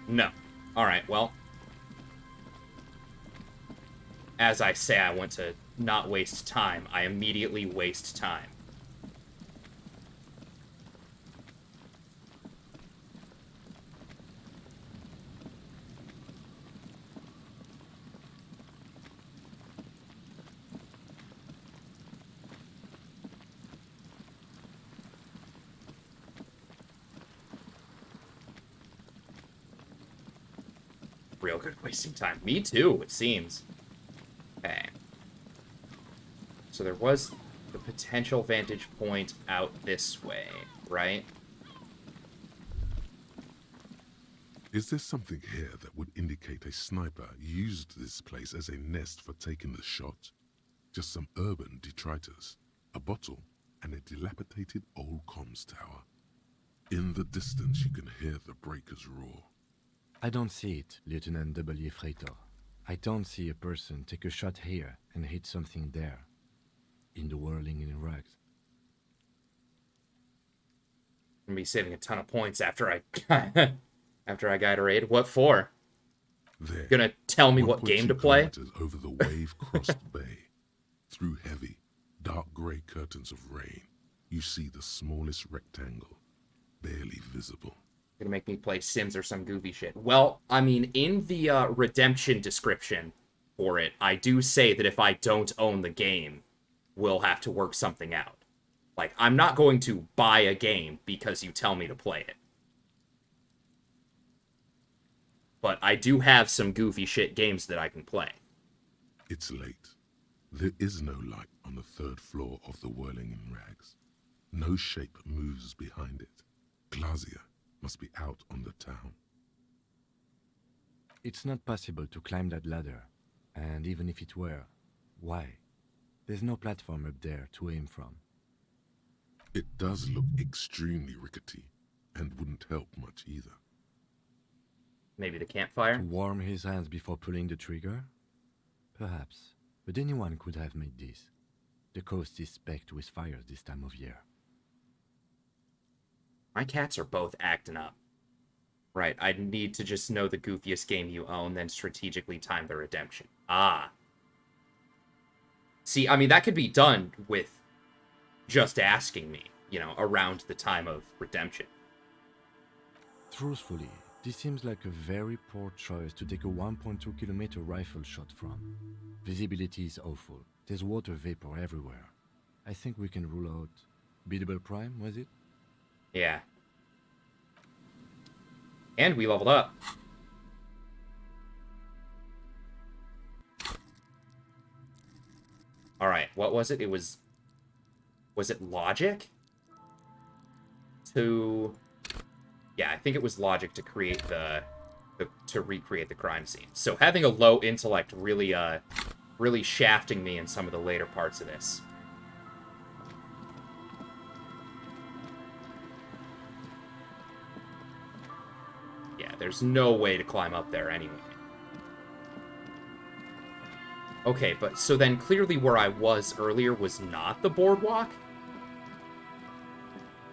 No. Alright, well. As I say, I want to not waste time. I immediately waste time. Real good wasting time. Me too, it seems. Okay. So there was the potential vantage point out this way, right? Is there something here that would indicate a sniper used this place as a nest for taking the shot? Just some urban detritus, a bottle, and a dilapidated old comms tower. In the distance you can hear the breakers roar. I don't see it, Lieutenant W. Freitor. I don't see a person take a shot here and hit something there. In the whirling in rags. I'm gonna be saving a ton of points after I after I guide a raid. What for? There, gonna tell me what game to play? Over the wave-crossed bay, through heavy, dark grey curtains of rain, you see the smallest rectangle, barely visible. Gonna make me play Sims or some goofy shit. Well, I mean, in the redemption description for it, I do say that if I don't own the game, we'll have to work something out. Like, I'm not going to buy a game because you tell me to play it. But I do have some goofy shit games that I can play. It's late. There is no light on the 3rd floor of the whirling in rags. No shape moves behind it. Glazier must be out on the town. It's not possible to climb that ladder. And even if it were, why? There's no platform up there to aim from. It does look extremely rickety, and wouldn't help much either. Maybe the campfire? To warm his hands before pulling the trigger? Perhaps. But anyone could have made this. The coast is specked with fires this time of year. My cats are both acting up. Right, I need to just know the goofiest game you own, then strategically time the redemption. Ah. See, I mean, that could be done with just asking me, you know, around the time of redemption. Truthfully, this seems like a very poor choice to take a 1.2 kilometer rifle shot from. Visibility is awful. There's water vapor everywhere. I think we can rule out Beatable Prime, was it? Yeah. And we leveled up. Alright, what was it? It was... Was it logic? Yeah, I think it was logic to create to recreate the crime scene. So having a low intellect really, really shafting me in some of the later parts of this. Yeah, there's no way to climb up there anyway. Okay, but so then clearly where I was earlier was not the boardwalk?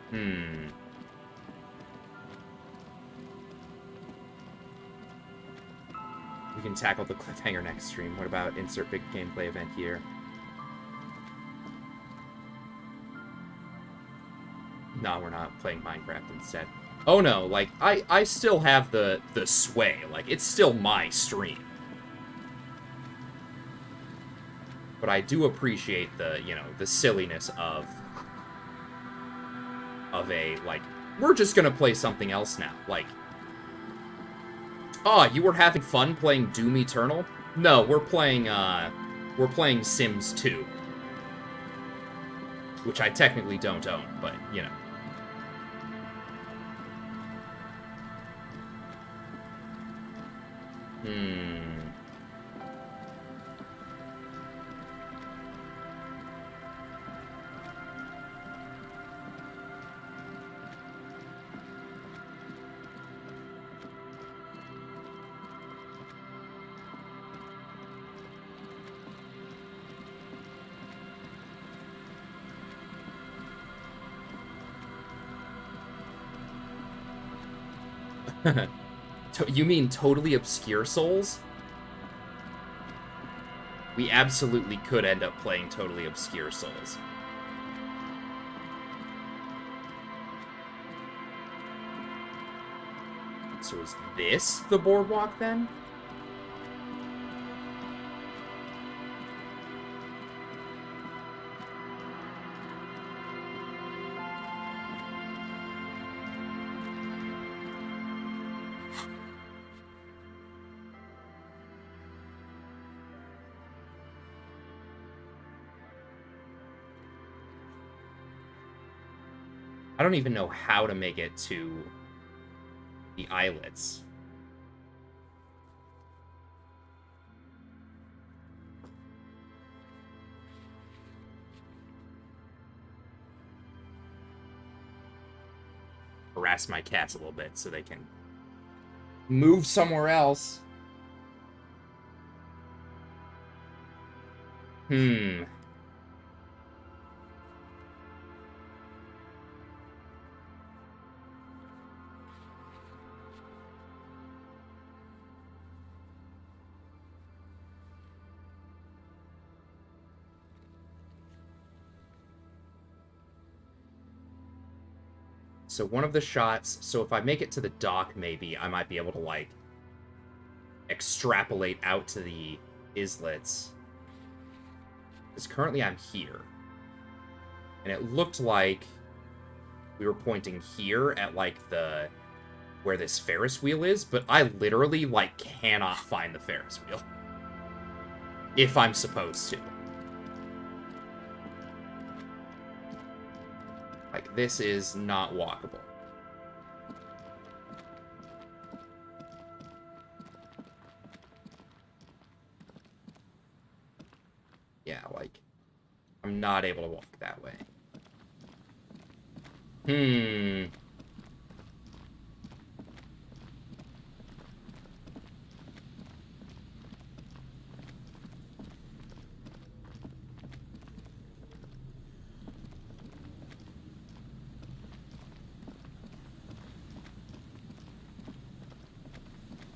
Hmm. We can tackle the cliffhanger next stream. What about insert big gameplay event here? No, we're not playing Minecraft instead. Oh no, like, I still have the sway. Like, it's still my stream. But I do appreciate the, you know, the silliness of a, like, we're just gonna play something else now. Like, oh, you were having fun playing Doom Eternal? No, we're playing Sims 2. Which I technically don't own, but, you know. You mean totally obscure Souls? We absolutely could end up playing totally obscure Souls. So is this the boardwalk then? I don't even know how to make it to the islets. Harass my cats a little bit so they can move somewhere else. So one of the shots, so if I make it to the dock, maybe, I might be able to, like, extrapolate out to the islets. Because currently I'm here. And it looked like we were pointing here at, like, where this Ferris wheel is, but I literally, like, cannot find the Ferris wheel. If I'm supposed to. Like, this is not walkable. Yeah, like, I'm not able to walk that way.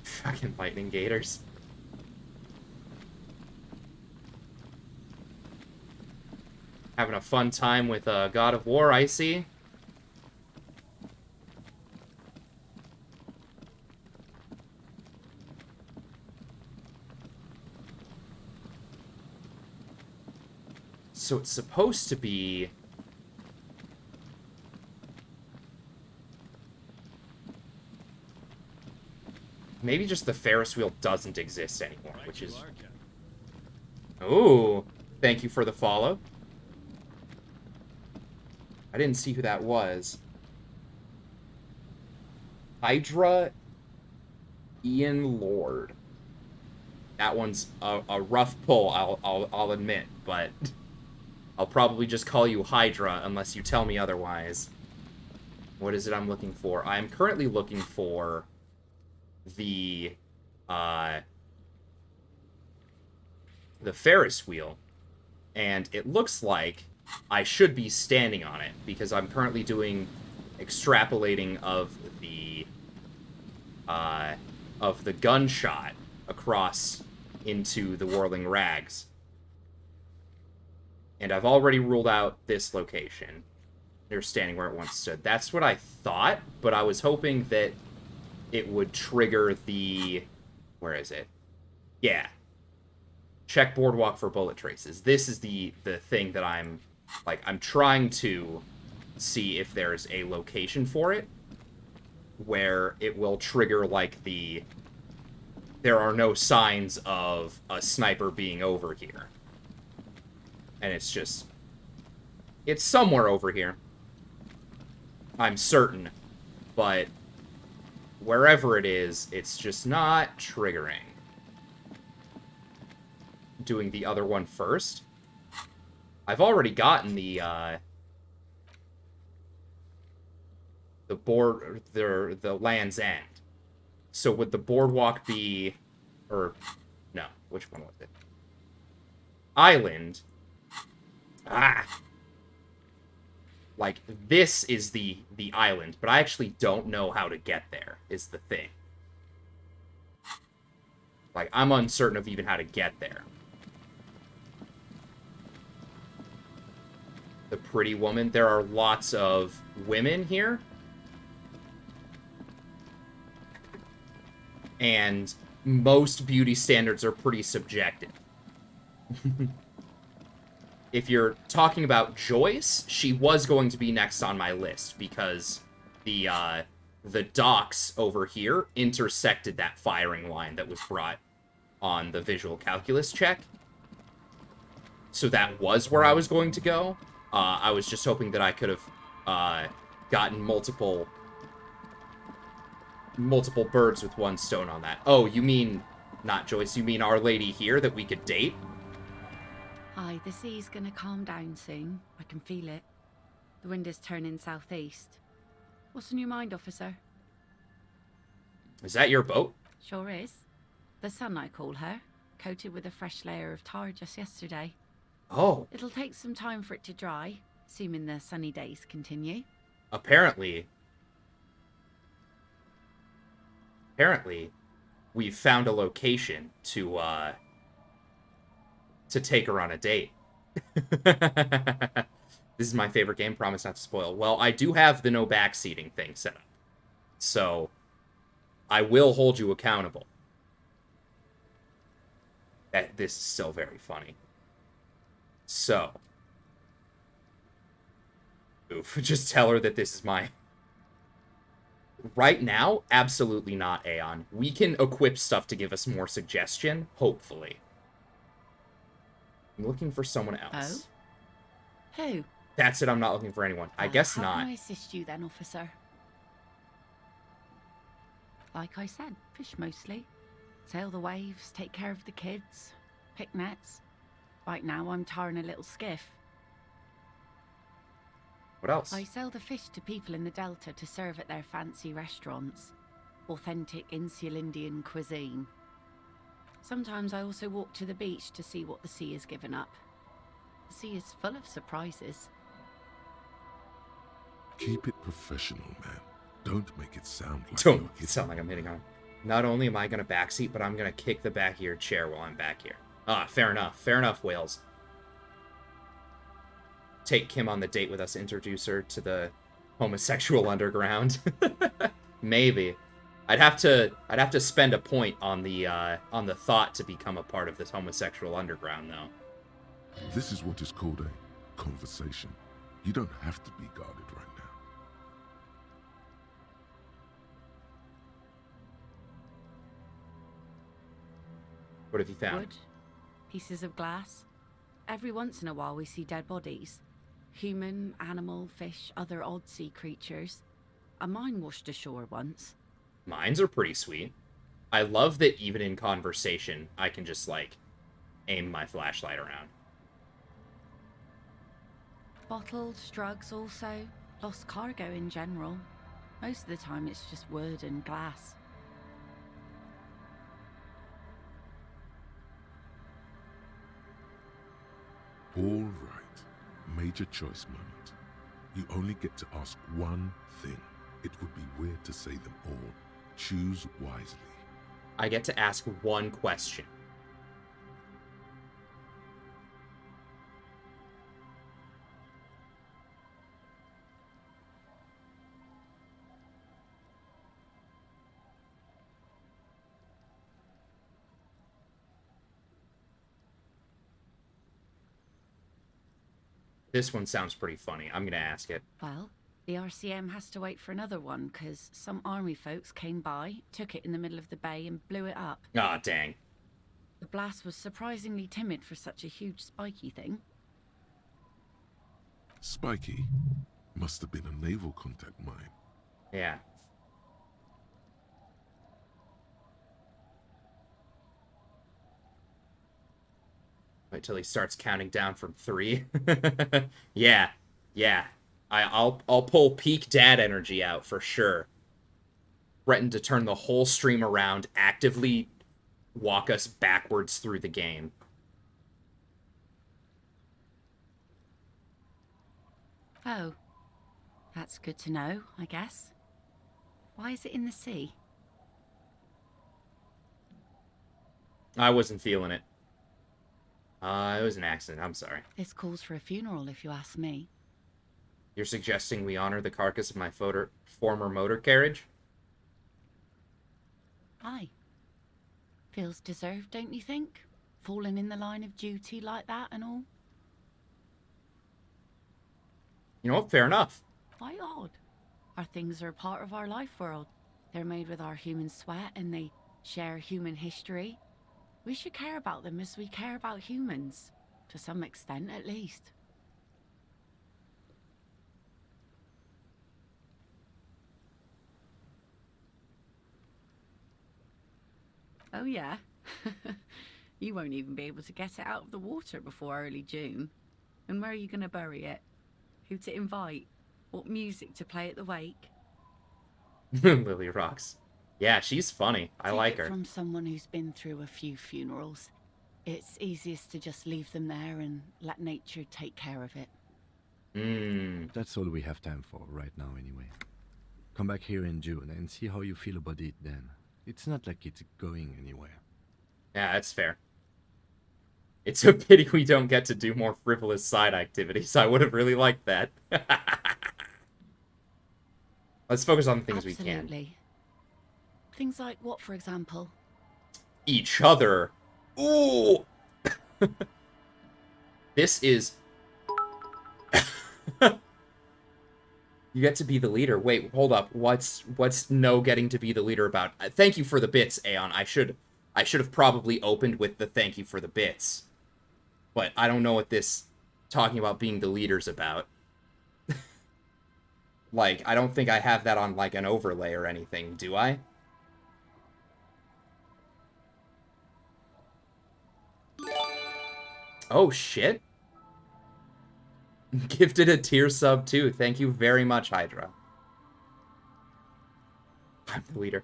Fucking lightning gators. Having a fun time with God of War, I see. So it's supposed to be... Maybe just the Ferris wheel doesn't exist anymore, which is... Ooh, thank you for the follow. I didn't see who that was. Hydra Ian Lord. That one's a rough pull, I'll admit, but I'll probably just call you Hydra unless you tell me otherwise. What is it I'm looking for? I'm currently looking for the Ferris wheel, and it looks like I should be standing on it because I'm currently doing extrapolating of the gunshot across into the whirling rags. And I've already ruled out this location. They're standing where it once stood. That's what I thought, but I was hoping that it would trigger the... Where is it? Yeah. Check boardwalk for bullet traces. This is the thing that I'm trying to see if there's a location for it where it will trigger, like, there are no signs of a sniper being over here. And it's just... It's somewhere over here. I'm certain. But wherever it is, it's just not triggering. Doing the other one first. I've already gotten the Land's End. So would the boardwalk be... Or... No, which one was it? Island. Ah! Like, this is the island, but I actually don't know how to get there, is the thing. Like, I'm uncertain of even how to get there. The pretty woman. There are lots of women here. And most beauty standards are pretty subjective. If you're talking about Joyce, she was going to be next on my list because the docks over here intersected that firing line that was brought on the visual calculus check. So that was where I was going to go. I was just hoping that I could have gotten multiple birds with one stone on that. Oh, you mean not Joyce, you mean Our Lady here that we could date? Aye, the sea's gonna calm down soon. I can feel it. The wind is turning southeast. What's on your mind, officer? Is that your boat? Sure is. The Sun, I call her. Coated with a fresh layer of tar just yesterday. Oh. It'll take some time for it to dry, assuming the sunny days continue. Apparently, we've found a location to take her on a date. This is my favorite game, promise not to spoil. Well, I do have the no backseating thing set up. So, I will hold you accountable. This is still very funny. So. Oof, just tell her that this is my... Right now, absolutely not, Aeon. We can equip stuff to give us more suggestion, hopefully. I'm looking for someone else. Oh? Who? That's it, I'm not looking for anyone. I guess how not. How can I assist you then, officer? Like I said, fish mostly. Sail the waves, take care of the kids, pick nets. Right now, I'm tarring a little skiff. What else? I sell the fish to people in the Delta to serve at their fancy restaurants. Authentic Insulindian cuisine. Sometimes I also walk to the beach to see what the sea has given up. The sea is full of surprises. Keep it professional, man. Don't make it sound like Don't you're hitting. sound like I'm hitting on. Not only am I gonna backseat, but I'm gonna kick the back of your chair while I'm back here. Ah, fair enough. Fair enough, Wales. Take Kim on the date with us, introduce her to the homosexual underground. Maybe. I'd have to spend a point on the thought to become a part of this homosexual underground, though. This is what is called a conversation. You don't have to be guarded right now. What have you found? Wood, pieces of glass. Every once in a while we see dead bodies. Human, animal, fish, other odd sea creatures. A mine washed ashore once. Mines are pretty sweet. I love that even in conversation, I can just, like, aim my flashlight around. Bottles, drugs also. Lost cargo in general. Most of the time it's just wood and glass. All right. Major choice moment. You only get to ask one thing. It would be weird to say them all. Choose wisely. I get to ask one question. This one sounds pretty funny. I'm gonna ask it. Well, the RCM has to wait for another one because some army folks came by, took it in the middle of the bay and blew it up. Aw, dang. The blast was surprisingly timid for such a huge spiky thing. Spiky? Must have been a naval contact mine. Yeah. Wait till he starts counting down from 3. Yeah. I'll pull peak dad energy out for sure. Threaten to turn the whole stream around, actively walk us backwards through the game. Oh. That's good to know, I guess. Why is it in the sea? I wasn't feeling it. It was an accident, I'm sorry. This calls for a funeral, if you ask me. You're suggesting we honor the carcass of my former motor carriage? Aye. Feels deserved, don't you think? Falling in the line of duty like that and all? You know what? Fair enough. Why odd? Our things are a part of our life world. They're made with our human sweat and they share human history. We should care about them as we care about humans. To some extent, at least. Oh yeah? You won't even be able to get it out of the water before early June. And where are you going to bury it? Who to invite? What music to play at the wake? Lily rocks. Yeah, she's funny. I like her. From someone who's been through a few funerals, it's easiest to just leave them there and let nature take care of it. That's all we have time for right now anyway. Come back here in June and see how you feel about it then. It's not like it's going anywhere. Yeah, that's fair. It's a pity we don't get to do more frivolous side activities. I would have really liked that. Let's focus on the things we can. Absolutely. Things like what, for example? Each other. Ooh! This is... You get to be the leader. Wait, hold up. What's no getting to be the leader about? Thank you for the bits, Aeon. I should have probably opened with the thank you for the bits. But I don't know what this talking about being the leader's about. Like, I don't think I have that on, like, an overlay or anything, do I? Oh, shit. Gifted a tier sub, too. Thank you very much, Hydra. I'm the leader.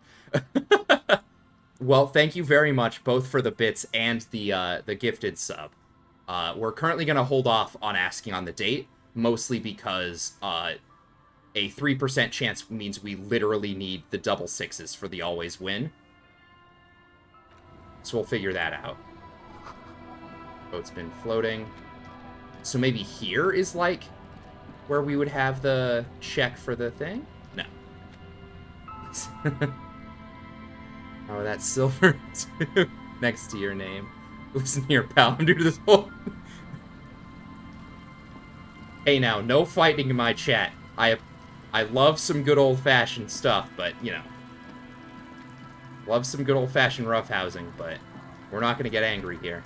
Well, thank you very much, both for the bits and the gifted sub. We're currently going to hold off on asking on the date, mostly because a 3% chance means we literally need the double sixes for the always win. So we'll figure that out. Boat's been floating. So maybe here is, like, where we would have the check for the thing? No. Oh, that's silver too, next to your name. Listen here, pal, I'm new to this whole... Hey now, no fighting in my chat. I love some good old-fashioned stuff, but, you know. Love some good old-fashioned roughhousing, but we're not gonna get angry here.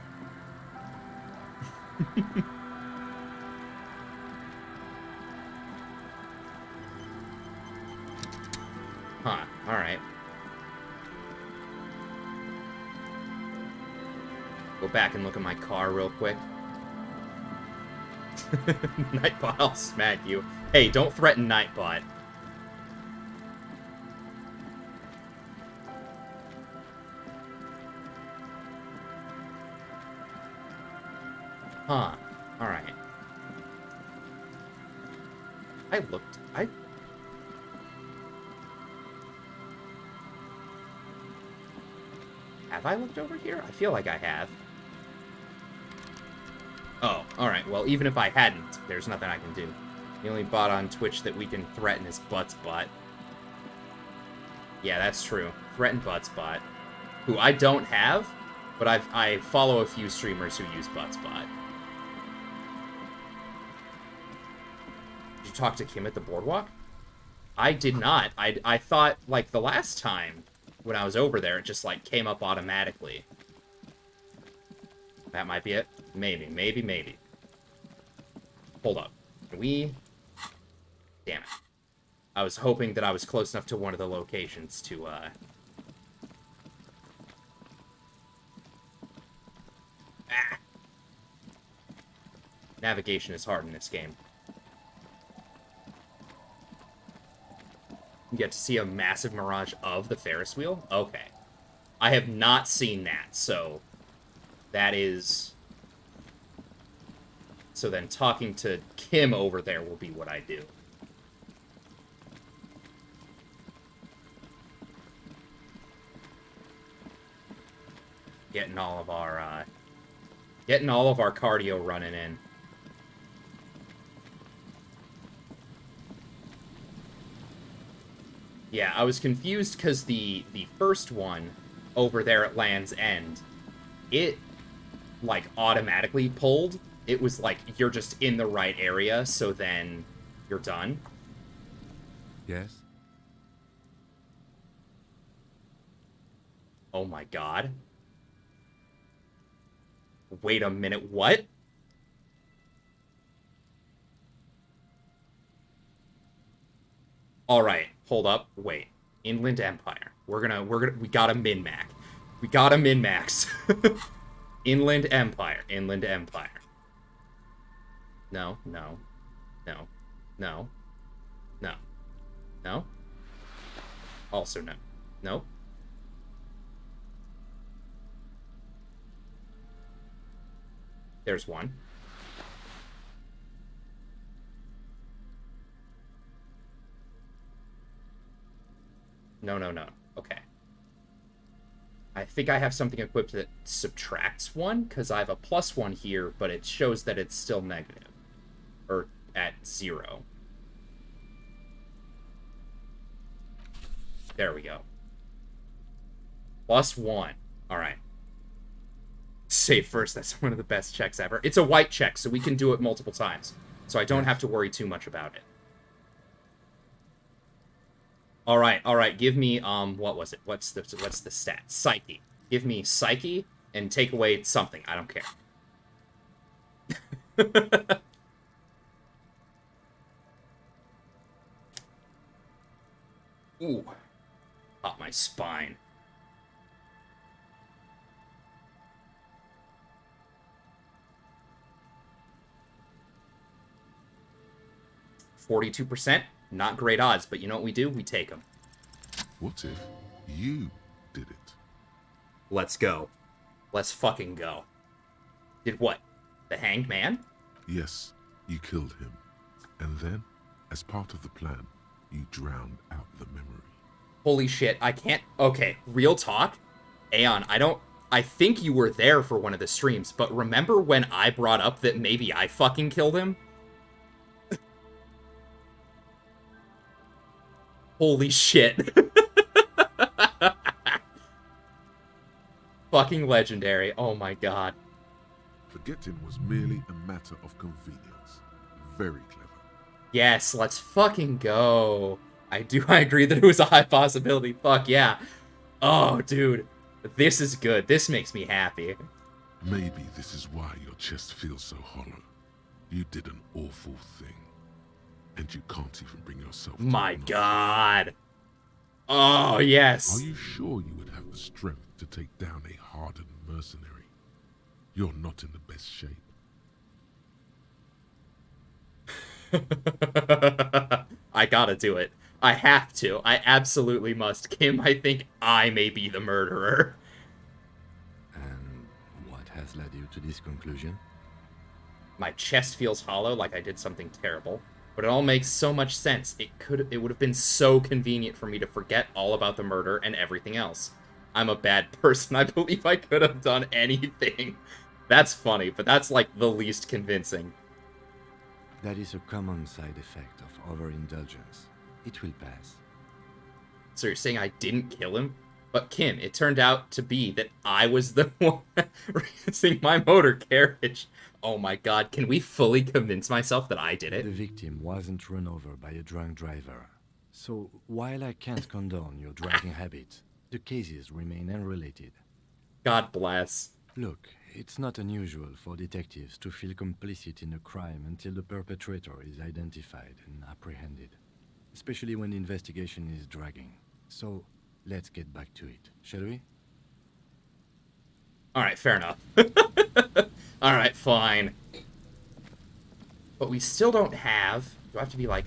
Huh, alright. Go back and look at my car real quick. Nightbot, I'll smack you. Hey, don't threaten Nightbot. Huh. Alright. Have I looked over here? I feel like I have. Oh, alright. Well, even if I hadn't, there's nothing I can do. The only bot on Twitch that we can threaten is Buttsbot. Yeah, that's true. Threaten Buttsbot. Who I don't have, but I follow a few streamers who use Buttsbot. Did you talk to Kim at the boardwalk? I did not. I thought, like, the last time when I was over there, it just, like, came up automatically. That might be it. Maybe. Hold up. Can we... Damn it. I was hoping that I was close enough to one of the locations to, Ah! Navigation is hard in this game. You get to see a massive mirage of the Ferris wheel? Okay. I have not seen that, so... That is... So then talking to Kim over there will be what I do. Getting all of our cardio running in. Yeah, I was confused because the first one over there at Land's End, it, like, automatically pulled. It was like, you're just in the right area, so then you're done. Yes? Oh my god. Wait a minute, what? Alright, hold up, wait. Inland Empire. We gotta min-max. We gotta min-max. Inland Empire. No. Also no. Nope. There's one. No. Okay. I think I have something equipped that subtracts one, because I have a +1 here, but it shows that it's still negative. Or at 0. There we go. +1. Alright. Save first, that's one of the best checks ever. It's a white check, so we can do it multiple times. So I don't have to worry too much about it. Alright, give me, what was it? What's the stat? Psyche. Give me Psyche, and take away something. I don't care. Ooh. Pop my spine. 42%, not great odds, but you know what we do? We take them. What if you did it? Let's go. Let's fucking go. Did what? The Hanged Man? Yes, you killed him. And then, as part of the plan, you drowned out the memory. Holy shit, I can't... Okay, real talk. Aeon, I think you were there for one of the streams, but remember when I brought up that maybe I fucking killed him? Holy shit. Fucking legendary. Oh my god. Forgetting was merely a matter of convenience. Very clever. Yes, let's fucking go. I agree that it was a high possibility. Fuck yeah. Oh, dude. This is good. This makes me happy. Maybe this is why your chest feels so hollow. You did an awful thing. And you can't even bring yourself to My god. Oh, yes. Are you sure you would have the strength to take down a hardened mercenary? You're not in the best shape. I gotta do it. I have to. I absolutely must. Kim, I think I may be the murderer. And what has led you to this conclusion? My chest feels hollow, like I did something terrible. But it all makes so much sense. It would have been so convenient for me to forget all about the murder and everything else. I'm a bad person. I believe I could have done anything. That's funny, but that's like the least convincing. That is a common side effect of overindulgence. It will pass. So you're saying I didn't kill him? But Kim, it turned out to be that I was the one racing my motor carriage. Oh my god, can we fully convince myself that I did it? The victim wasn't run over by a drunk driver. So, while I can't condone your driving habit, the cases remain unrelated. God bless. Look, it's not unusual for detectives to feel complicit in a crime until the perpetrator is identified and apprehended, especially when the investigation is dragging. So, let's get back to it, shall we? Alright, fair enough. Alright, fine. But we still don't have... Do I have to be like...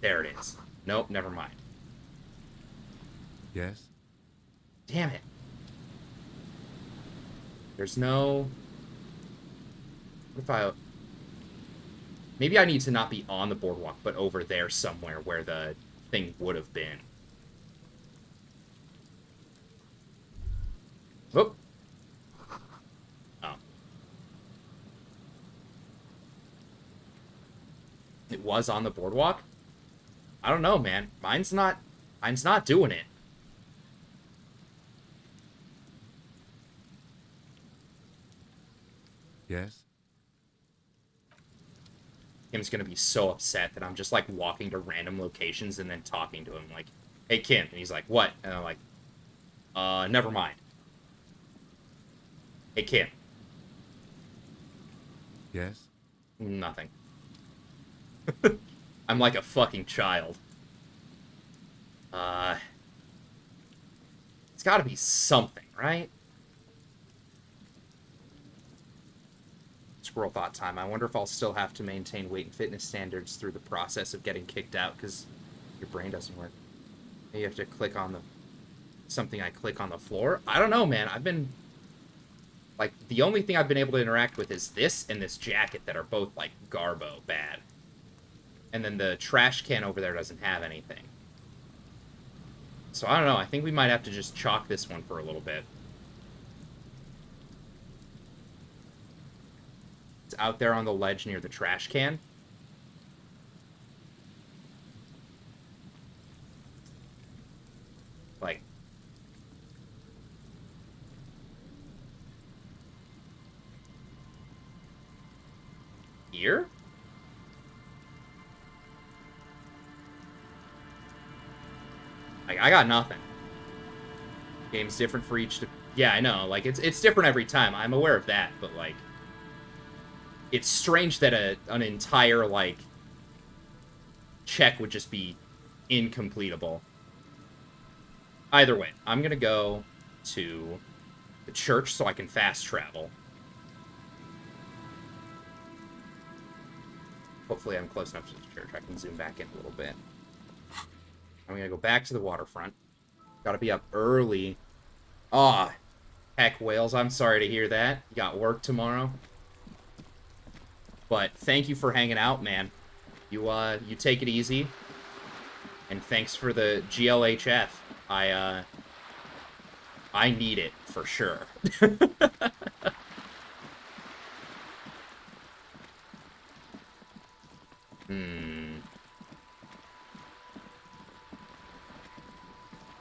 There it is. Nope, never mind. Yes? Damn it. There's no... What if I... Maybe I need to not be on the boardwalk, but over there somewhere where the thing would have been. Oh. Oh. It was on the boardwalk? I don't know, man. Mine's not doing it. Yes? Kim's gonna be so upset that I'm just, like, walking to random locations and then talking to him, like, hey, Kim. And he's like, what? And I'm like, never mind. Hey, Kim. Yes? Nothing. I'm like a fucking child. It's gotta be something, right? Squirrel thought time. I wonder if I'll still have to maintain weight and fitness standards through the process of getting kicked out because your brain doesn't work. You have to click on the... something I click on the floor? I don't know, man. I've been... Like, the only thing I've been able to interact with is this and this jacket that are both, like, garbo bad. And then the trash can over there doesn't have anything. So, I don't know. I think we might have to just chalk this one for a little bit. It's out there on the ledge near the trash can. Like... Here? Like, I got nothing. Game's different for each... Yeah, I know. Like, it's different every time. I'm aware of that, but, like... It's strange that an entire, like... check would just be incompletable. Either way, I'm gonna go to the church so I can fast travel. Hopefully I'm close enough to the church. I can zoom back in a little bit. I'm gonna go back to the waterfront. Gotta be up early. Ah, heck, Wales, I'm sorry to hear that. You got work tomorrow. But thank you for hanging out, man. You take it easy. And thanks for the GLHF. I need it for sure.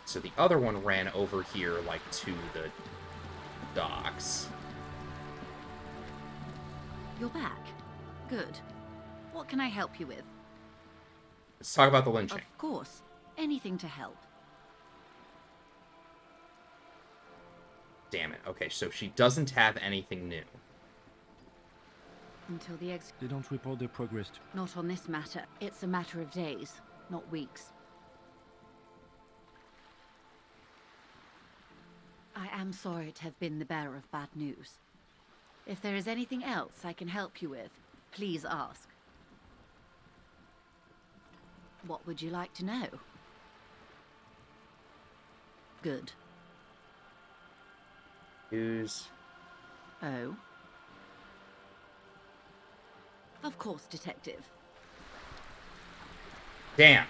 So the other one ran over here, like, to the docks. You're back. Good. What can I help you with? Let's talk about the lynching. Of course. Anything to help. Damn it. Okay, so she doesn't have anything new. Until the They don't report their progress. Not on this matter. It's a matter of days, not weeks. I am sorry to have been the bearer of bad news. If there is anything else I can help you with, please ask. What would you like to know? Good. News. Oh? Of course, Detective. Damn.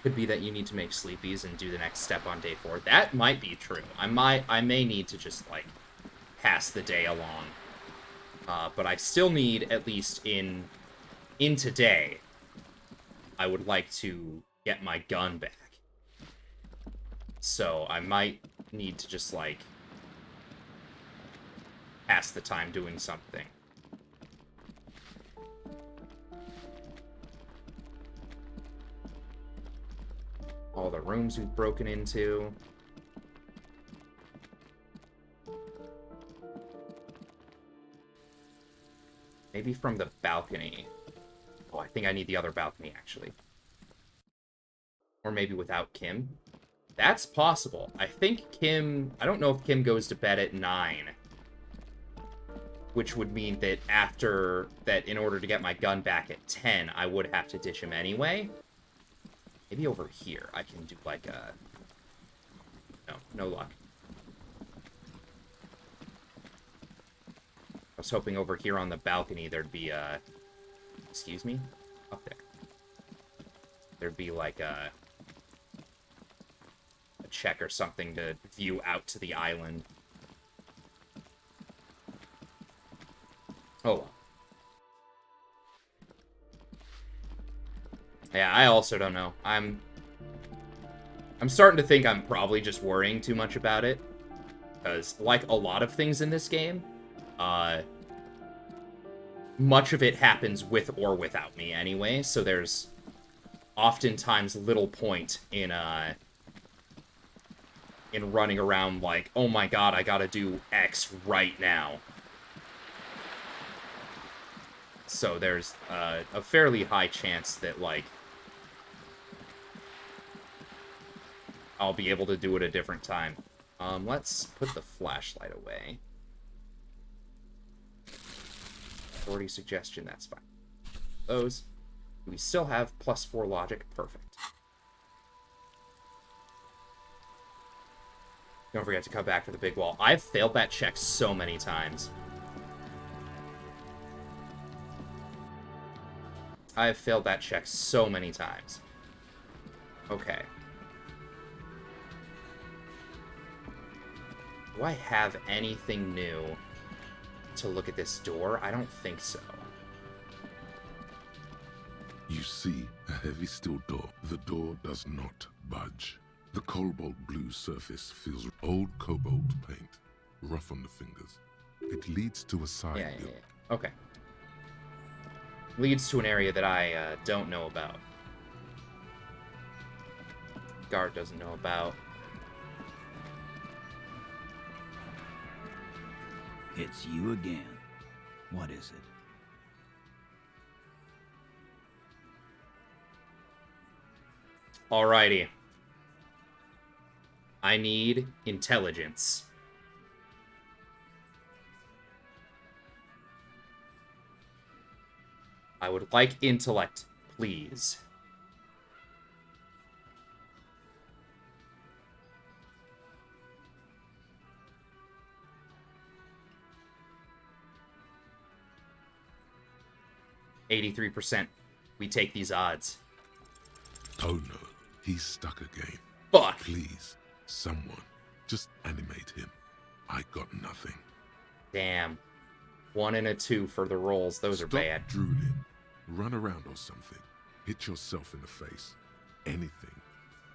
Could be that you need to make sleepies and do the next step on day 4. That might be true. I may need to just, like, pass the day along. But I still need, at least in today, I would like to get my gun back. So I might need to just, like, pass the time doing something. All the rooms we've broken into. Maybe from the balcony. Oh, I think I need the other balcony, actually. Or maybe without Kim. That's possible. I think Kim... I don't know if Kim goes to bed at 9. Which would mean that after... that in order to get my gun back at 10, I would have to ditch him anyway. Maybe over here I can do, like, a... No luck. I was hoping over here on the balcony there'd be a... Excuse me? Up there. There'd be, like, a check or something to view out to the island. Oh well. Yeah, I also don't know. I'm starting to think I'm probably just worrying too much about it. Because, like a lot of things in this game, much of it happens with or without me anyway, so there's oftentimes little point in running around like, oh my god, I gotta do X right now. So there's a fairly high chance that, like, I'll be able to do it a different time. Let's put the flashlight away. Authority suggestion, that's fine. Those. We still have +4 logic. Perfect. Don't forget to come back to the big wall. I've failed that check so many times. I've failed that check so many times. Okay. Do I have anything new to look at this door? I don't think so. You see a heavy steel door. The door does not budge. The cobalt blue surface feels old cobalt paint, rough on the fingers. It leads to a side Yeah. Okay. Leads to an area that I don't know about. Guard doesn't know about. It's you again. What is it? Alrighty. I need intelligence. I would like intellect, please. %. We take these odds. Oh no, he's stuck again. Fuck. Please, someone, just animate him. I got nothing. Damn. 1 and a 2 for the rolls. Those Stop are bad. drooling. Run around or something. Hit yourself in the face. Anything.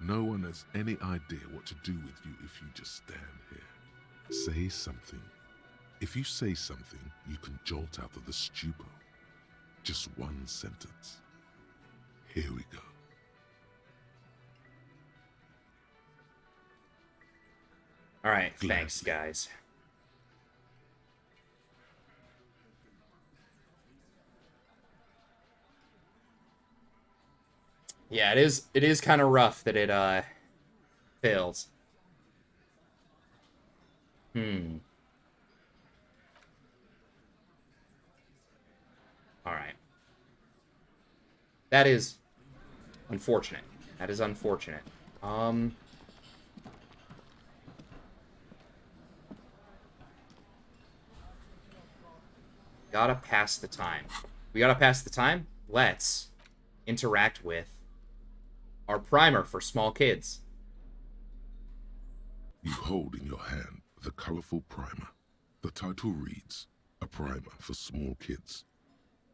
No one has any idea what to do with you if you just stand here. Say something. If you say something, you can jolt out of the stupor. Just one sentence. Here we go. All right, thanks, guys. Yeah, it is kind of rough that it fails. All right. That is unfortunate. That is unfortunate. Gotta pass the time. We gotta pass the time? Let's interact with our primer for small kids. You hold in your hand the colorful primer. The title reads, A Primer for Small Kids.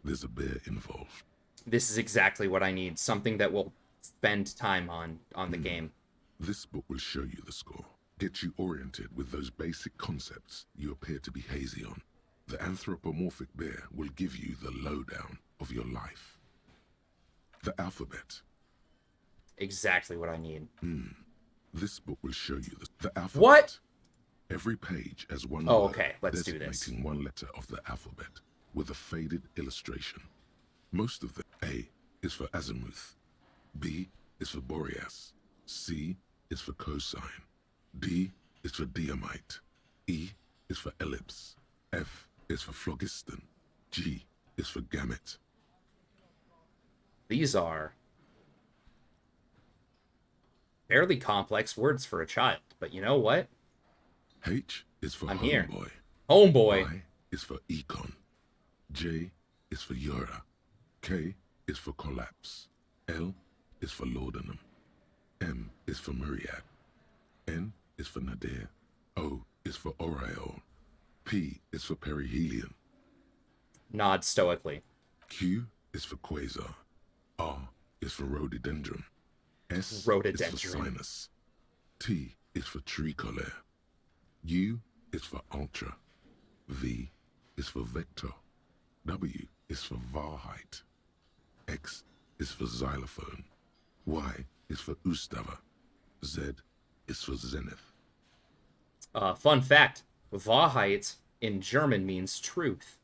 There's a bear involved. This is exactly what I need. Something that will spend time on the game. This book will show you the score. Get you oriented with those basic concepts you appear to be hazy on. The anthropomorphic bear will give you the lowdown of your life. The alphabet. Exactly what I need. This book will show you the alphabet. What? Every page has one Oh, word okay. Let's do this. designating one letter of the alphabet with a faded illustration. Most of them. A is for azimuth. B is for Boreas. C is for cosine. D is for diamite. E is for ellipse. F is for phlogiston. G is for gamete. These are fairly complex words for a child, but you know what? H is for I'm here. homeboy. Homeboy. I is for econ. J is for Eura. K is for collapse. L is for laudanum. M is for myriad. N is for nadir. O is for aureole. P is for perihelion. Nod stoically. Q is for quasar. R is for rhododendron. S is Rhododendron. for sinus. T is for tricolor. U is for ultra. V is for vector. W is for Wahrheit. X is for xylophone. Y is for Ustava. Z is for zenith. Fun fact, Wahrheit in German means truth.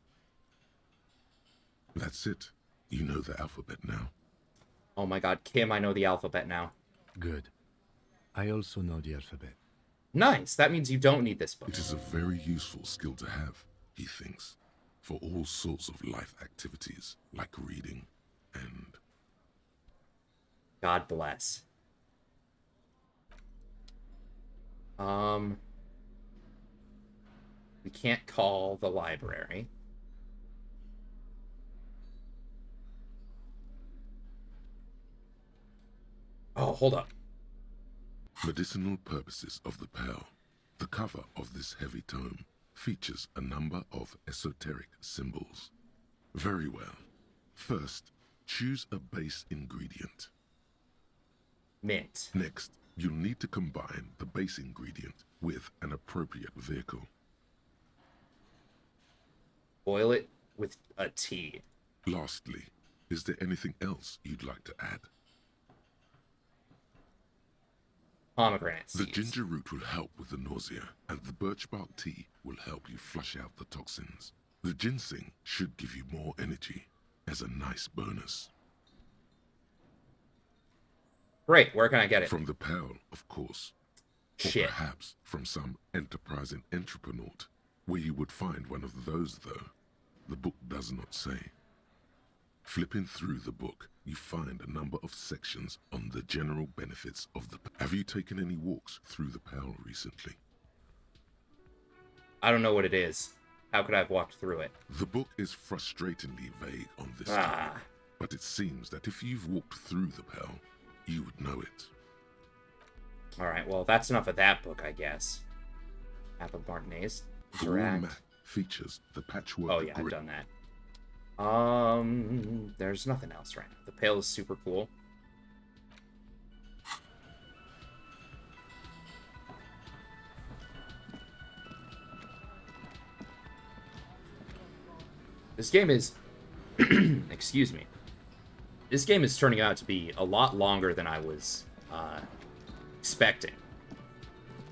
That's it. You know the alphabet now. Oh my god, Kim, I know the alphabet now. Good. I also know the alphabet. Nice, that means you don't need this book. It is a very useful skill to have, he thinks, for all sorts of life activities, like reading and... God bless. We can't call the library. Oh, hold up. Medicinal purposes of the pearl. The cover of this heavy tome features a number of esoteric symbols. Very well. First, choose a base ingredient. Mint. Next, you'll need to combine the base ingredient with an appropriate vehicle. Boil it with a tea. Lastly, is there anything else you'd like to add? Pomegranate The seeds. ginger root will help with the nausea, and the birch bark tea will help you flush out the toxins. The ginseng should give you more energy, as a nice bonus. Great, where can I get it? From the pearl, of course. Shit. Or perhaps from some enterprising entrepreneur. Where you would find one of those, though, the book does not say. Flipping through the book, you find a number of sections on the general benefits of the... Have you taken any walks through the Pearl recently? I don't know what it is. How could I have walked through it? The book is frustratingly vague on this topic, but it seems that if you've walked through the Pearl, you would know it. Alright, well, that's enough of that book, I guess. Map of Martinez. The wall map features the patchwork. Oh, yeah, I've done that. There's nothing else right now. The Pale is super cool. This game is... excuse me. This game is turning out to be a lot longer than I was expecting.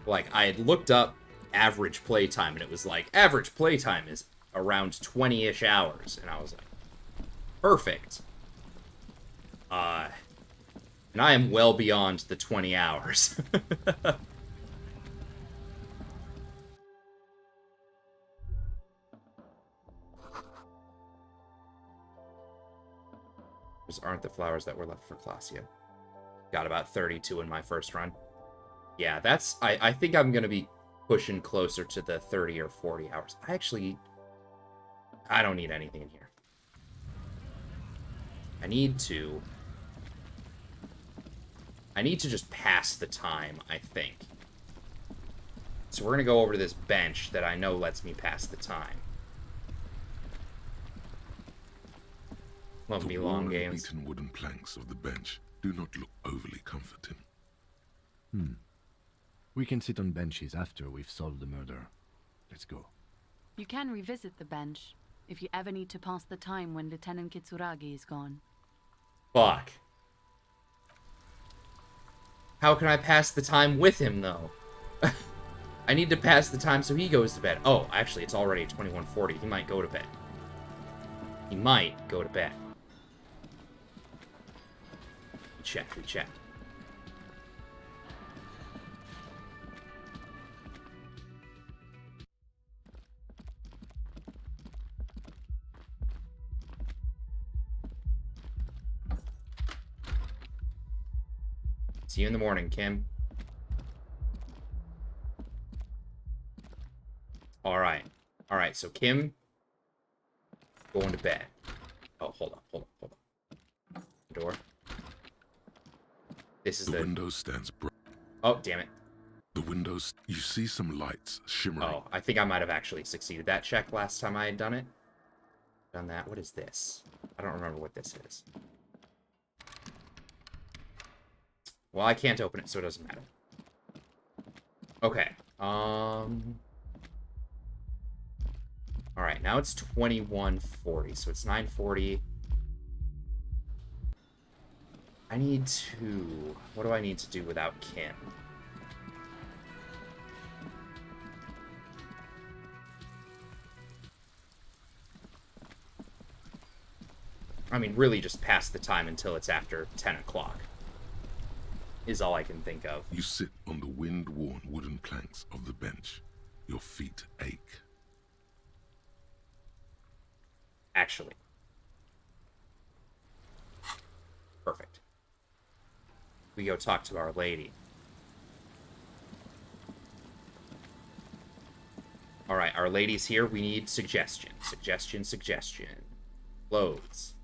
Like, I had looked up average playtime, and it was like, average playtime is around 20-ish hours. And I was like, perfect. And I am well beyond the 20 hours. Those aren't the flowers that were left for Clausia. Got about 32 in my first run. Yeah, that's... I think I'm going to be pushing closer to the 30 or 40 hours. I don't need anything in here. I need to just pass the time, I think. So we're going to go over to this bench that I know lets me pass the time. Won't be long games. The beaten wooden planks of the bench do not look overly comforting. We can sit on benches after we've solved the murder. Let's go. You can revisit the bench if you ever need to pass the time when Lieutenant Kitsuragi is gone. Fuck. How can I pass the time with him, though? I need to pass the time so he goes to bed. Oh, actually, it's already 21:40. He might go to bed. He might go to bed. We checked. See you in the morning, Kim. Alright, so Kim going to bed. Oh, hold on. Door. This is the window stands bright. Oh, damn it. The windows, you see some lights shimmering. Oh, I think I might have actually succeeded that check last time I had done it. Done that. What is this? I don't remember what this is. Well, I can't open it, so it doesn't matter. Okay. Alright, now it's 21:40, so it's 9:40. I need to... What do I need to do without Kim? I mean, really just pass the time until it's after 10 o'clock. Is all I can think of. You sit on the wind-worn wooden planks of the bench. Your feet ache. Actually. Perfect. We go talk to Our Lady. Alright, Our Lady's here. We need suggestion. Suggestion. Clothes.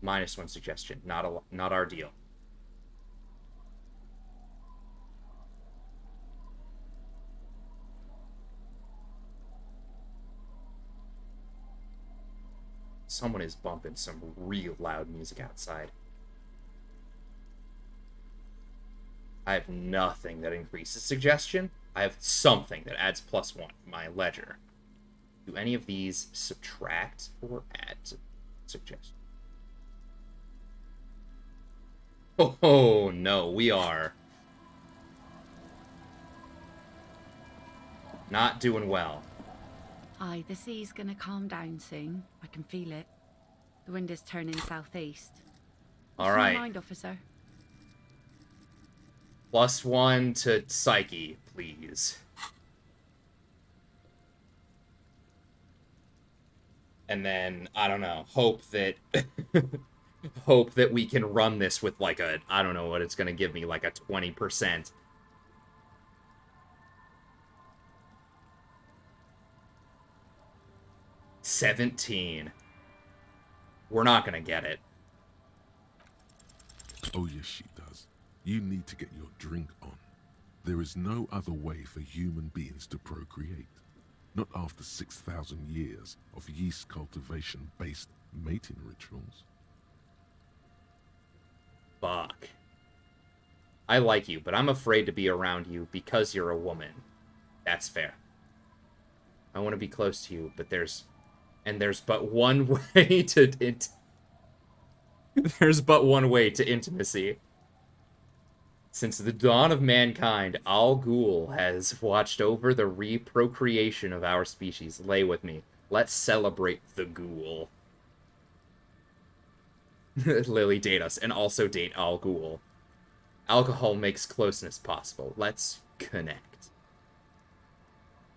-1 suggestion. Not our deal. Someone is bumping some real loud music outside. I have nothing that increases suggestion. I have something that adds +1. My ledger. Do any of these subtract or add to suggestion? Oh no, we are not doing well. Aye, the sea's gonna calm down soon. I can feel it. The wind is turning southeast. All right. Mind, officer. +1 to psyche, please. And then, I don't know, hope that hope that we can run this with like a, I don't know what it's going to give me, like a 20%. $17. We're not going to get it. Oh yes, she does. You need to get your drink on. There is no other way for human beings to procreate. Not after 6,000 years of yeast cultivation-based mating rituals. Fuck. I like you, but I'm afraid to be around you because you're a woman. That's fair. I want to be close to you, but there's but one way to there's but one way to intimacy. Since the dawn of mankind, Al Ghul has watched over the reprocreation of our species. Lay with me. Let's celebrate the ghoul. Lily, date us, and also date Al Ghul. Alcohol makes closeness possible. Let's connect.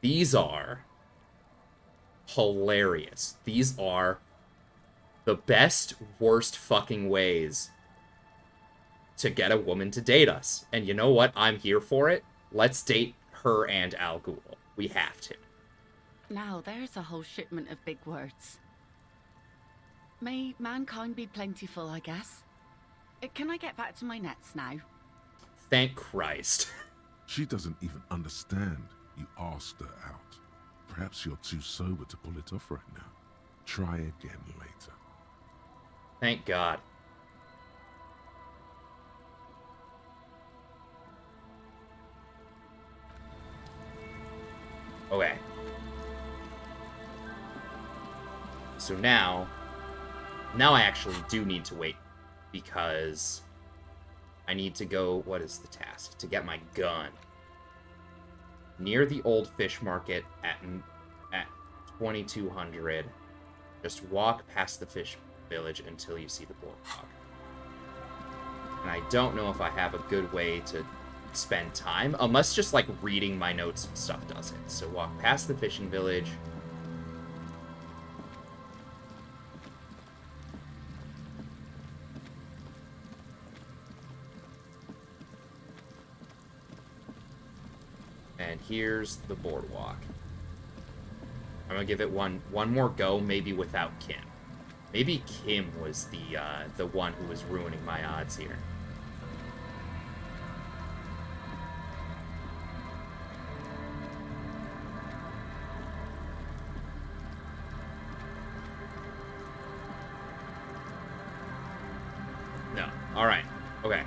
These are hilarious. These are the best, worst fucking ways to get a woman to date us. And you know what? I'm here for it. Let's date her and Al Ghul. We have to. Now, there's a whole shipment of big words. May mankind be plentiful, I guess. Can I get back to my nets now? Thank Christ. She doesn't even understand you asked her out. Perhaps you're too sober to pull it off right now. Try again later. Thank God. Okay. So now I actually do need to wait because I need to go, what is the task? To get my gun. Near the old fish market at 2200. Just walk past the fish village until you see the boardwalk. And I don't know if I have a good way to spend time, unless just like reading my notes and stuff does it. So walk past the fishing village. And here's the boardwalk. I'm gonna give it one more go, maybe without Kim. Maybe Kim was the one who was ruining my odds here. No. All right. Okay.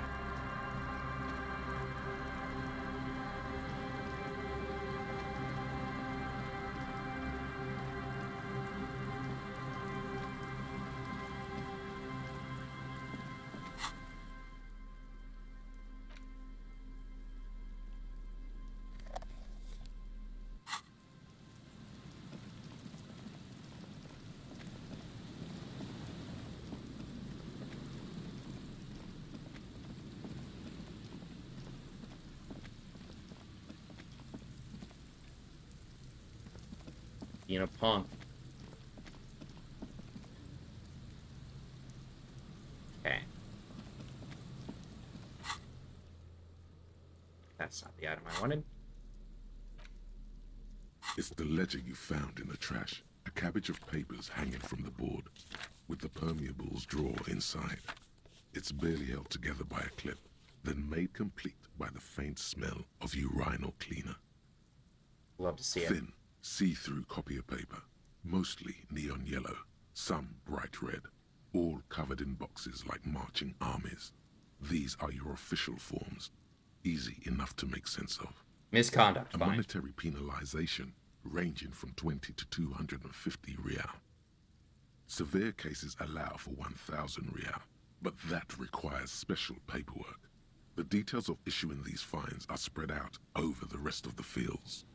Being a punk. Okay. That's not the item I wanted. It's the ledger you found in the trash. A cabbage of papers hanging from the board, with the permeables drawer inside. It's barely held together by a clip, then made complete by the faint smell of urinal cleaner. Love to see it. Thin, see-through copier paper, mostly neon yellow, some bright red, all covered in boxes like marching armies. These are your official forms, easy enough to make sense of. Misconduct, A fine. monetary penalization ranging from 20 to 250 real. Severe cases allow for 1,000 real, but that requires special paperwork. The details of issuing these fines are spread out over the rest of the fields,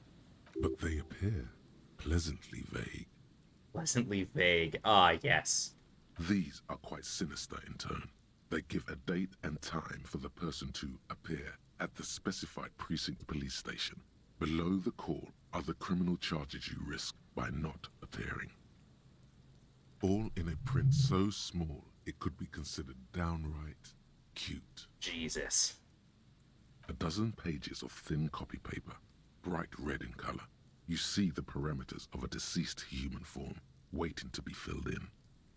but they appear pleasantly vague. Pleasantly vague. Ah, yes. These are quite sinister in turn. They give a date and time for the person to appear at the specified precinct police station. Below the call are the criminal charges you risk by not appearing. All in a print so small it could be considered downright cute. Jesus. A dozen pages of thin copy paper, bright red in color. You see the parameters of a deceased human form waiting to be filled in.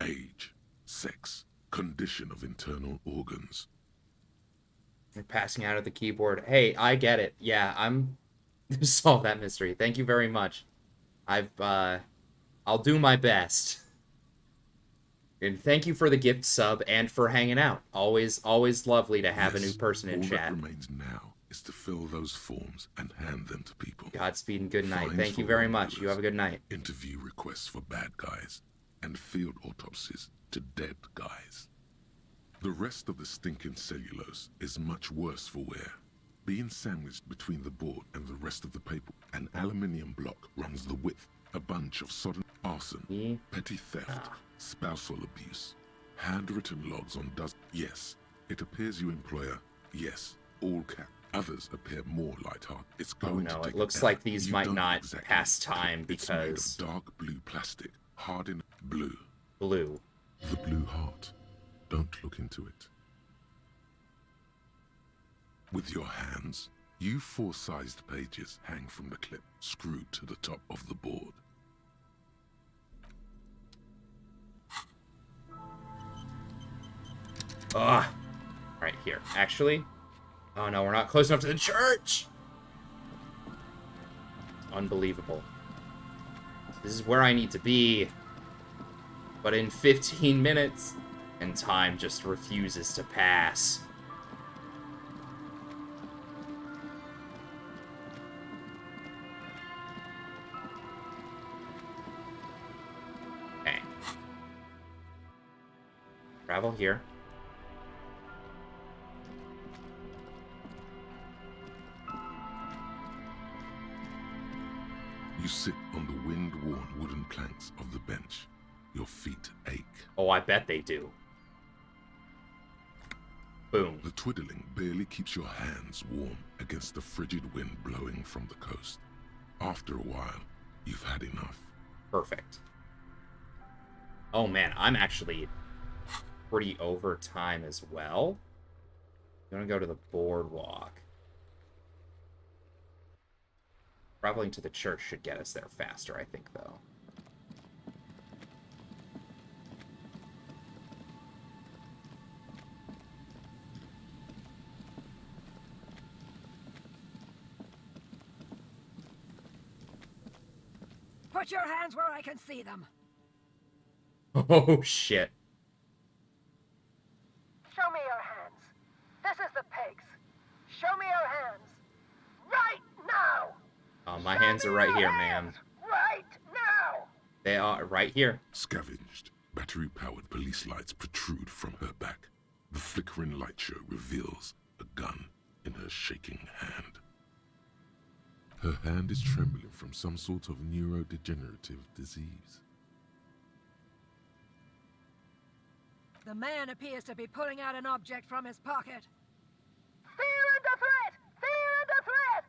Age, sex, condition of internal organs. You're passing out at the keyboard. Hey, I get it. Yeah, I'm solve that mystery. Thank you very much. I'll do my best. And thank you for the gift sub and for hanging out. Always lovely to have a new person in chat. All that remains now is to fill those forms and hand them to people. Godspeed and good night. Fines Thank you for very much. wrongdoers, You have a good night. Interview requests for bad guys, and field autopsies to dead guys. The rest of the stinking cellulose is much worse for wear. Being sandwiched between the board and the rest of the paper, an aluminium block runs the width. A bunch of sodden arson, petty theft, spousal abuse, handwritten logs on Yes, it appears you employ a yes, all cap. Others appear more lighthearted. It's going to take it looks effort. like these You might don't not exactly pass time It's made because of dark blue plastic, hardened blue. Blue. The blue heart. Don't look into it. With your hands, you four-sized pages hang from the clip, screwed to the top of the board. Right here. Actually, oh no, we're not close enough to the church. Unbelievable. This is where I need to be. But in 15 minutes, and time just refuses to pass. Okay. Travel here. You sit on the wind-worn wooden planks of the bench. Your feet ache. Oh, I bet they do. Boom. The twiddling barely keeps your hands warm against the frigid wind blowing from the coast. After a while, you've had enough. Perfect. Oh man, I'm actually pretty over time as well. I'm gonna go to the boardwalk. Traveling to the church should get us there faster, I think, though. Put your hands where I can see them. Oh, shit. Show me your hands. This is the pigs. Show me your hands. Right now! Oh, my hands are right here, ma'am. Right now! They are right here. Scavenged, battery-powered police lights protrude from her back. The flickering light show reveals a gun in her shaking hand. Her hand is trembling from some sort of neurodegenerative disease. The man appears to be pulling out an object from his pocket. Fear under threat! Fear under threat!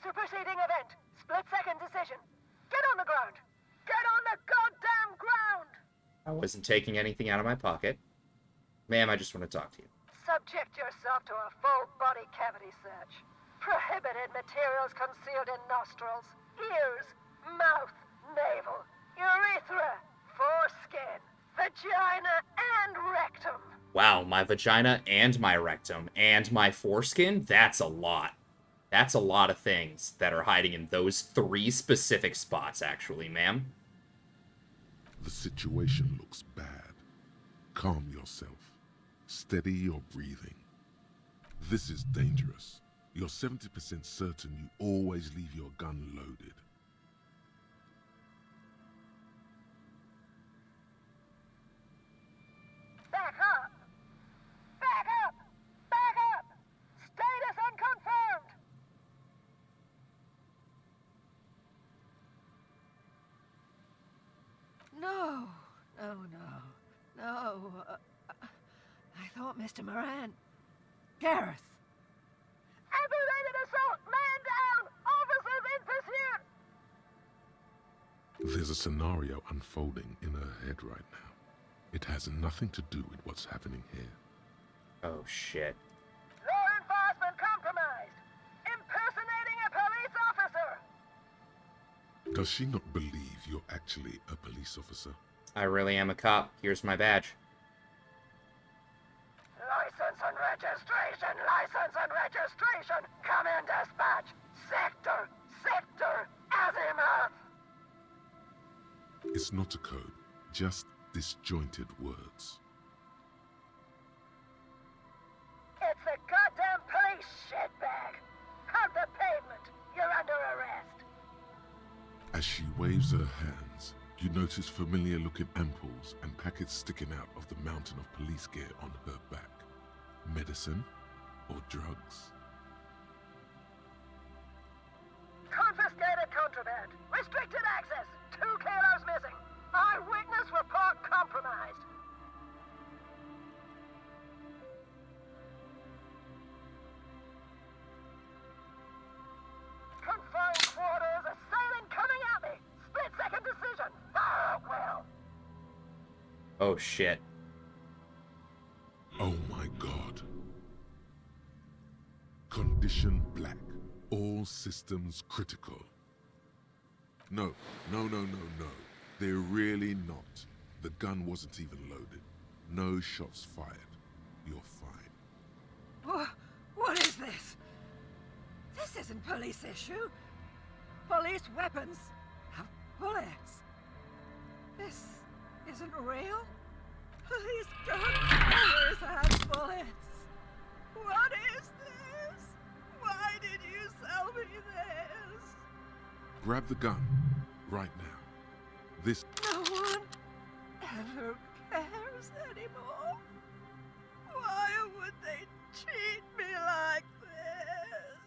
Superseding event. Split-second decision. Get on the ground! Get on the goddamn ground! I wasn't taking anything out of my pocket. Ma'am, I just want to talk to you. Subject yourself to a full body cavity search. Prohibited materials concealed in nostrils, ears, mouth, navel, urethra, foreskin, vagina, and rectum. Wow, my vagina and my rectum and my foreskin? That's a lot. That's a lot of things that are hiding in those 3 specific spots, actually, ma'am. The situation looks bad. Calm yourself. Steady your breathing. This is dangerous. You're 70% certain you always leave your gun loaded. Back up! Back up! Back up! Status unconfirmed! No, no. I thought Mr. Moran. Gareth. Aggravated assault! Man down! Officers in pursuit! There's a scenario unfolding in her head right now. It has nothing to do with what's happening here. Oh, shit. Law enforcement compromised. Impersonating a police officer. Does she not believe you're actually a police officer? I really am a cop. Here's my badge. License and registration, license and registration. Come in, dispatch. Sector, azimuth. It's not a code, just disjointed words. It's the goddamn police shitbag. Hug the pavement. You're under arrest. As she waves her hands, you notice familiar-looking ampoules and packets sticking out of the mountain of police gear on her back. Medicine or drugs? Confiscated contraband. Restricted access. 2 kilos missing. Eyewitness report compromised. Confined quarters. Assailant coming at me. Split-second decision. Fire at will. Oh, shit. Oh my god. Condition black. All systems critical. No. They're really not. The gun wasn't even loaded. No shots fired. You're fine. What is this? This isn't police issue. Police weapons have bullets. This isn't real. Police guns always have bullets. What is this? Why did you sell me this? Grab the gun. Right now. This... No one ever cares anymore. Why would they treat me like this?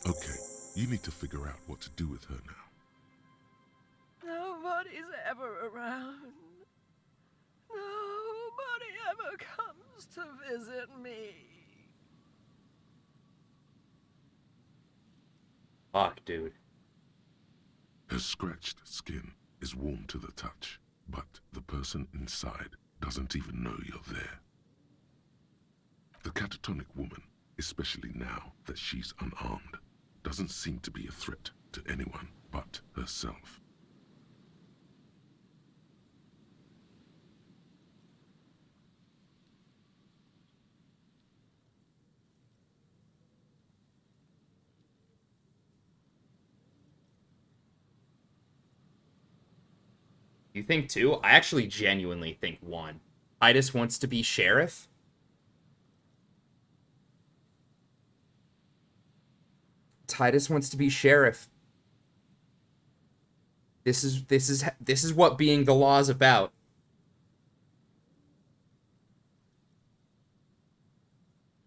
Okay, you need to figure out what to do with her now. Nobody's ever around. Nobody ever comes to visit me. Fuck, dude. Her scratched skin is warm to the touch, but the person inside doesn't even know you're there. The catatonic woman, especially now that she's unarmed, doesn't seem to be a threat to anyone but herself. You think 2? I actually genuinely think 1. Titus wants to be sheriff? Titus wants to be sheriff. This is what being the law's about.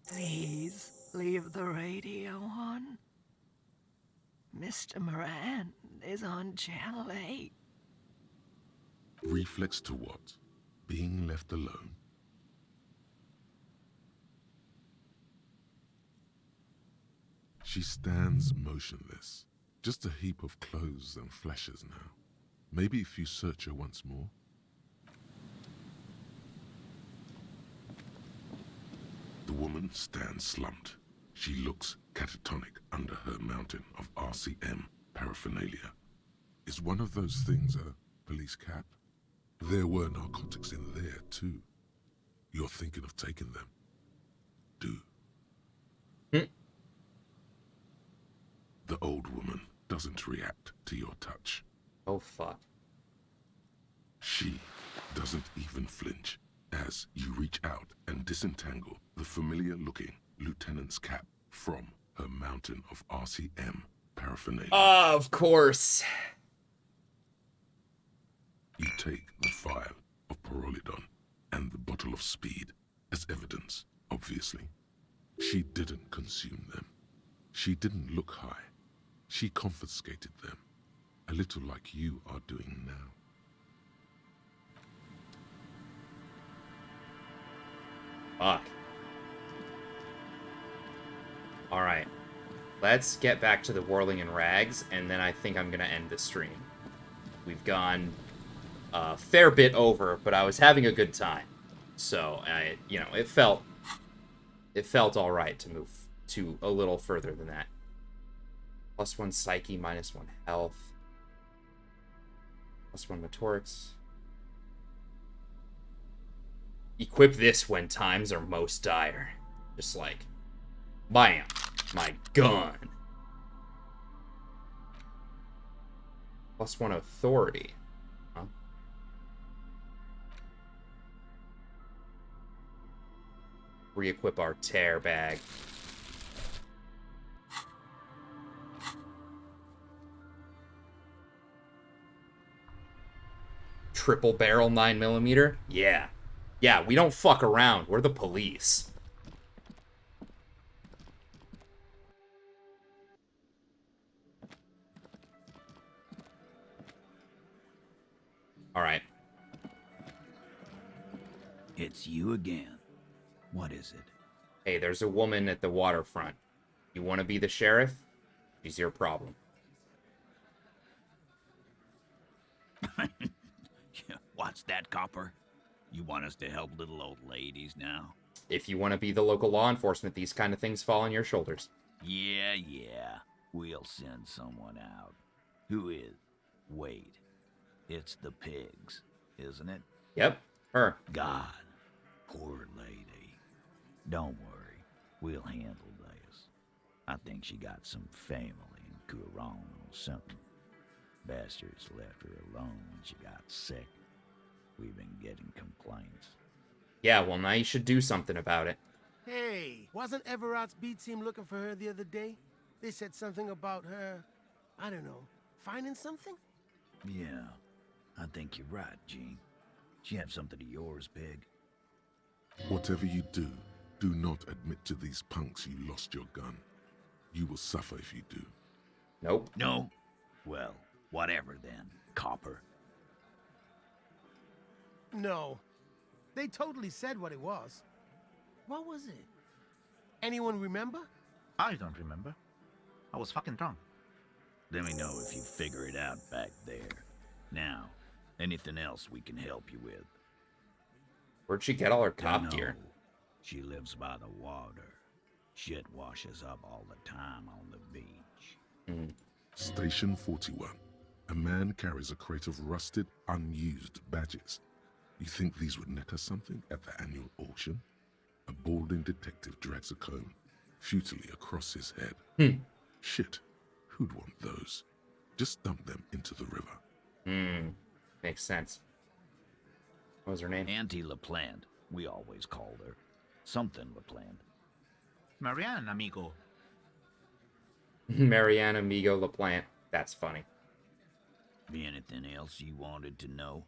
Please leave the radio on. Mr. Moran is on Channel 8. Reflex to what? Being left alone? She stands motionless, just a heap of clothes and flashes now. Maybe if you search her once more. The woman stands slumped. She looks catatonic under her mountain of RCM paraphernalia. Is one of those things a police cap? There were narcotics in there too. You're thinking of taking them? Do. The old woman doesn't react to your touch. Oh, fuck. She doesn't even flinch as you reach out and disentangle the familiar-looking lieutenant's cap from her mountain of RCM paraphernalia. Of course. You take the vial of Pyrrolidon and the bottle of speed as evidence, obviously. She didn't consume them. She didn't look high. She confiscated them, a little like you are doing now. Fuck. Alright. Let's get back to the whirling in rags, and then I think I'm gonna end the stream. We've gone a fair bit over, but I was having a good time. So, it felt all right to move to a little further than that. +1 psyche, -1 health. +1 motorics. Equip this when times are most dire. Just like, bam, my gun. +1 authority. Huh? Re-equip our tear bag. Triple barrel 9mm? Yeah. Yeah, we don't fuck around. We're the police. Alright. It's you again. What is it? Hey, there's a woman at the waterfront. You want to be the sheriff? She's your problem. What's that, copper? You want us to help little old ladies now? If you want to be the local law enforcement, these kind of things fall on your shoulders. Yeah. We'll send someone out. Who is? Wait. It's the pigs, isn't it? Yep, her. God, poor lady. Don't worry. We'll handle this. I think she got some family in Courant or something. Bastards left her alone when she got sick. We've been getting complaints. Yeah, well, now you should do something about it. Hey, wasn't Everett's beat team looking for her the other day? They said something about her, I don't know, finding something? Yeah, I think you're right, Gene. She have something of yours, Pig. Whatever you do, do not admit to these punks you lost your gun. You will suffer if you do. Nope. No? Well, whatever then, copper. No. They totally said what it was. What was it? Anyone remember? I don't remember. I was fucking drunk. Let me know if you figure it out back there. Now, anything else we can help you with? Where'd she get all her cop Dunno. gear? She lives by the water. Shit washes up all the time on the beach. Station 41. A man carries a crate of rusted, unused badges. You think these would net us something at the annual auction? A balding detective drags a comb futilely across his head. Shit, who'd want those? Just dump them into the river. Makes sense. What was her name? Auntie LaPlante. We always called her. Something LaPlante. Marianne, amigo. Marianne Amigo LaPlante. That's funny. Be anything else you wanted to know?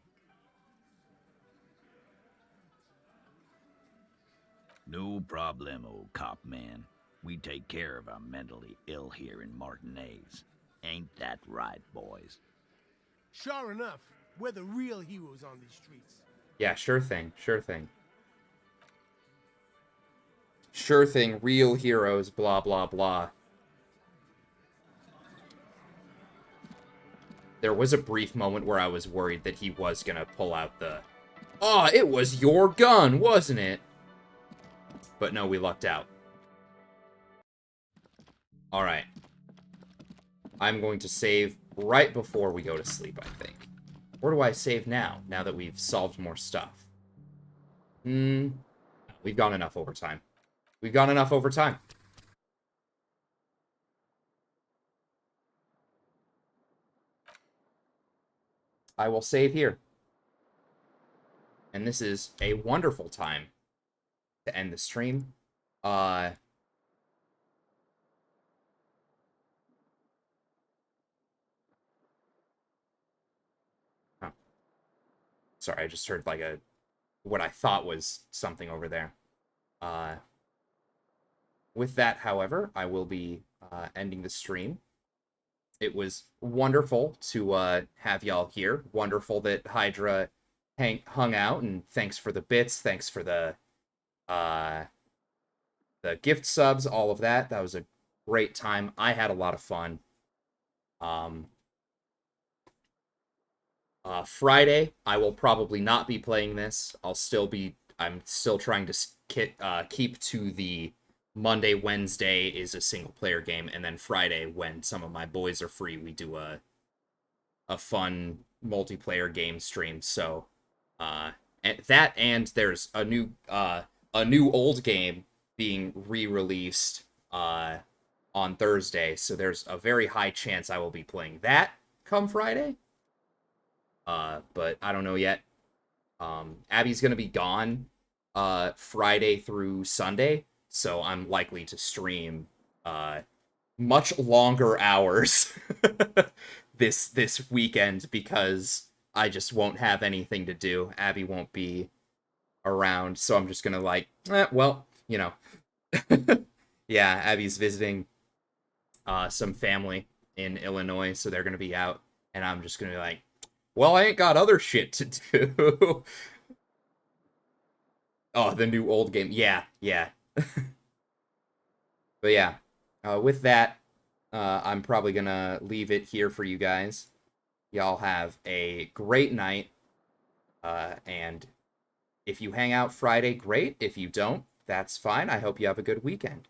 No problemo, cop man. We take care of our mentally ill here in Martinez. Ain't that right, boys? Sure enough, we're the real heroes on these streets. Yeah, sure thing. Sure thing. Sure thing. Real heroes. Blah, blah, blah. There was a brief moment where I was worried that he was gonna pull out the... Oh, it was your gun, wasn't it? But no, we lucked out. Alright. I'm going to save right before we go to sleep, I think. Or do I save now that we've solved more stuff? We've gone enough overtime. We've gone enough overtime. I will save here. And this is a wonderful time to end the stream. Sorry, I just heard like what I thought was something over there. With that, however, I will be ending the stream. It was wonderful to have y'all here. Wonderful that Hydra hung out, and thanks for the bits. Thanks for the gift subs, all of that. That was a great time. I had a lot of fun. Friday, I will probably not be playing this. I'm still trying to keep to the Monday, Wednesday is a single player game, and then Friday, when some of my boys are free, we do a fun multiplayer game stream. So, and there's a new old game being re-released on Thursday, so there's a very high chance I will be playing that come Friday. But I don't know yet. Abby's gonna be gone Friday through Sunday, so I'm likely to stream much longer hours this weekend because I just won't have anything to do. Abby won't be around, so I'm just gonna well, you know. Yeah, Abby's visiting some family in Illinois, so they're gonna be out, and I'm just gonna be like, well, I ain't got other shit to do. Oh, the new old game. Yeah. But yeah, with that, I'm probably gonna leave it here for you guys. Y'all have a great night, and if you hang out Friday, great. If you don't, that's fine. I hope you have a good weekend.